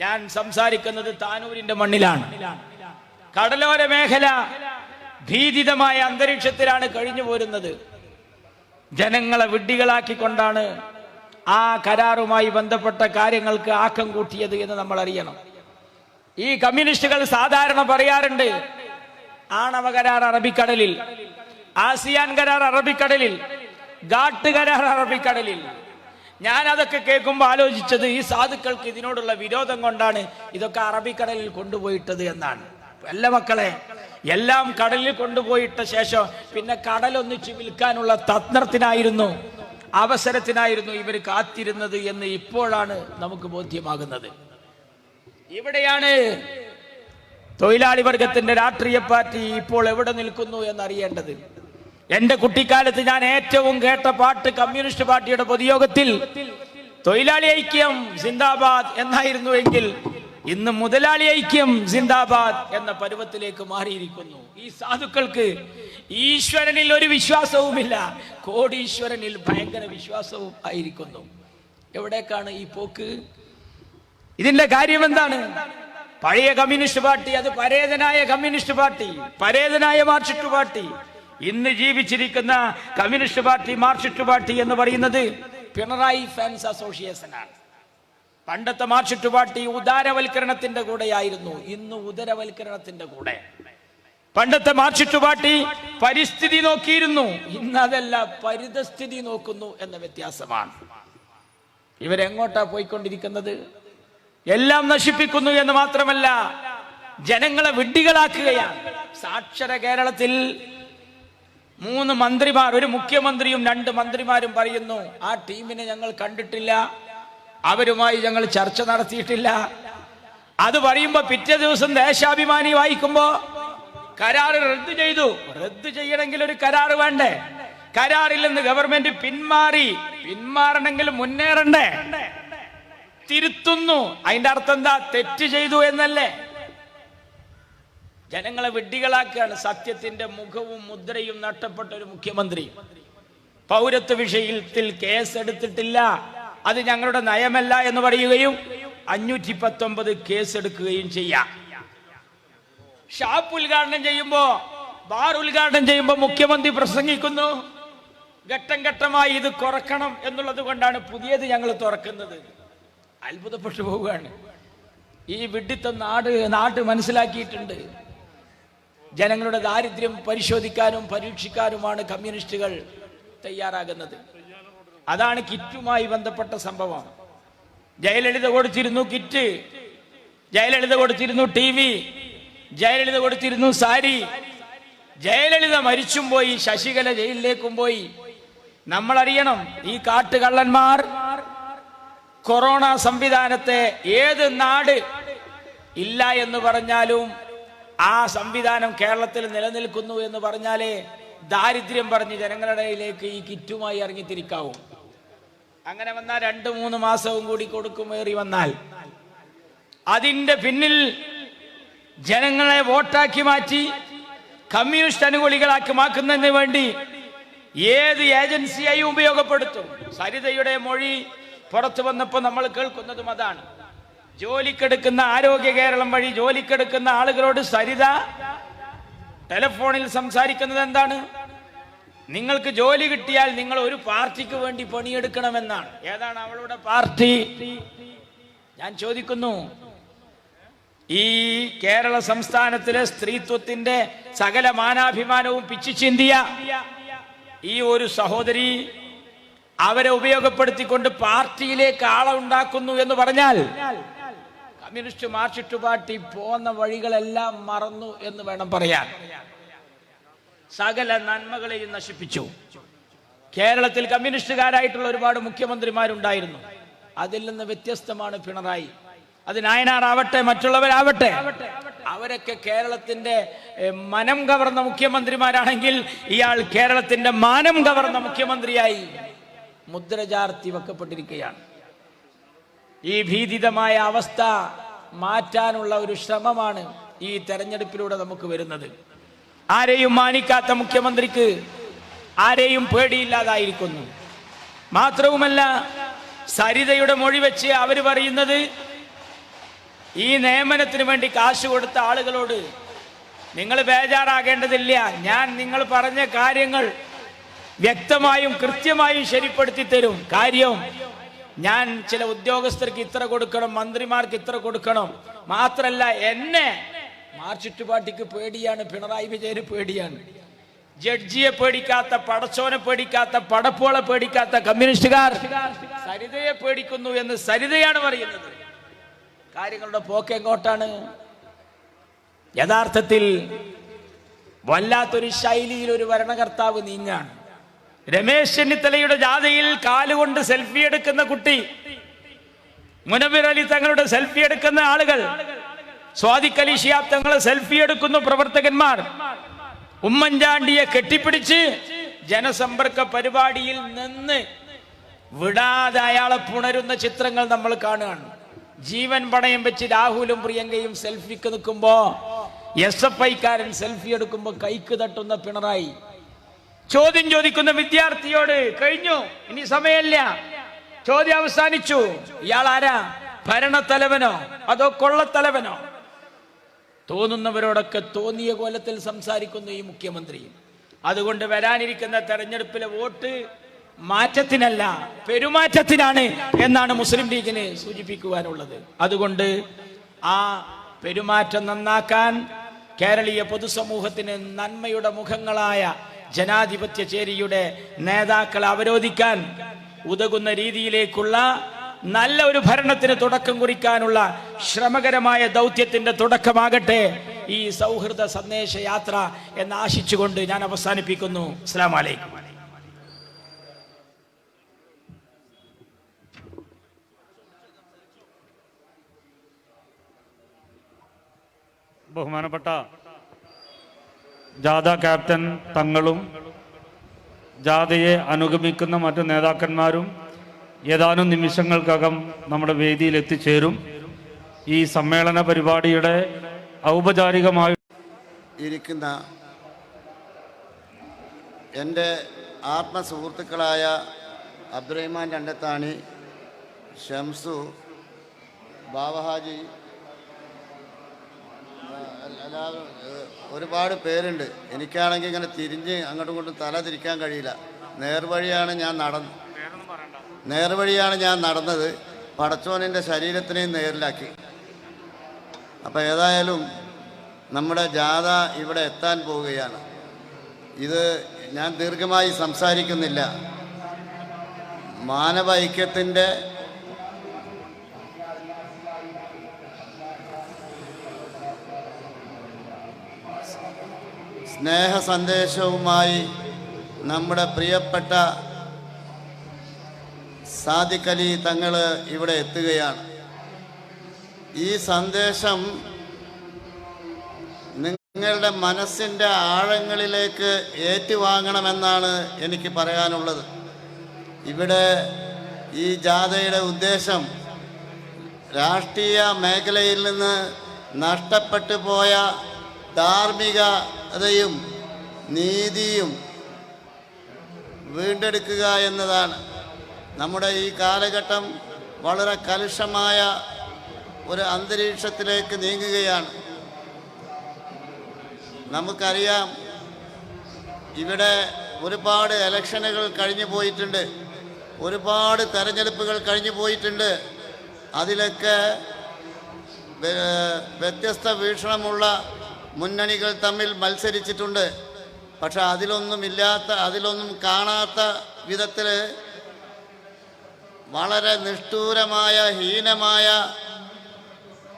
ഞാൻ സംസാരിക്കുന്നത് താനൂരിന്റെ മണ്ണിലാണ്. കടലോര മേഖല ഭീതിതമായ അന്തരീക്ഷത്തിലാണ് കഴിഞ്ഞു പോരുന്നത്. ജനങ്ങളെ വിഡ്ഢികളാക്കിക്കൊണ്ടാണ് ആ കരാറുമായി ബന്ധപ്പെട്ട കാര്യങ്ങൾക്ക് ആക്കം കൂട്ടിയത് എന്ന് നമ്മൾ അറിയണം. ഈ കമ്മ്യൂണിസ്റ്റുകൾ സാധാരണ പറയാറുണ്ട്, ആണവ കരാർ അറബിക്കടലിൽ, ആസിയാൻ കരാർ അറബിക്കടലിൽ, ഘാട്ട് കരാർ അറബിക്കടലിൽ. ഞാൻ അതൊക്കെ കേൾക്കുമ്പോൾ ആലോചിച്ചത്, ഈ സാധുക്കൾക്ക് ഇതിനോടുള്ള വിരോധം കൊണ്ടാണ് ഇതൊക്കെ അറബിക്കടലിൽ കൊണ്ടുപോയിട്ടത് എന്നാണ്. അല്ല മക്കളെ, എല്ലാം കടലിൽ കൊണ്ടുപോയിട്ട ശേഷം പിന്നെ കടലൊന്നിച്ച് വിൽക്കാനുള്ള തന്ത്രത്തിനായിരുന്നു, അവസരത്തിനായിരുന്നു ഇവർ കാത്തിരുന്നത് എന്ന് ഇപ്പോഴാണ് നമുക്ക് ബോധ്യമാകുന്നത്. ഇവിടെയാണ് തൊഴിലാളി വർഗത്തിന്റെ രാഷ്ട്രീയ പാർട്ടി ഇപ്പോൾ എവിടെ നിൽക്കുന്നു എന്നറിയേണ്ടത്. എന്റെ കുട്ടിക്കാലത്ത് ഞാൻ ഏറ്റവും കേട്ട പാട്ട് കമ്മ്യൂണിസ്റ്റ് പാർട്ടിയുടെ പൊതുയോഗത്തിൽ തൊഴിലാളി ഐക്യം സിന്ദാബാദ് എന്നായിരുന്നുവെങ്കിൽ ഇന്ന് മുതലാളി ഐക്യം സിന്ദാബാദ് എന്ന പരുവത്തിലേക്ക് മാറിയിരിക്കുന്നു. ഈ സാധുക്കൾക്ക് ഈശ്വരനിൽ ഒരു വിശ്വാസവുമില്ല, കോടീശ്വരനിൽ ഭയങ്കര വിശ്വാസവും ആയിരിക്കുന്നു. എവിടേക്കാണ് ഈ പോക്ക്? ഇതിന്റെ കാര്യം എന്താണ്? പഴയ കമ്മ്യൂണിസ്റ്റ് പാർട്ടി, അത് പരേതനായ കമ്മ്യൂണിസ്റ്റ് പാർട്ടി, പരേതനായ മാർക്സിസ്റ്റ് പാർട്ടി, ഇന്ന് ജീവിച്ചിരിക്കുന്ന കമ്മ്യൂണിസ്റ്റ് പാർട്ടി, മാർക്സിസ്റ്റ് പാർട്ടി എന്ന് പറയുന്നത് പിണറായി ഫാൻസ് അസോസിയേഷൻ ആണ്. പണ്ടത്തെ മാർക്സിസ്റ്റ് പാർട്ടി ഉദാരവൽക്കരണത്തിന്റെ കൂടെയായിരുന്നു, ഇന്ന് ഉദരവൽക്കരണത്തിന്റെ കൂടെ. പണ്ടത്തെ മാർക്സിസ്റ്റ് പാർട്ടി പരിസ്ഥിതി നോക്കിയിരുന്നു, ഇന്ന് അതല്ല, പരിതസ്ഥിതി നോക്കുന്നു എന്ന വ്യത്യാസമാണ്. ഇവരെങ്ങോട്ടാ പോയിക്കൊണ്ടിരിക്കുന്നത്? എല്ലാം നശിപ്പിക്കുന്നു എന്ന് മാത്രമല്ല, ജനങ്ങളെ വിഡ്ഢികളാക്കുകയാണ്. സാക്ഷര കേരളത്തിൽ 3 മന്ത്രിമാർ, ഒരു മുഖ്യമന്ത്രിയും 2 മന്ത്രിമാരും പറയുന്നു, ആ ടീമിനെ ഞങ്ങൾ കണ്ടിട്ടില്ല, അവരുമായി ഞങ്ങൾ ചർച്ച നടത്തിയിട്ടില്ല. അത് പറയുമ്പോ പിറ്റേ ദിവസം ദേശാഭിമാനി വായിക്കുമ്പോ കരാർ റദ്ദു ചെയ്തു. റദ്ദു ചെയ്യണമെങ്കിൽ ഒരു കരാർ വേണ്ടേ? കരാറിൽ നിന്ന് ഗവൺമെന്റ് പിന്മാറി. പിന്മാറണമെങ്കിൽ മുന്നേറണ്ടേ? തിരുത്തുന്നു, അതിന്റെ അർത്ഥം എന്താ? തെറ്റ് ചെയ്തു എന്നല്ലേ? ജനങ്ങളെ വിഡ്ഢികളാക്കുകയാണ്. സത്യത്തിന്റെ മുഖവും മുദ്രയും നഷ്ടപ്പെട്ട ഒരു മുഖ്യമന്ത്രി. പൗരത്വ വിഷയത്തിൽ കേസ് എടുത്തിട്ടില്ല, അത് ഞങ്ങളുടെ നയമല്ല എന്ന് പറയുകയും 519 കേസ് എടുക്കുകയും ചെയ്യാം. ഷാപ്പ് ഉദ്ഘാടനം ചെയ്യുമ്പോ, ബാർ ഉദ്ഘാടനം ചെയ്യുമ്പോ മുഖ്യമന്ത്രി പ്രസംഗിക്കുന്നു, ഘട്ടം ഘട്ടമായി ഇത് കുറക്കണം എന്നുള്ളത് കൊണ്ടാണ് പുതിയത് ഞങ്ങൾ തുറക്കുന്നത്. അത്ഭുതപ്പെട്ടു പോവുകയാണ്. ഈ വിഡ്ഢിത്തം നാട് മനസ്സിലാക്കിയിട്ടുണ്ട്. ജനങ്ങളുടെ ദാരിദ്ര്യം പരിശോധിക്കാനും പരീക്ഷിക്കാനുമാണ് കമ്മ്യൂണിസ്റ്റുകൾ തയ്യാറാകുന്നത്. അതാണ് കിറ്റുമായി ബന്ധപ്പെട്ട സംഭവം. ജയലളിത കൊടുത്തിരുന്നു കിറ്റ്, ജയലളിത കൊടുത്തിരുന്നു TV, ജയലളിത കൊടുത്തിരുന്നു സാരി. ജയലളിത മരിച്ചും പോയി, ശശികല ജയിലിലേക്കും പോയി. നമ്മളറിയണം, ഈ കാട്ടുകള്ളന്മാർ കൊറോണ സംവിധാനത്തെ ഏത് നാട് ഇല്ല എന്ന് പറഞ്ഞാലും ആ സംവിധാനം കേരളത്തിൽ നിലനിൽക്കുന്നു എന്ന് പറഞ്ഞാലേ ദാരിദ്ര്യം പറഞ്ഞ് ജനങ്ങളുടെ ഇടയിലേക്ക് ഈ കിറ്റുമായി ഇറങ്ങിത്തിരിക്കാവും. അങ്ങനെ വന്നാൽ 2-3 മാസവും കൂടി കൊടുക്കുമേറി വന്നാൽ അതിന്റെ പിന്നിൽ ജനങ്ങളെ വോട്ടാക്കി മാറ്റി കമ്മ്യൂണിസ്റ്റ് അനുകൂലികളാക്കി മാക്കുന്നതിന് വേണ്ടി ഏത് ഏജൻസിയായി ഉപയോഗപ്പെടുത്തും. സരിതയുടെ മൊഴി പുറത്തു വന്നപ്പോൾ നമ്മൾ കേൾക്കുന്നതും അതാണ്. ജോലിക്കെടുക്കുന്ന ആരോഗ്യ കേരളം വഴി ജോലിക്കെടുക്കുന്ന ആളുകളോട് സരിത ടെലിഫോണിൽ സംസാരിക്കുന്നത് എന്താണ്? നിങ്ങൾക്ക് ജോലി കിട്ടിയാൽ നിങ്ങൾ ഒരു പാർട്ടിക്ക് വേണ്ടി പണിയെടുക്കണമെന്നാണ്. ഏതാണ് അവളുടെ പാർട്ടി? ഞാൻ ചോദിക്കുന്നു, ഈ കേരള സംസ്ഥാനത്തിലെ സ്ത്രീത്വത്തിന്റെ സകല മാനാഭിമാനവും പിച്ചിച്ചിന്തിയ ഈ ഒരു സഹോദരി അവരെ ഉപയോഗപ്പെടുത്തിക്കൊണ്ട് പാർട്ടിയിലേക്ക് ആളെ ഉണ്ടാക്കുന്നു എന്ന് പറഞ്ഞാൽ കമ്മ്യൂണിസ്റ്റ് മാർക്സിസ്റ്റ് പാർട്ടി പോന്ന വഴികളെല്ലാം മറന്നു എന്ന് വേണം പറയാൻ. സകല നന്മകളെയും നശിപ്പിച്ചു. കേരളത്തിൽ കമ്മ്യൂണിസ്റ്റുകാരായിട്ടുള്ള ഒരുപാട് മുഖ്യമന്ത്രിമാരുണ്ടായിരുന്നു. അതിൽ നിന്ന് വ്യത്യസ്തമാണ് പിണറായി. അത് നായനാറാവട്ടെ, മറ്റുള്ളവരാവട്ടെ, അവരൊക്കെ കേരളത്തിന്റെ മനം കവർന്ന മുഖ്യമന്ത്രിമാരാണെങ്കിൽ ഇയാൾ കേരളത്തിന്റെ മാനം കവർന്ന മുഖ്യമന്ത്രിയായി മുദ്ര ചാർത്തി വെക്കപ്പെട്ടിരിക്കുകയാണ്. ഈ ഭീതിതമായ അവസ്ഥ മാറ്റാനുള്ള ഒരു ശ്രമമാണ് ഈ തെരഞ്ഞെടുപ്പിലൂടെ നമുക്ക് വരുന്നത്. ആരെയും മാനിക്കാത്ത മുഖ്യമന്ത്രിക്ക് ആരെയും പേടിയില്ലാതായിരിക്കുന്നു. മാത്രവുമല്ല, സരിതയുടെ മൊഴി വെച്ച് അവർ പറയുന്നത് ഈ നിയമനത്തിന് വേണ്ടി കാശ് കൊടുത്ത ആളുകളോട് നിങ്ങൾ ബേജാറാകേണ്ടതില്ല, ഞാൻ നിങ്ങൾ പറഞ്ഞ കാര്യങ്ങൾ വ്യക്തമായും കൃത്യമായും ശരിപ്പെടുത്തി തരും. കാര്യം, ഞാൻ ചില ഉദ്യോഗസ്ഥർക്ക് ഇത്ര കൊടുക്കണം, മന്ത്രിമാർക്ക് ഇത്ര കൊടുക്കണം. മാത്രല്ല, എന്നെ മാർക്സിസ്റ്റ് പാർട്ടിക്ക് പേടിയാണ്, പിണറായി വിജയന് പേടിയാണ്. ജഡ്ജിയെ പേടിക്കാത്ത, പടച്ചോനെ പേടിക്കാത്ത, പടപ്പോളെ പേടിക്കാത്ത കമ്മ്യൂണിസ്റ്റുകാർ സരിതയെ പേടിക്കുന്നു എന്ന് സരിതയാണ് പറയുന്നത്. കാര്യങ്ങളുടെ പോക്ക് എങ്ങോട്ടാണ്? യഥാർത്ഥത്തിൽ വല്ലാത്തൊരു ശൈലിയിൽ ഒരു ഭരണകർത്താവ് നീങ്ങാണ്. രമേശ് ചെന്നിത്തലയുടെ ജാഥയിൽ കാലുകൊണ്ട് സെൽഫി എടുക്കുന്ന കുട്ടി, മുനവ്വർ അലി തങ്ങളുടെ സെൽഫി എടുക്കുന്ന ആളുകൾ, സ്വാദിഖ് അലി ശിഹാബ് തങ്ങളെ സെൽഫി എടുക്കുന്ന പ്രവർത്തകന്മാർ, ഉമ്മൻചാണ്ടിയെ കെട്ടിപ്പിടിച്ച് ജനസമ്പർക്ക പരിപാടിയിൽ നിന്ന് വിടാതെ അയാളെ പുണരുന്ന ചിത്രങ്ങൾ നമ്മൾ കാണുകയാണ്. ജീവൻ പണയം വെച്ച് രാഹുലും പ്രിയങ്കയും സെൽഫിക്ക് നിൽക്കുമ്പോ SFI-കാരൻ സെൽഫി എടുക്കുമ്പോ കൈക്ക് തട്ടുന്ന പിണറായി. ചോദ്യം ചോദിക്കുന്ന വിദ്യാർത്ഥിയോട് കഴിഞ്ഞു, ഇനി സമയമില്ല, ചോദ്യം അവസാനിച്ചു. ഇയാൾ ആരാ? ഭരണത്തലവനോ അതോ കൊള്ളത്തലവനോ? തോന്നുന്നവരോടൊക്കെ തോന്നിയ കോലത്തിൽ സംസാരിക്കുന്നു ഈ മുഖ്യമന്ത്രി. അതുകൊണ്ട് വരാനിരിക്കുന്ന തെരഞ്ഞെടുപ്പിലെ വോട്ട് മാറ്റത്തിനല്ല, പെരുമാറ്റത്തിനാണ് എന്നാണ് മുസ്ലിം ലീഗിന് സൂചിപ്പിക്കുവാനുള്ളത്. അതുകൊണ്ട് ആ പെരുമാറ്റം നന്നാക്കാൻ കേരളീയ പൊതുസമൂഹത്തിന് നന്മയുടെ മുഖങ്ങളായ ജനാധിപത്യ ചേരിയുടെ നേതാക്കളെ അവരോധിക്കാൻ ഉതകുന്ന രീതിയിലേക്കുള്ള നല്ല ഒരു ഭരണത്തിന് തുടക്കം കുറിക്കാനുള്ള ശ്രമകരമായ ദൗത്യത്തിന്റെ തുടക്കമാകട്ടെ ഈ സൗഹൃദ സന്ദേശ യാത്ര എന്ന് ആശിച്ചുകൊണ്ട് ഞാൻ അവസാനിപ്പിക്കുന്നു. അസ്സലാമു അലൈക്കും. ബഹുമാനപ്പെട്ട ജാഥ ക്യാപ്റ്റൻ തങ്ങളും ജാഥയെ അനുഗമിക്കുന്ന മറ്റു നേതാക്കന്മാരും ഏതാനും നിമിഷങ്ങൾക്കകം നമ്മുടെ വേദിയിൽ എത്തിച്ചേരും. ഈ സമ്മേളന പരിപാടിയുടെ ഔപചാരികമായി ഇരിക്കുന്ന എൻ്റെ ആത്മസുഹൃത്തുക്കളായ അബ്ദുറഹ്മാൻ രണ്ടത്താണി, ഷംസു, ബാവഹാജി, എല്ലാവരും ഒരുപാട് പേരുണ്ട്. എനിക്കാണെങ്കിൽ ഇങ്ങനെ തിരിഞ്ഞ് അങ്ങോട്ടും ഇങ്ങോട്ടും തല തിരിക്കാൻ കഴിയില്ല. നേർവഴിയാണ് ഞാൻ നടന്നത്. പടച്ചോനിൻ്റെ ശരീരത്തിനെയും നേരിലാക്കി. അപ്പോൾ ഏതായാലും നമ്മുടെ ജാഥ ഇവിടെ എത്താൻ പോവുകയാണ്. ഇത് ഞാൻ ദീർഘമായി സംസാരിക്കുന്നില്ല. മാനവ ഐക്യത്തിൻ്റെ സ്നേഹ സന്ദേശവുമായി നമ്മുടെ പ്രിയപ്പെട്ട സാദിഖ് അലി തങ്ങൾ ഇവിടെ എത്തുകയാണ്. ഈ സന്ദേശം നിങ്ങളുടെ മനസ്സിൻ്റെ ആഴങ്ങളിലേക്ക് ഏറ്റുവാങ്ങണമെന്നാണ് എനിക്ക് പറയാനുള്ളത്. ഇവിടെ ഈ ജാഥയുടെ ഉദ്ദേശം രാഷ്ട്രീയ മേഖലയിൽ നിന്ന് നഷ്ടപ്പെട്ടു പോയ ധാർമ്മികതയും നീതിയും വീണ്ടെടുക്കുക എന്നതാണ്. നമ്മുടെ ഈ കാലഘട്ടം വളരെ കലുഷമായ ഒരു അന്തരീക്ഷത്തിലേക്ക് നീങ്ങുകയാണ്. നമുക്കറിയാം, ഇവിടെ ഒരുപാട് ഇലക്ഷനുകൾ കഴിഞ്ഞു പോയിട്ടുണ്ട്, ഒരുപാട് തെരഞ്ഞെടുപ്പുകൾ കഴിഞ്ഞു പോയിട്ടുണ്ട്. അതിലൊക്കെ വ്യത്യസ്ത വീക്ഷണമുള്ള മുന്നണികൾ തമ്മിൽ മത്സരിച്ചിട്ടുണ്ട്. പക്ഷെ അതിലൊന്നും കാണാത്ത വിധത്തിൽ വളരെ നിഷ്ഠൂരമായ ഹീനമായ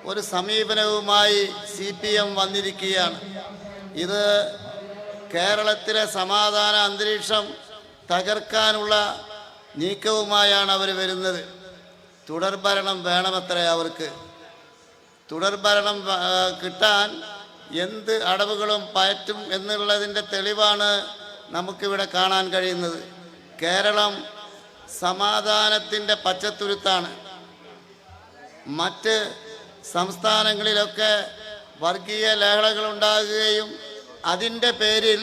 ഒരു സമീപനവുമായി CPM വന്നിരിക്കുകയാണ്. ഇത് കേരളത്തിലെ സമാധാന അന്തരീക്ഷം തകർക്കാനുള്ള നീക്കവുമായാണ് അവർ വരുന്നത്. തുടർഭരണം വേണമത്രേ അവർക്ക്. തുടർഭരണം കിട്ടാൻ എന്ത് അടവുകളും പയറ്റും എന്നുള്ളതിൻ്റെ തെളിവാണ് നമുക്കിവിടെ കാണാൻ കഴിയുന്നത്. കേരളം സമാധാനത്തിൻ്റെ പച്ചത്തുരുത്താണ്. മറ്റ് സംസ്ഥാനങ്ങളിലൊക്കെ വർഗീയ ലഹളകൾ ഉണ്ടാകുകയും അതിൻ്റെ പേരിൽ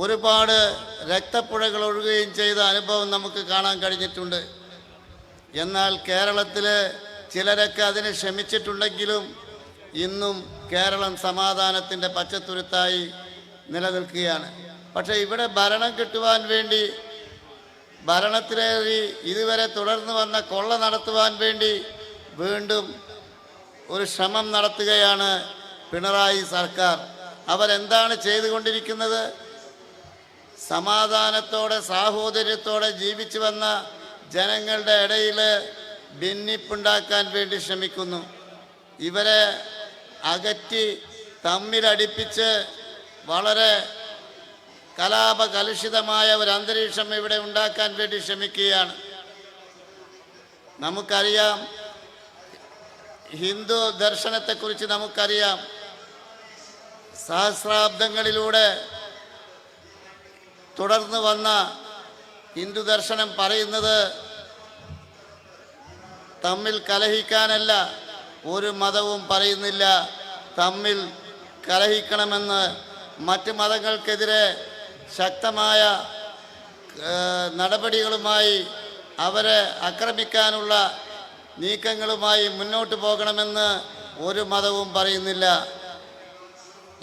ഒരുപാട് രക്തപ്പുഴകൾ ഒഴുകുകയും ചെയ്ത അനുഭവം നമുക്ക് കാണാൻ കഴിഞ്ഞിട്ടുണ്ട്. എന്നാൽ കേരളത്തിൽ ചിലരൊക്കെ അതിന് ക്ഷമിച്ചിട്ടുണ്ടെങ്കിലും ഇന്നും കേരളം സമാധാനത്തിൻ്റെ പച്ചത്തുരുത്തായി നിലനിൽക്കുകയാണ്. പക്ഷേ ഇവിടെ ഭരണം കിട്ടുവാൻ വേണ്ടി, ഭരണത്തിലേറി ഇതുവരെ തുടർന്നു വന്ന കൊള്ള നടത്തുവാൻ വേണ്ടി വീണ്ടും ഒരു ശ്രമം നടത്തുകയാണ് പിണറായി സർക്കാർ. അവരെന്താണ് ചെയ്തുകൊണ്ടിരിക്കുന്നത്? സമാധാനത്തോടെ സാഹോദര്യത്തോടെ ജീവിച്ചു വന്ന ജനങ്ങളുടെ ഇടയിൽ ഭിന്നിപ്പുണ്ടാക്കാൻ വേണ്ടി ശ്രമിക്കുന്നു. ഇവരെ അകറ്റി തമ്മിലടിപ്പിച്ച് വളരെ കലാപകലുഷിതമായ ഒരു അന്തരീക്ഷം ഇവിടെ ഉണ്ടാക്കാൻ വേണ്ടി ശ്രമിക്കുകയാണ്. നമുക്കറിയാം, ഹിന്ദു ദർശനത്തെക്കുറിച്ച് നമുക്കറിയാം. സഹസ്രാബ്ദങ്ങളിലൂടെ തുടർന്നു വന്ന ഹിന്ദു ദർശനം പറയുന്നത് തമ്മിൽ കലഹിക്കാനല്ല. ഒരു മതവും പറയുന്നില്ല തമ്മിൽ കലഹിക്കണമെന്ന്. മറ്റ് മതങ്ങൾക്കെതിരെ ശക്തമായ നടപടികളുമായി അവരെ ആക്രമിക്കാനുള്ള നീക്കങ്ങളുമായി മുന്നോട്ട് പോകണമെന്ന് ഒരു മതവും പറയുന്നില്ല.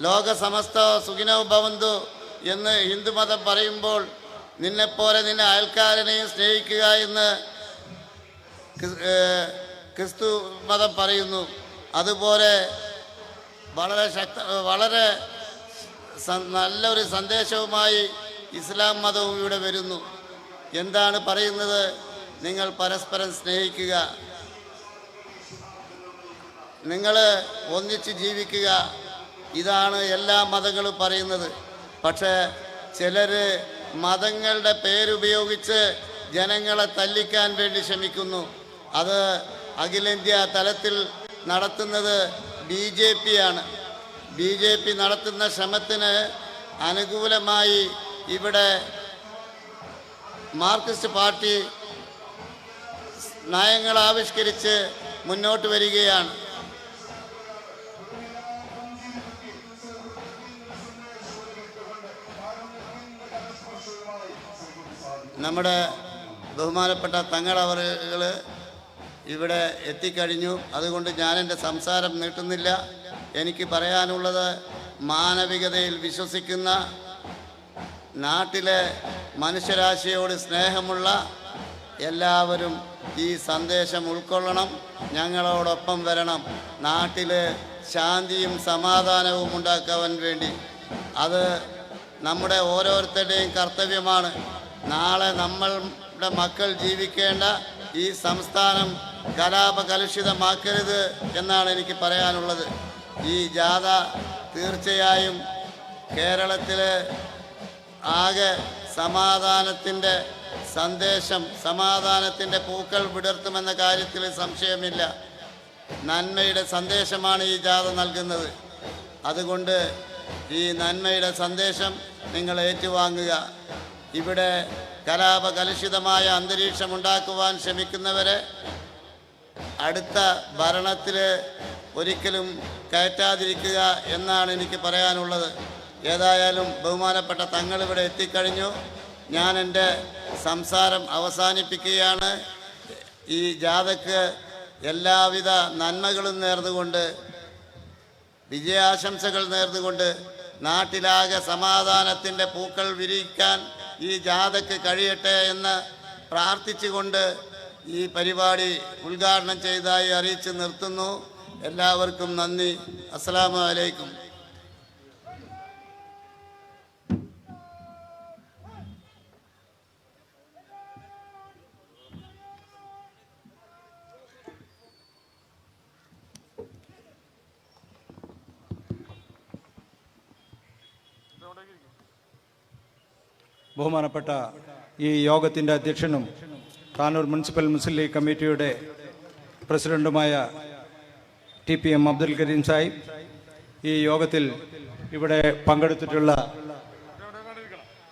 ലോക സമസ്ത സുഖിനോ ഭവന്തു എന്ന് ഹിന്ദുമതം പറയുമ്പോൾ നിന്നെപ്പോലെ നിന്നെ അയൽക്കാരനെയും സ്നേഹിക്കുക എന്ന് ക്രിസ്തു മതം പറയുന്നു. അതുപോലെ വളരെ നല്ലൊരു സന്ദേശവുമായി ഇസ്ലാം മതവും ഇവിടെ വരുന്നു. എന്താണ് പറയുന്നത്? നിങ്ങൾ പരസ്പരം സ്നേഹിക്കുക, നിങ്ങൾ ഒന്നിച്ച് ജീവിക്കുക. ഇതാണ് എല്ലാ മതങ്ങളും പറയുന്നത്. പക്ഷേ ചിലർ മതങ്ങളുടെ പേരുപയോഗിച്ച് ജനങ്ങളെ തല്ലിക്കാൻ വേണ്ടി ശ്രമിക്കുന്നു. അത് അഖിലേന്ത്യാ തലത്തിൽ നടത്തുന്നത് BJP ആണ്. BJP നടത്തുന്ന ശ്രമത്തിന് അനുകൂലമായി ഇവിടെ മാർക്സിസ്റ്റ് പാർട്ടി നയങ്ങൾ ആവിഷ്കരിച്ച് മുന്നോട്ട് വരികയാണ്. നമ്മുടെ ബഹുമാനപ്പെട്ട തങ്ങളവറുകൾ ഇവിടെ എത്തിക്കഴിഞ്ഞു. അതുകൊണ്ട് ഞാൻ എൻ്റെ സംസാരം നീട്ടുന്നില്ല. എനിക്ക് പറയാനുള്ളത്, മാനവികതയിൽ വിശ്വസിക്കുന്ന, നാട്ടിലെ മനുഷ്യരാശിയോട് സ്നേഹമുള്ള എല്ലാവരും ഈ സന്ദേശം ഉൾക്കൊള്ളണം, ഞങ്ങളോടൊപ്പം വരണം. നാട്ടിൽ ശാന്തിയും സമാധാനവും ഉണ്ടാക്കാൻ വേണ്ടി അത് നമ്മുടെ ഓരോരുത്തരുടെയും കർത്തവ്യമാണ്. നാളെ നമ്മളുടെ മക്കൾ ജീവിക്കേണ്ട ഈ സംസ്ഥാനം കലാപകലുഷിതമാക്കരുത് എന്നാണ് എനിക്ക് പറയാനുള്ളത്. ഈ ജാഥ തീർച്ചയായും കേരളത്തിൽ ആകെ സമാധാനത്തിൻ്റെ സന്ദേശം, സമാധാനത്തിൻ്റെ പൂക്കൾ വിടർത്തുമെന്ന കാര്യത്തിൽ സംശയമില്ല. നന്മയുടെ സന്ദേശമാണ് ഈ ജാഥ നൽകുന്നത്. അതുകൊണ്ട് ഈ നന്മയുടെ സന്ദേശം നിങ്ങൾ ഏറ്റുവാങ്ങുക. ഇവിടെ കലാപകലുഷിതമായ അന്തരീക്ഷം ഉണ്ടാക്കുവാൻ ശ്രമിക്കുന്നവരെ അടുത്ത ഭരണത്തിൽ ഒരിക്കലും കയറ്റാതിരിക്കുക എന്നാണ് എനിക്ക് പറയാനുള്ളത്. ഏതായാലും ബഹുമാനപ്പെട്ട തങ്ങൾ ഇവിടെ എത്തിക്കഴിഞ്ഞു. ഞാൻ എൻ്റെ സംസാരം അവസാനിപ്പിക്കുകയാണ്. ഈ ജാഥയ്ക്ക് എല്ലാവിധ നന്മകളും നേർന്നുകൊണ്ട്, വിജയാശംസകൾ നേർന്നുകൊണ്ട്, നാട്ടിലാകെ സമാധാനത്തിൻ്റെ പൂക്കൾ വിരിയിക്കാൻ ഈ ജാഥയ്ക്ക് കഴിയട്ടെ എന്ന് പ്രാർത്ഥിച്ചുകൊണ്ട് ഈ പരിപാടി ഉദ്ഘാടനം ചെയ്തതായി അറിയിച്ച് നിർത്തുന്നു. എല്ലാവർക്കും നന്ദി. അസ്സലാമു അലൈക്കും. ബഹുമാനപ്പെട്ട ഈ യോഗത്തിൻ്റെ അധ്യക്ഷനും താനൂർ മുനിസിപ്പൽ മുസ്ലിം ലീഗ് കമ്മിറ്റിയുടെ പ്രസിഡന്റുമായ TPM അബ്ദുൽ കരീം സാഹിബ്, ഈ യോഗത്തിൽ ഇവിടെ പങ്കെടുത്തിട്ടുള്ള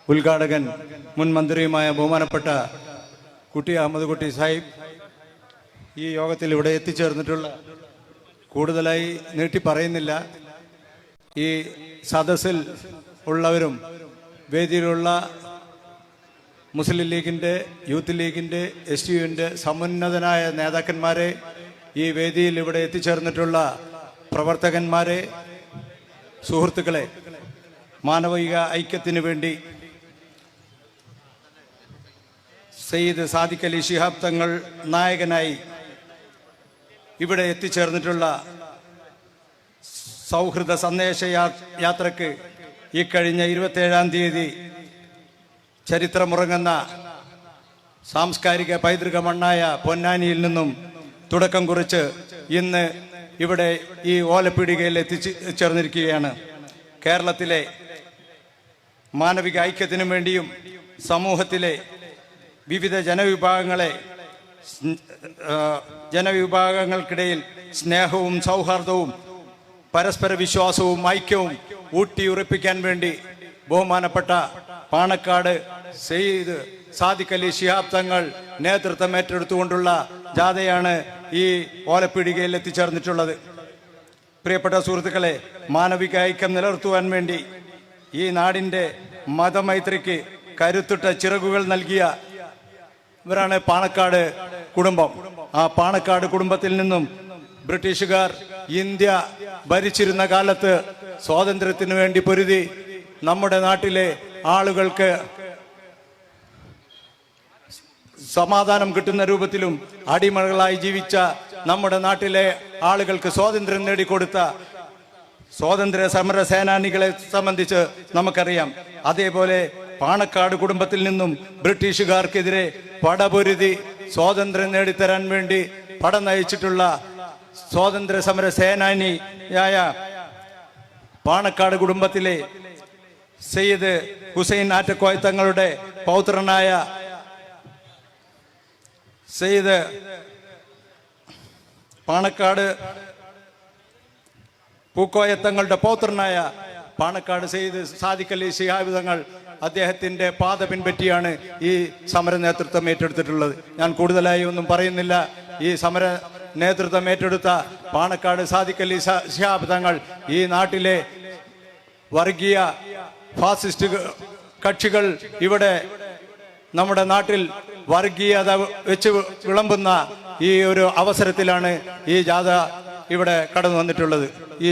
ഉദ്ഘാടകൻ മുൻ മന്ത്രിയുമായ ബഹുമാനപ്പെട്ട കുട്ടി അഹമ്മദ് കുട്ടി സാഹിബ്, ഈ യോഗത്തിൽ ഇവിടെ എത്തിച്ചേർന്നിട്ടുള്ള, കൂടുതലായി നീട്ടി പറയുന്നില്ല, ഈ സദസ്സിൽ ഉള്ളവരും വേദിയിലുള്ള മുസ്ലിം ലീഗിൻ്റെ, യൂത്ത് ലീഗിൻ്റെ, STUവിൻ്റെ സമുന്നതനായ നേതാക്കന്മാരെ, ഈ വേദിയിൽ ഇവിടെ എത്തിച്ചേർന്നിട്ടുള്ള പ്രവർത്തകന്മാരെ, സുഹൃത്തുക്കളെ, മാനവിക ഐക്യത്തിന് വേണ്ടി സയ്യിദ് സാദിഖ് അലി ശിഹാബ് തങ്ങൾ നായകനായി ഇവിടെ എത്തിച്ചേർന്നിട്ടുള്ള സൗഹൃദ സന്ദേശ യാത്രക്ക് ഈ കഴിഞ്ഞ 27-ാം തീയതി ചരിത്രമുറങ്ങുന്ന സാംസ്കാരിക പൈതൃക മണ്ണായ പൊന്നാനിയിൽ നിന്നും തുടക്കം കുറിച്ച് ഇന്ന് ഇവിടെ ഈ ഓലപ്പീടികയിൽ എത്തിച്ചേർന്നിരിക്കുകയാണ്. കേരളത്തിലെ മാനവിക ഐക്യത്തിനു വേണ്ടിയും സമൂഹത്തിലെ വിവിധ ജനവിഭാഗങ്ങൾക്കിടയിൽ സ്നേഹവും സൗഹാർദ്ദവും പരസ്പര വിശ്വാസവും ഐക്യവും ഊട്ടിയുറപ്പിക്കാൻ വേണ്ടി ബഹുമാനപ്പെട്ട പാണക്കാട് സയ്യിദ് സാദിഖ് അലി ശിഹാബ് തങ്ങൾ നേതൃത്വം ഏറ്റെടുത്തുകൊണ്ടുള്ള ജാഥയാണ് ഈ ഓലപ്പീടികയിൽ എത്തിച്ചേർന്നിട്ടുള്ളത്. പ്രിയപ്പെട്ട സുഹൃത്തുക്കളെ, മാനവിക ഐക്യം നിലനിർത്തുവാൻ വേണ്ടി ഈ നാടിൻ്റെ മതമൈത്രിക്ക് കരുത്തുറ്റ ചിറകുകൾ നൽകിയ ഇവരാണ് പാണക്കാട് കുടുംബം. ആ പാണക്കാട് കുടുംബത്തിൽ നിന്നും ബ്രിട്ടീഷുകാർ ഇന്ത്യ ഭരിച്ചിരുന്ന കാലത്ത് സ്വാതന്ത്ര്യത്തിന് വേണ്ടി പൊരുതി നമ്മുടെ നാട്ടിലെ ആളുകൾക്ക് സമാധാനം കിട്ടുന്ന രൂപത്തിലും അടിമകളായി ജീവിച്ച നമ്മുടെ നാട്ടിലെ ആളുകൾക്ക് സ്വാതന്ത്ര്യം നേടിക്കൊടുത്ത സ്വാതന്ത്ര്യ സമര സേനാനികളെ സംബന്ധിച്ച് നമുക്കറിയാം. അതേപോലെ പാണക്കാട് കുടുംബത്തിൽ നിന്നും ബ്രിട്ടീഷുകാർക്കെതിരെ പടപൊരുതി സ്വാതന്ത്ര്യം നേടിത്തരാൻ വേണ്ടി പട നയിച്ചിട്ടുള്ള സ്വാതന്ത്ര്യ സമര സേനാനിയായ പാണക്കാട് കുടുംബത്തിലെ സയ്യിദ് ഹുസൈൻ ആറ്റക്കോയ തങ്ങളുടെ പൗത്രനായ സയ്യിദ് പാണക്കാട് പൂക്കോയ തങ്ങളുടെ പൗത്രനായ പാണക്കാട് സയ്യിദ് സാദിഖ് അലി ശിഹാബ് തങ്ങൾ അദ്ദേഹത്തിൻ്റെ പാത പിൻപറ്റിയാണ് ഈ സമര നേതൃത്വം ഏറ്റെടുത്തിട്ടുള്ളത്. ഞാൻ കൂടുതലായി ഒന്നും പറയുന്നില്ല. ഈ സമര നേതൃത്വം ഏറ്റെടുത്ത പാണക്കാട് സാദിഖ് അലി ശിഹാബ് തങ്ങൾ ഈ നാട്ടിലെ വർഗീയ ഫാസിസ്റ്റ് കക്ഷികൾ ഇവിടെ നമ്മുടെ നാട്ടിൽ വർഗീയത വെച്ച് വിളമ്പുന്ന ഈ ഒരു അവസരത്തിലാണ് ഈ ജാഥ ഇവിടെ കടന്നു വന്നിട്ടുള്ളത്. ഈ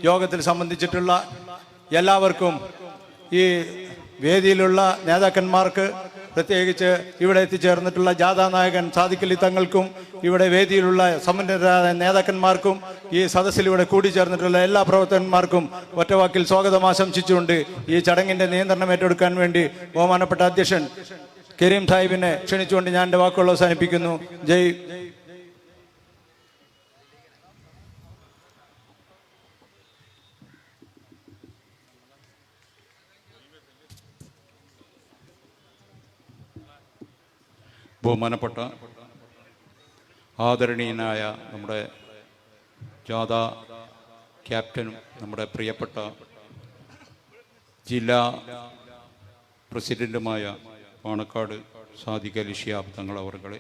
യോഗത്തിൽ സംബന്ധിച്ചിട്ടുള്ള എല്ലാവർക്കും, ഈ വേദിയിലുള്ള നേതാക്കന്മാർക്ക്, പ്രത്യേകിച്ച് ഇവിടെ എത്തിച്ചേർന്നിട്ടുള്ള ജാഥാ നായകൻ സാദിഖ് അലി തങ്ങൾക്കും, ഇവിടെ വേദിയിലുള്ള സമ്പന്നരായ നേതാക്കന്മാർക്കും, ഈ സദസ്സിൽ ഇവിടെ കൂടിച്ചേർന്നിട്ടുള്ള എല്ലാ പ്രവർത്തകന്മാർക്കും ഒറ്റവാക്കിൽ സ്വാഗതം ആശംസിച്ചുകൊണ്ട് ഈ ചടങ്ങിന്റെ നിയന്ത്രണം ഏറ്റെടുക്കാൻ വേണ്ടി ബഹുമാനപ്പെട്ട അധ്യക്ഷൻ കരീം സാഹിബിനെ ക്ഷണിച്ചുകൊണ്ട് ഞാൻ എൻ്റെ വാക്കുകൾ അവസാനിപ്പിക്കുന്നു. ജയ്. ബഹുമാനപ്പെട്ട ആദരണീയനായ നമ്മുടെ ജാഥ ക്യാപ്റ്റനും നമ്മുടെ പ്രിയപ്പെട്ട ജില്ലാ പ്രസിഡന്റുമായ പാണക്കാട് സാദിഖ് അലി ശിഹാബ് തങ്ങൾ അവർകളെ,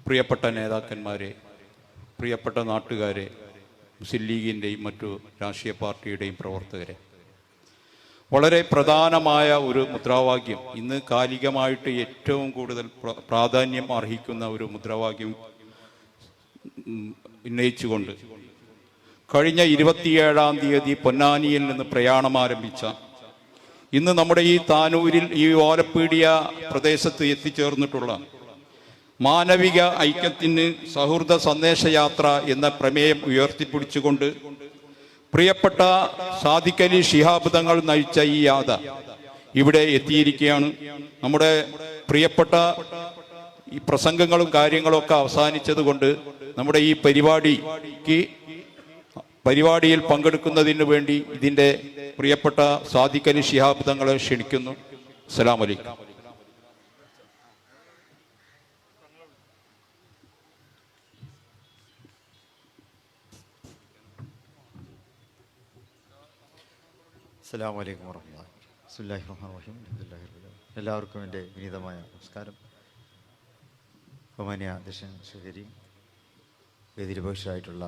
പ്രിയപ്പെട്ട നേതാക്കന്മാരെ, പ്രിയപ്പെട്ട നാട്ടുകാരെ, മുസ്ലിം ലീഗിൻ്റെയും മറ്റു രാഷ്ട്രീയ പാർട്ടിയുടെയും പ്രവർത്തകരെ, വളരെ പ്രധാനമായ ഒരു മുദ്രാവാക്യം, ഇന്ന് കാലികമായിട്ട് ഏറ്റവും കൂടുതൽ പ്രാധാന്യം അർഹിക്കുന്ന ഒരു മുദ്രാവാക്യം ഉന്നയിച്ചുകൊണ്ട് കഴിഞ്ഞ 27-ാം തീയതി പൊന്നാനിയിൽ നിന്ന് പ്രയാണം ആരംഭിച്ച, ഇന്ന് നമ്മുടെ ഈ താനൂരിൽ ഈ ഓലപ്പീടിയ പ്രദേശത്ത് എത്തിച്ചേർന്നിട്ടുള്ള മാനവിക ഐക്യത്തിന് സൗഹൃദ സന്ദേശയാത്ര എന്ന പ്രമേയം ഉയർത്തിപ്പിടിച്ചുകൊണ്ട് പ്രിയപ്പെട്ട സാദിഖ് അലി ശിഹാബ് തങ്ങൾ നയിച്ച ഈ യാത്ര ഇവിടെ എത്തിയിരിക്കുകയാണ്. നമ്മുടെ പ്രിയപ്പെട്ട ഈ പ്രസംഗങ്ങളും കാര്യങ്ങളും ഒക്കെ അവസാനിച്ചത് കൊണ്ട് നമ്മുടെ ഈ പരിപാടിയിൽ പങ്കെടുക്കുന്നതിന് വേണ്ടി ഇതിൻ്റെ പ്രിയപ്പെട്ട സാദിഖ് അലി ശിഹാബ് തങ്ങളെ ക്ഷണിക്കുന്നു. അസ്സലാമു അലൈക്കും. അസ്സലാമു അലൈക്കും വറഹ്മത്തുള്ളാഹി. ബിസ്മില്ലാഹിർ റഹ്മാനിർ റഹീം. അൽഹംദുലില്ലാഹി റബ്ബിൽ ആലമീൻ. എല്ലാവർക്കും എൻ്റെ വിനീതമായ നമസ്കാരം. ബഹുമാന്യ അധ്യക്ഷൻ ശ്രീ വേദിയിൽ ഉപേക്ഷയായിട്ടുള്ള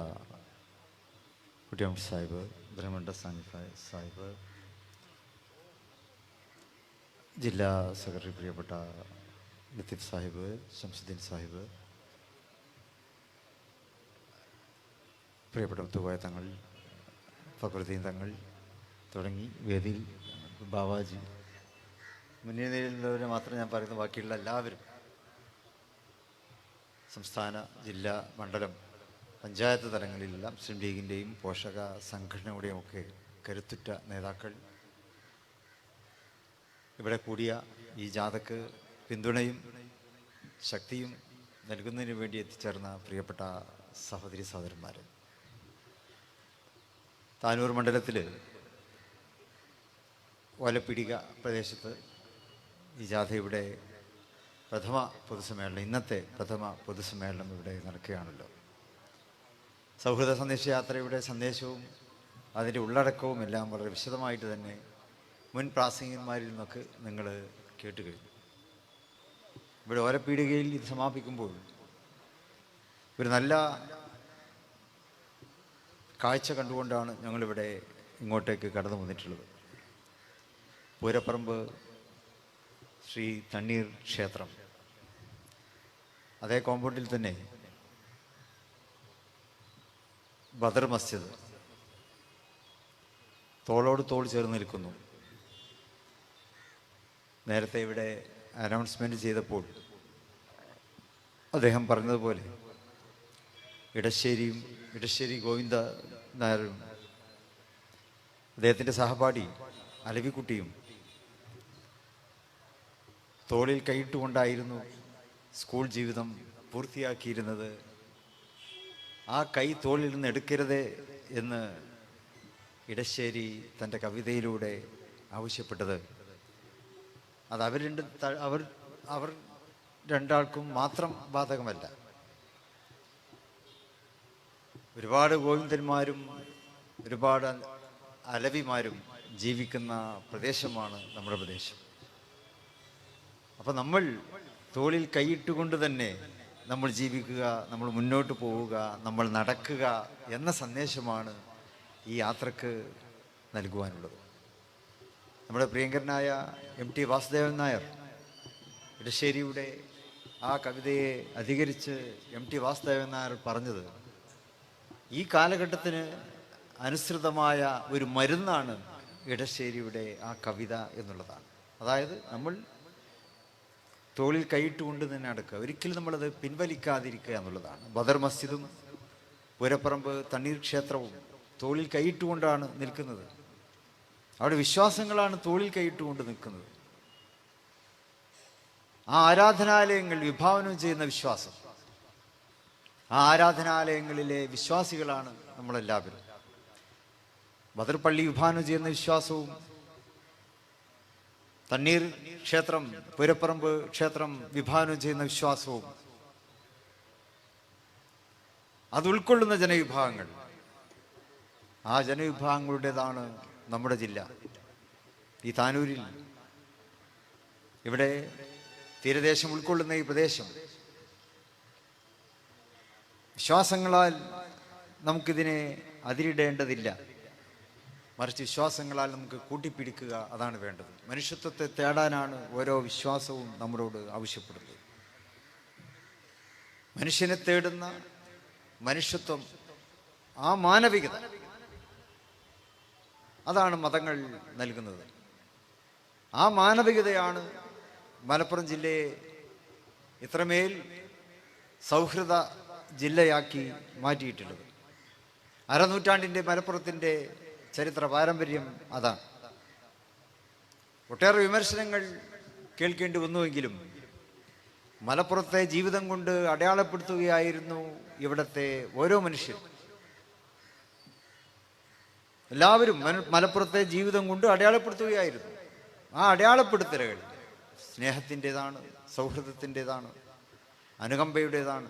കുട്ടിയമ്മ സാഹിബ്, ബ്രഹ്മണ്ട സാഹിബ്, ജില്ലാ സെക്രട്ടറി പ്രിയപ്പെട്ട ലത്തീഫ് സാഹിബ്, ശംസുദ്ദീൻ സാഹിബ്, പ്രിയപ്പെട്ട മുത്തുകോയ തങ്ങൾ, ഫഖറുദ്ദീൻ തങ്ങൾ തുടങ്ങി വേദിയിൽ ബാവാജി, മുൻനിരയിലുള്ളവരെ മാത്രം ഞാൻ പറയുന്ന, ബാക്കിയുള്ള എല്ലാവരും, സംസ്ഥാന, ജില്ലാ, മണ്ഡലം, പഞ്ചായത്ത് തലങ്ങളിലെല്ലാം മുസ്ലിം ലീഗിൻ്റെയും പോഷക സംഘടനയുടെയും ഒക്കെ കരുത്തുറ്റ നേതാക്കൾ, ഇവിടെ കൂടിയ ഈ ജാഥക്ക് പിന്തുണയും ശക്തിയും നൽകുന്നതിന് വേണ്ടി എത്തിച്ചേർന്ന പ്രിയപ്പെട്ട സഹോദരി സഹോദരന്മാർ, താനൂർ മണ്ഡലത്തിൽ ഓലപ്പിടിക പ്രദേശത്ത് ഈ ജാഥയുടെ പ്രഥമ പൊതുസമ്മേളനം, ഇന്നത്തെ പ്രഥമ പൊതുസമ്മേളനം ഇവിടെ നടക്കുകയാണല്ലോ. സൗഹൃദ സന്ദേശയാത്രയുടെ സന്ദേശവും അതിൻ്റെ ഉള്ളടക്കവും എല്ലാം വളരെ വിശദമായിട്ട് തന്നെ മുൻ പ്രാസംഗികന്മാരിൽ നിന്നൊക്കെ നിങ്ങൾ കേട്ട് കഴിഞ്ഞു. ഇവിടെ ഓലപ്പീടികയിൽ ഇത് സമാപിക്കുമ്പോൾ ഒരു നല്ല കാഴ്ച കണ്ടുകൊണ്ടാണ് ഞങ്ങളിവിടെ ഇങ്ങോട്ടേക്ക് കടന്നു വന്നിട്ടുള്ളത്. പൂരപ്പറമ്പ് ശ്രീ തണ്ണീർ ക്ഷേത്രം, അതേ കോമ്പൗണ്ടിൽ തന്നെ ബദർ മസ്ജിദ് തോളോട് തോൾ ചേർന്ന് നിൽക്കുന്നു. നേരത്തെ ഇവിടെ അനൗൺസ്മെൻറ്റ് ചെയ്തപ്പോൾ അദ്ദേഹം പറഞ്ഞതുപോലെ ഇടശ്ശേരി ഗോവിന്ദ നായരും അദ്ദേഹത്തിൻ്റെ സഹപാഠി അലവിക്കുട്ടിയും തോളിൽ കൈയിട്ടുകൊണ്ടായിരുന്നു സ്കൂൾ ജീവിതം പൂർത്തിയാക്കിയിരുന്നത്. ആ കൈ തോളിൽ നിന്ന് എടുക്കരുത് എന്ന് ഇടശ്ശേരി തൻ്റെ കവിതയിലൂടെ ആവശ്യപ്പെട്ടത് അത് അവർ രണ്ടാൾക്കും മാത്രം ബാധകമല്ല. ഒരുപാട് ഗോവിന്ദന്മാരും ഒരുപാട് അലവിമാരും ജീവിക്കുന്ന പ്രദേശമാണ് നമ്മുടെ പ്രദേശം. അപ്പം നമ്മൾ തോളിൽ കൈയിട്ടുകൊണ്ട് തന്നെ നമ്മൾ ജീവിക്കുക, നമ്മൾ മുന്നോട്ട് പോവുക, നമ്മൾ നടക്കുക എന്ന സന്ദേശമാണ് ഈ യാത്രക്ക് നൽകുവാനുള്ളത്. നമ്മുടെ പ്രിയങ്കരനായ MT വാസുദേവൻ നായർ ഇടശ്ശേരിയുടെ ആ കവിതയെ അധികരിച്ച് MT വാസുദേവൻ നായർ പറഞ്ഞത് ഈ കാലഘട്ടത്തിന് അനുസൃതമായ ഒരു മരുന്നാണ് ഇടശ്ശേരിയുടെ ആ കവിത എന്നുള്ളതാണ്. അതായത് നമ്മൾ തോളിൽ കൈയിട്ടുകൊണ്ട് തന്നെ നടക്കുക, ഒരിക്കലും നമ്മളത് പിൻവലിക്കാതിരിക്കുക എന്നുള്ളതാണ്. ബദർ മസ്ജിദും പൂരപ്പറമ്പ് തണ്ണീർ ക്ഷേത്രവും തോളിൽ കൈയിട്ടുകൊണ്ടാണ് നിൽക്കുന്നത്. അവിടെ വിശ്വാസങ്ങളാണ് തോളിൽ കൈയിട്ടുകൊണ്ട് നിൽക്കുന്നത്. ആ ആരാധനാലയങ്ങൾ വിഭാവനം ചെയ്യുന്ന വിശ്വാസം, ആ ആരാധനാലയങ്ങളിലെ വിശ്വാസികളാണ് നമ്മളെല്ലാവരും. ബദർ പള്ളി വിഭാവനം ചെയ്യുന്ന വിശ്വാസവും തണ്ണീർ ക്ഷേത്രം പൂരപ്പറമ്പ് ക്ഷേത്രം വിഭാവനം ചെയ്യുന്ന വിശ്വാസവും അത് ഉൾക്കൊള്ളുന്ന ജനവിഭാഗങ്ങൾ, ആ ജനവിഭാഗങ്ങളുടേതാണ് നമ്മുടെ ജില്ല. ഈ താനൂരിൽ ഇവിടെ തീരദേശം ഉൾക്കൊള്ളുന്ന ഈ പ്രദേശം വിശ്വാസങ്ങളാൽ നമുക്കിതിനെ അതിരിടേണ്ടതില്ല, മറിച്ച് വിശ്വാസങ്ങളാൽ നമുക്ക് കൂട്ടിപ്പിടിക്കുക, അതാണ് വേണ്ടത്. മനുഷ്യത്വത്തെ തേടാനാണ് ഓരോ വിശ്വാസവും നമ്മളോട് ആവശ്യപ്പെടുന്നത്. മനുഷ്യനെ തേടുന്ന മനുഷ്യത്വം, ആ മാനവികത, അതാണ് മതങ്ങൾ നൽകുന്നത്. ആ മാനവികതയാണ് മലപ്പുറം ജില്ലയെ ഇത്രമേൽ സൗഹൃദ ജില്ലയാക്കി മാറ്റിയിട്ടുള്ളത്. അരനൂറ്റാണ്ടിൻ്റെ മലപ്പുറത്തിൻ്റെ ചരിത്ര പാരമ്പര്യം അതാണ്. ഒട്ടേറെ വിമർശനങ്ങൾ കേൾക്കേണ്ടി വന്നുവെങ്കിലും മലപ്പുറത്തെ ജീവിതം കൊണ്ട് അടയാളപ്പെടുത്തുകയായിരുന്നു ഇവിടുത്തെ ഓരോ മനുഷ്യരും. എല്ലാവരും മലപ്പുറത്തെ ജീവിതം കൊണ്ട് അടയാളപ്പെടുത്തുകയായിരുന്നു. ആ അടയാളപ്പെടുത്തലുകൾ സ്നേഹത്തിൻ്റെതാണ്, സൗഹൃദത്തിൻ്റെതാണ്, അനുകമ്പയുടേതാണ്,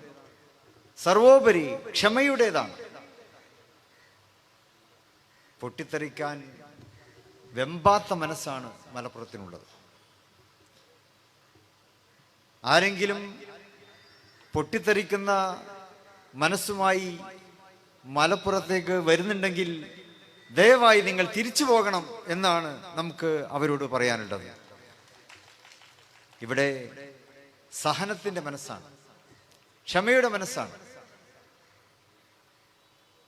സർവോപരി ക്ഷമയുടേതാണ്. പൊട്ടിത്തെറിക്കാൻ വെമ്പാത്ത മനസ്സാണ് മലപ്പുറത്തിനുള്ളത്. ആരെങ്കിലും പൊട്ടിത്തെറിക്കുന്ന മനസ്സുമായി മലപ്പുറത്തേക്ക് വരുന്നുണ്ടെങ്കിൽ ദയവായി നിങ്ങൾ തിരിച്ചു പോകണം എന്നാണ് നമുക്ക് അവരോട് പറയാനുള്ളത്. ഇവിടെ സഹനത്തിൻ്റെ മനസ്സാണ്, ക്ഷമയുടെ മനസ്സാണ്.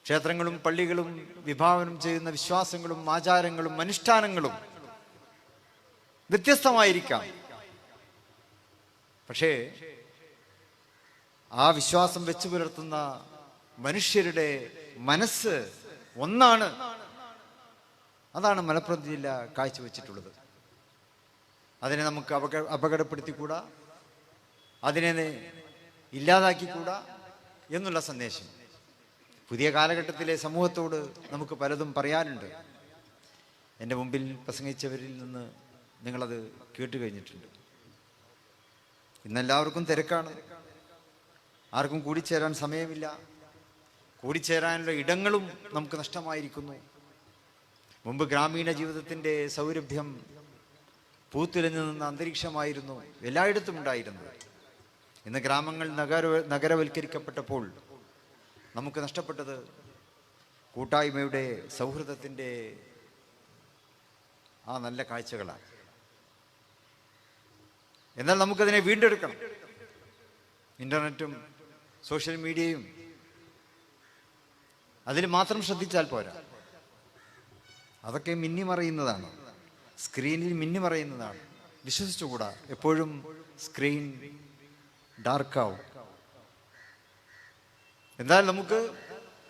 ക്ഷേത്രങ്ങളും പള്ളികളും വിഭാവനം ചെയ്യുന്ന വിശ്വാസങ്ങളും ആചാരങ്ങളും അനുഷ്ഠാനങ്ങളും വ്യത്യസ്തമായിരിക്കാം. പക്ഷേ ആ വിശ്വാസം വെച്ചു പുലർത്തുന്ന മനുഷ്യരുടെ മനസ്സ് ഒന്നാണ്. അതാണ് മലപ്പുറം ജില്ല കാഴ്ചവെച്ചിട്ടുള്ളത്. അതിനെ നമുക്ക് അപകടപ്പെടുത്തിക്കൂടാ, അതിനെ ഇല്ലാതാക്കിക്കൂടാ എന്നുള്ള സന്ദേശം പുതിയ കാലഘട്ടത്തിലെ സമൂഹത്തോട് നമുക്ക് പലതും പറയാനുണ്ട്. എൻ്റെ മുമ്പിൽ പ്രസംഗിച്ചവരിൽ നിന്ന് നിങ്ങളത് കേട്ട് കഴിഞ്ഞിട്ടുണ്ട്. ഇന്നെല്ലാവർക്കും തിരക്കാണ്, ആർക്കും കൂടിച്ചേരാൻ സമയമില്ല, കൂടിച്ചേരാനുള്ള ഇടങ്ങളും നമുക്ക് നഷ്ടമായിരിക്കുന്നു. മുമ്പ് ഗ്രാമീണ ജീവിതത്തിൻ്റെ സൗരഭ്യം പൂത്തുലഞ്ഞു നിന്ന അന്തരീക്ഷമായിരുന്നു എല്ലായിടത്തും ഉണ്ടായിരുന്നത്. ഇന്ന് ഗ്രാമങ്ങൾ നഗരവൽക്കരിക്കപ്പെട്ടപ്പോൾ നമുക്ക് നഷ്ടപ്പെട്ടത് കൂട്ടായ്മയുടെ, സൗഹൃദത്തിൻ്റെ ആ നല്ല കാഴ്ചകളാണ്. എന്നാൽ നമുക്കതിനെ വീണ്ടെടുക്കണം. ഇൻ്റർനെറ്റും സോഷ്യൽ മീഡിയയും അതിൽ മാത്രം ശ്രദ്ധിച്ചാൽ പോരാ. അതൊക്കെ മിന്നിമറയുന്നതാണ്, സ്ക്രീനിൽ മിന്നിമറയുന്നതാണ്. വിശ്വസിച്ചുകൂടാ. എപ്പോഴും സ്ക്രീൻ ഡാർക്കാവും. എന്നാൽ നമുക്ക്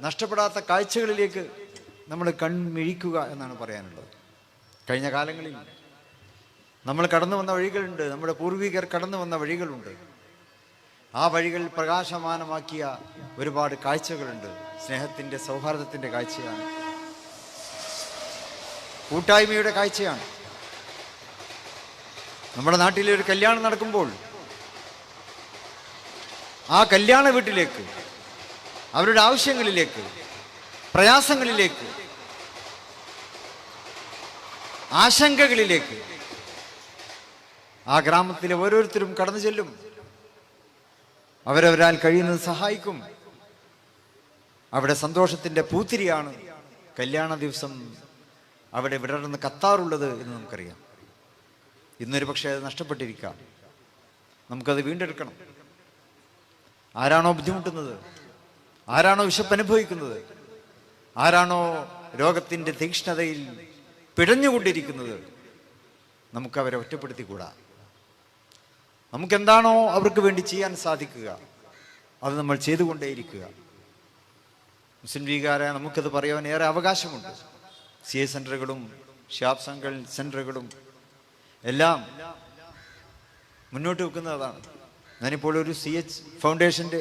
നഷ്ടപ്പെടാത്ത കാഴ്ചകളിലേക്ക് നമ്മൾ കൺമിഴിക്കുക എന്നാണ് പറയാനുള്ളത്. കഴിഞ്ഞ കാലങ്ങളിൽ നമ്മൾ കടന്നു വന്ന വഴികളുണ്ട്, നമ്മുടെ പൂർവികർ കടന്നു വന്ന വഴികളുണ്ട്. ആ വഴികൾ പ്രകാശമാനമാക്കിയ ഒരുപാട് കാഴ്ചകളുണ്ട്. സ്നേഹത്തിൻ്റെ, സൗഹാർദ്ദത്തിൻ്റെ കാഴ്ചയാണ്, കൂട്ടായ്മയുടെ കാഴ്ചയാണ്. നമ്മുടെ നാട്ടിലെ ഒരു കല്യാണം നടക്കുമ്പോൾ ആ കല്യാണ വീട്ടിലേക്ക്, അവരുടെ ആവശ്യങ്ങളിലേക്ക്, പ്രയാസങ്ങളിലേക്ക്, ആശങ്കകളിലേക്ക് ആ ഗ്രാമത്തിലെ ഓരോരുത്തരും കടന്നു ചെല്ലും, അവരവരാൽ കഴിയുന്നത് സഹായിക്കും. അവിടെ സന്തോഷത്തിൻ്റെ പൂത്തിരിയാണ് കല്യാണ ദിവസം അവിടെ വിടർന്ന് കത്താറുള്ളത് എന്ന് നമുക്കറിയാം. ഇന്നൊരു പക്ഷേ അത് നഷ്ടപ്പെട്ടിരിക്കാം. നമുക്കത് വീണ്ടെടുക്കണം. ആരാണോ ബുദ്ധിമുട്ടുന്നത്, ആരാണോ വിശപ്പ് അനുഭവിക്കുന്നത്, ആരാണോ രോഗത്തിൻ്റെ തീക്ഷ്ണതയിൽ പിടഞ്ഞുകൊണ്ടിരിക്കുന്നത്, നമുക്കവരെ ഒറ്റപ്പെടുത്തിക്കൂടാ. നമുക്കെന്താണോ അവർക്ക് വേണ്ടി ചെയ്യാൻ സാധിക്കുക അത് നമ്മൾ ചെയ്തുകൊണ്ടേയിരിക്കുക. മുസ്ലിം ലീഗുകാരെ നമുക്കത് പറയാൻ ഏറെ അവകാശമുണ്ട്. CA സെൻ്ററുകളും ഷിഹാബ് സംഘൽ സെൻ്ററുകളും എല്ലാം മുന്നോട്ട് വെക്കുന്നതാണ്. ഞാനിപ്പോൾ ഒരു CH ഫൗണ്ടേഷൻ്റെ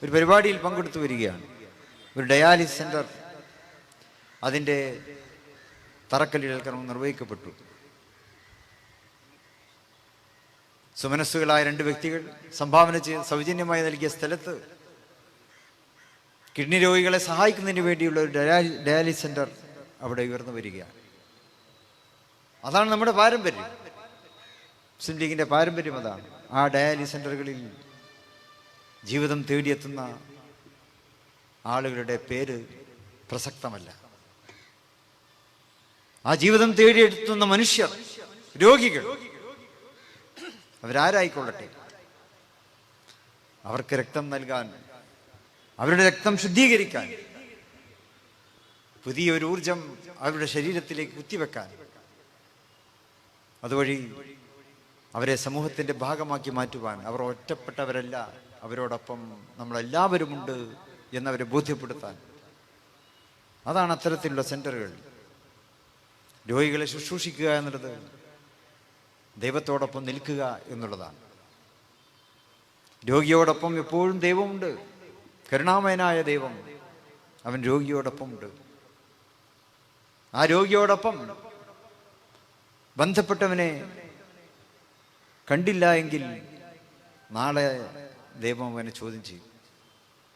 ഒരു പരിപാടിയിൽ പങ്കെടുത്തു വരികയാണ്. ഒരു ഡയാലിസിസ് സെൻ്റർ അതിൻ്റെ തറക്കല്ലിടൽ കർമ്മം നിർവഹിക്കപ്പെട്ടു. സുമനസ്സുകളായ 2 വ്യക്തികൾ സംഭാവന ചെയ്ത് സൗജന്യമായി നൽകിയ സ്ഥലത്ത് കിഡ്നി രോഗികളെ സഹായിക്കുന്നതിന് വേണ്ടിയുള്ള ഒരു ഡയാലിസിസ് സെൻ്റർ അവിടെ ഉയർന്നു വരികയാണ്. അതാണ് നമ്മുടെ പാരമ്പര്യം. മുസ്ലിം ലീഗിൻ്റെ പാരമ്പര്യം അതാണ്. ആ ഡയാലിസിസ് സെൻ്ററുകളിൽ ജീവിതം തേടിയെത്തുന്ന ആളുകളുടെ പേര് പ്രസക്തമല്ല. ആ ജീവിതം തേടിയെത്തുന്ന മനുഷ്യർ, രോഗികൾ, അവരാരായിക്കൊള്ളട്ടെ, അവർക്ക് രക്തം നൽകാൻ, അവരുടെ രക്തം ശുദ്ധീകരിക്കാൻ, പുതിയൊരു ഊർജം അവരുടെ ശരീരത്തിലേക്ക് കുത്തിവെക്കാൻ, അതുവഴി അവരെ സമൂഹത്തിൻ്റെ ഭാഗമാക്കി മാറ്റുവാൻ, അവർ ഒറ്റപ്പെട്ടവരല്ല, അവരോടൊപ്പം നമ്മളെല്ലാവരുമുണ്ട് എന്നവരെ ബോധ്യപ്പെടുത്താൻ, അതാണ് അത്തരത്തിലുള്ള സെൻ്ററുകൾ. രോഗികളെ ശുശ്രൂഷിക്കുക എന്നുള്ളത് ദൈവത്തോടൊപ്പം നിൽക്കുക എന്നുള്ളതാണ്. രോഗിയോടൊപ്പം എപ്പോഴും ദൈവമുണ്ട്. കരുണാമയനായ ദൈവം, അവൻ രോഗിയോടൊപ്പമുണ്ട്. ആ രോഗിയോടൊപ്പം ബന്ധപ്പെട്ടവനെ കണ്ടില്ല എങ്കിൽ നാളെ ദൈവം അവനെ ചോദ്യം ചെയ്യും.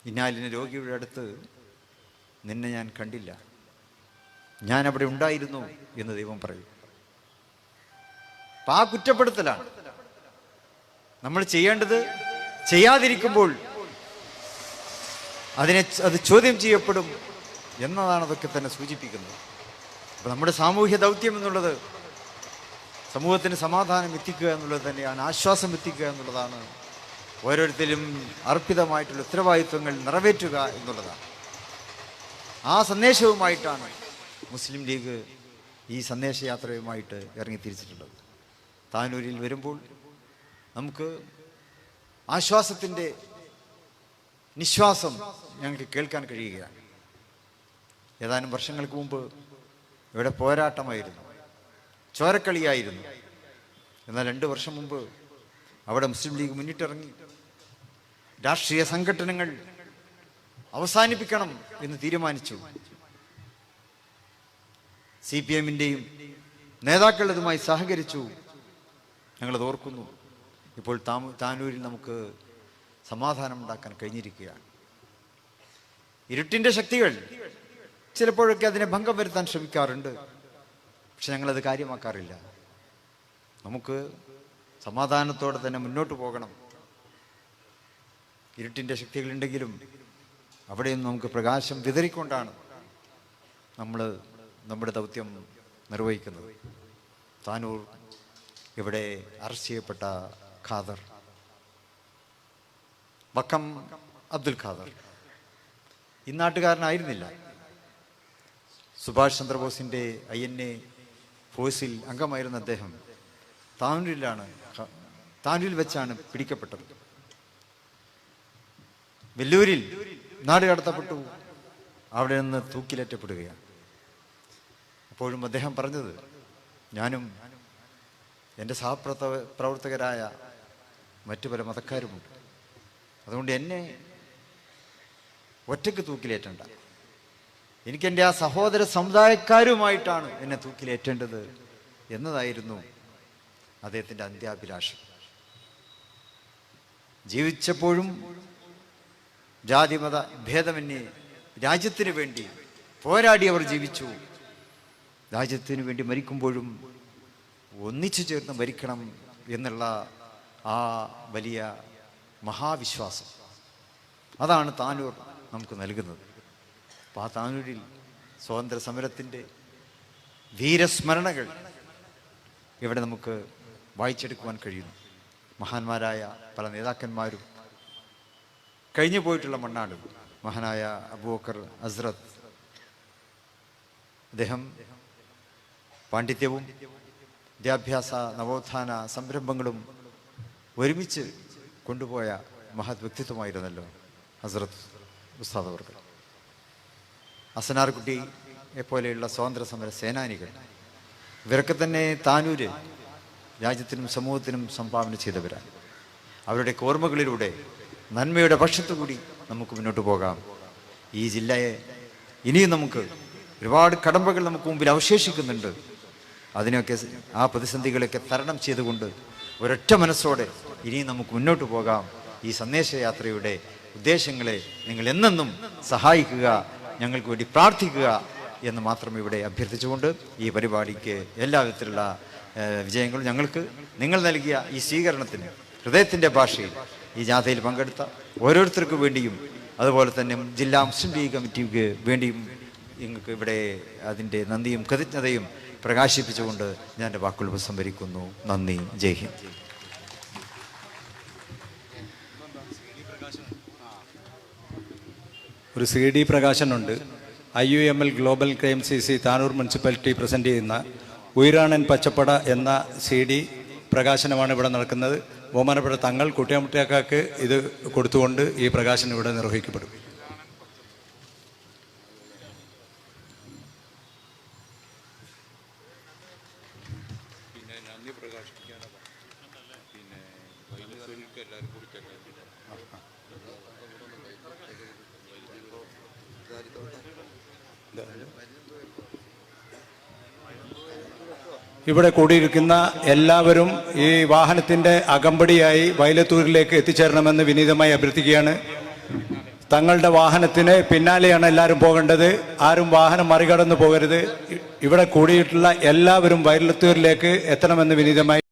ഇന്നാലിന് രോഗിയുടെ അടുത്ത് നിന്നെ ഞാൻ കണ്ടില്ല, ഞാൻ അവിടെ ഉണ്ടായിരുന്നു എന്ന് ദൈവം പറയും. ആ കുറ്റപ്പെടുത്തലാണ് നമ്മൾ ചെയ്യേണ്ടത്. ചെയ്യാതിരിക്കുമ്പോൾ അത് ചോദ്യം ചെയ്യപ്പെടും എന്നതാണ് അതൊക്കെ തന്നെ സൂചിപ്പിക്കുന്നത്. അപ്പോൾ നമ്മുടെ സാമൂഹ്യ ദൗത്യം എന്നുള്ളത് സമൂഹത്തിന് സമാധാനം എത്തിക്കുക എന്നുള്ളത് തന്നെയാണ്, ആശ്വാസം എത്തിക്കുക എന്നുള്ളതാണ്, ഓരോരുത്തരും അർപ്പിതമായിട്ടുള്ള ഉത്തരവാദിത്വങ്ങൾ നിറവേറ്റുക എന്നുള്ളതാണ്. ആ സന്ദേശവുമായിട്ടാണ് മുസ്ലിം ലീഗ് ഈ സന്ദേശയാത്രയുമായിട്ട് ഇറങ്ങിത്തിരിച്ചിട്ടുള്ളത്. താനൂരിൽ വരുമ്പോൾ നമുക്ക് ആശ്വാസത്തിൻ്റെ നിശ്വാസം ഞങ്ങൾക്ക് കേൾക്കാൻ കഴിയുകയാണ്. ഏതാനും വർഷങ്ങൾക്ക് മുമ്പ് ഇവിടെ പോരാട്ടമായിരുന്നു, ചോരക്കളിയായിരുന്നു. എന്നാൽ 2 വർഷം മുമ്പ് അവിടെ മുസ്ലിം ലീഗ് മുന്നിട്ടിറങ്ങി രാഷ്ട്രീയ സംഘടനകൾ അവസാനിപ്പിക്കണം എന്ന് തീരുമാനിച്ചു. CPM-ൻ്റെയും നേതാക്കൾ അതുമായി സഹകരിച്ചു. ഞങ്ങളത് ഓർക്കുന്നു. ഇപ്പോൾ താനൂരിൽ നമുക്ക് സമാധാനം ഉണ്ടാക്കാൻ കഴിഞ്ഞിരിക്കുകയാണ്. ഇരുട്ടിൻ്റെ ശക്തികൾ ചിലപ്പോഴൊക്കെ അതിനെ ഭംഗം വരുത്താൻ ശ്രമിക്കാറുണ്ട്, പക്ഷെ ഞങ്ങളത് കാര്യമാക്കാറില്ല. നമുക്ക് സമാധാനത്തോടെ തന്നെ മുന്നോട്ട് പോകണം. ഇരുട്ടിൻ്റെ ശക്തികളുണ്ടെങ്കിലും അവിടെയും നമുക്ക് പ്രകാശം വിതറിക്കൊണ്ടാണ് നമ്മൾ നമ്മുടെ ദൗത്യം നിർവഹിക്കുന്നത്. താനൂർ ഇവിടെ അറസ്റ്റ് ചെയ്യപ്പെട്ട ഖാദർ, വക്കം അബ്ദുൽ ഖാദർ ഈ നാട്ടുകാരനായിരുന്നില്ല. സുഭാഷ് ചന്ദ്രബോസിൻ്റെ INA ഫോഴ്സിൽ അംഗമായിരുന്ന അദ്ദേഹം താനൂരിൽ വെച്ചാണ് പിടിക്കപ്പെട്ടത്. വെല്ലൂരിൽ നാട് കടത്തപ്പെട്ടു, അവിടെ നിന്ന് തൂക്കിലേറ്റപ്പെടുകയാണ്. അപ്പോഴും അദ്ദേഹം പറഞ്ഞത്, ഞാനും എൻ്റെ സഹപ്രവർത്തകരായ മറ്റു പല മതക്കാരുമുണ്ട്, അതുകൊണ്ട് എന്നെ ഒറ്റയ്ക്ക് തൂക്കിലേറ്റണ്ട, എനിക്കെൻ്റെ ആ സഹോദര സമുദായക്കാരുമായിട്ടാണ് എന്നെ തൂക്കിലേറ്റേണ്ടത് എന്നതായിരുന്നു അദ്ദേഹത്തിൻ്റെ അന്ത്യാഭിലാഷം. ജീവിച്ചപ്പോഴും ജാതിമത ഭേദമന്യേ രാജ്യത്തിന് വേണ്ടി പോരാടിയവർ ജീവിച്ചു. രാജ്യത്തിന് വേണ്ടി മരിക്കുമ്പോഴും ഒന്നിച്ചു ചേർന്ന് മരിക്കണം എന്നുള്ള ആ വലിയ മഹാവിശ്വാസം, അതാണ് താനൂർ നമുക്ക് നൽകുന്നത്. അപ്പോൾ ആ താനൂരിൽ സ്വാതന്ത്ര്യ സമരത്തിൻ്റെ വീരസ്മരണകൾ ഇവിടെ നമുക്ക് വായിച്ചെടുക്കുവാൻ കഴിയുന്നു. മഹാന്മാരായ പല നേതാക്കന്മാരും കഴിഞ്ഞു പോയിട്ടുള്ള മണ്ണാണ് മഹാനായ അബൂബക്കർ ഹസ്രത്ത്. അദ്ദേഹം പാണ്ഡിത്യവും വിദ്യാഭ്യാസ നവോത്ഥാന സംരംഭങ്ങളും ഒരുമിച്ച് കൊണ്ടുപോയ മഹത് വ്യക്തിത്വമായിരുന്നല്ലോ ഹസ്രത്ത് ഉസ്താദ് അവർക്ക്. അസനാർകുട്ടിയെ പോലെയുള്ള സ്വാതന്ത്ര്യ സമര സേനാനികൾ, ഇവരൊക്കെ തന്നെ താനൂര് രാജ്യത്തിനും സമൂഹത്തിനും സംഭാവന ചെയ്തവരാണ്. അവരുടെ ഓർമ്മകളിലൂടെ നന്മയുടെ പക്ഷത്തുകൂടി നമുക്ക് മുന്നോട്ട് പോകാം. ഈ ജില്ലയെ ഇനിയും നമുക്ക് ഒരുപാട് കടമ്പകൾ നമുക്ക് മുമ്പിൽ അവശേഷിക്കുന്നുണ്ട്. അതിനൊക്കെ ആ പ്രതിസന്ധികളൊക്കെ തരണം ചെയ്തുകൊണ്ട് ഒരൊറ്റ മനസ്സോടെ ഇനിയും നമുക്ക് മുന്നോട്ട് പോകാം. ഈ സന്ദേശയാത്രയുടെ ഉദ്ദേശങ്ങളെ നിങ്ങൾ എന്നെന്നും സഹായിക്കുക, ഞങ്ങൾക്ക് വേണ്ടി പ്രാർത്ഥിക്കുക എന്ന് മാത്രം ഇവിടെ അഭ്യർത്ഥിച്ചുകൊണ്ട് ഈ പരിപാടിക്ക് എല്ലാ വിധത്തിലുള്ള വിജയങ്ങളും ഞങ്ങൾക്ക് നിങ്ങൾ നൽകിയ ഈ സ്വീകരണത്തിന് ഹൃദയത്തിൻ്റെ ഭാഷയിൽ ഈ ജാഥയിൽ പങ്കെടുത്ത ഓരോരുത്തർക്ക് വേണ്ടിയും അതുപോലെ തന്നെ ജില്ലാ മുസ്ലിം ലീഗ് കമ്മിറ്റിക്ക് വേണ്ടിയും നിങ്ങൾക്ക് ഇവിടെ അതിൻ്റെ നന്ദിയും കൃതജ്ഞതയും പ്രകാശിപ്പിച്ചുകൊണ്ട് ഞാൻ എൻ്റെ വാക്കുകൾ ഉപസംഹരിക്കുന്നു. നന്ദി. ജയ് ഹിന്ദ്. ഒരു CD പ്രകാശനുണ്ട്. IUML global KMCC Tanur municipality present ചെയ്യുന്ന ഉയരാണൻ പച്ചപ്പട എന്ന CD പ്രകാശനമാണ് ഇവിടെ നടക്കുന്നത്. ബഹുമാനപ്പെട്ട തങ്ങൾ കുട്ടിയാമുട്ടിയാക്കാക്ക് ഇത് കൊടുത്തുകൊണ്ട് ഈ പ്രകാശനം ഇവിടെ നിർവഹിക്കപ്പെടും. ഇവിടെ കൂടിയിരിക്കുന്ന എല്ലാവരും ഈ വാഹനത്തിൻ്റെ അകമ്പടിയായി വയലത്തൂരിലേക്ക് എത്തിച്ചേരണമെന്ന് വിനീതമായി അഭ്യർത്ഥിക്കുകയാണ്. തങ്ങളുടെ വാഹനത്തിന് പിന്നാലെയാണ് എല്ലാവരും പോകേണ്ടത്. ആരും വാഹനം മറികടന്നു പോകരുത്. ഇവിടെ കൂടിയിട്ടുള്ള എല്ലാവരും വയലത്തൂരിലേക്ക് എത്തണമെന്ന് വിനീതമായി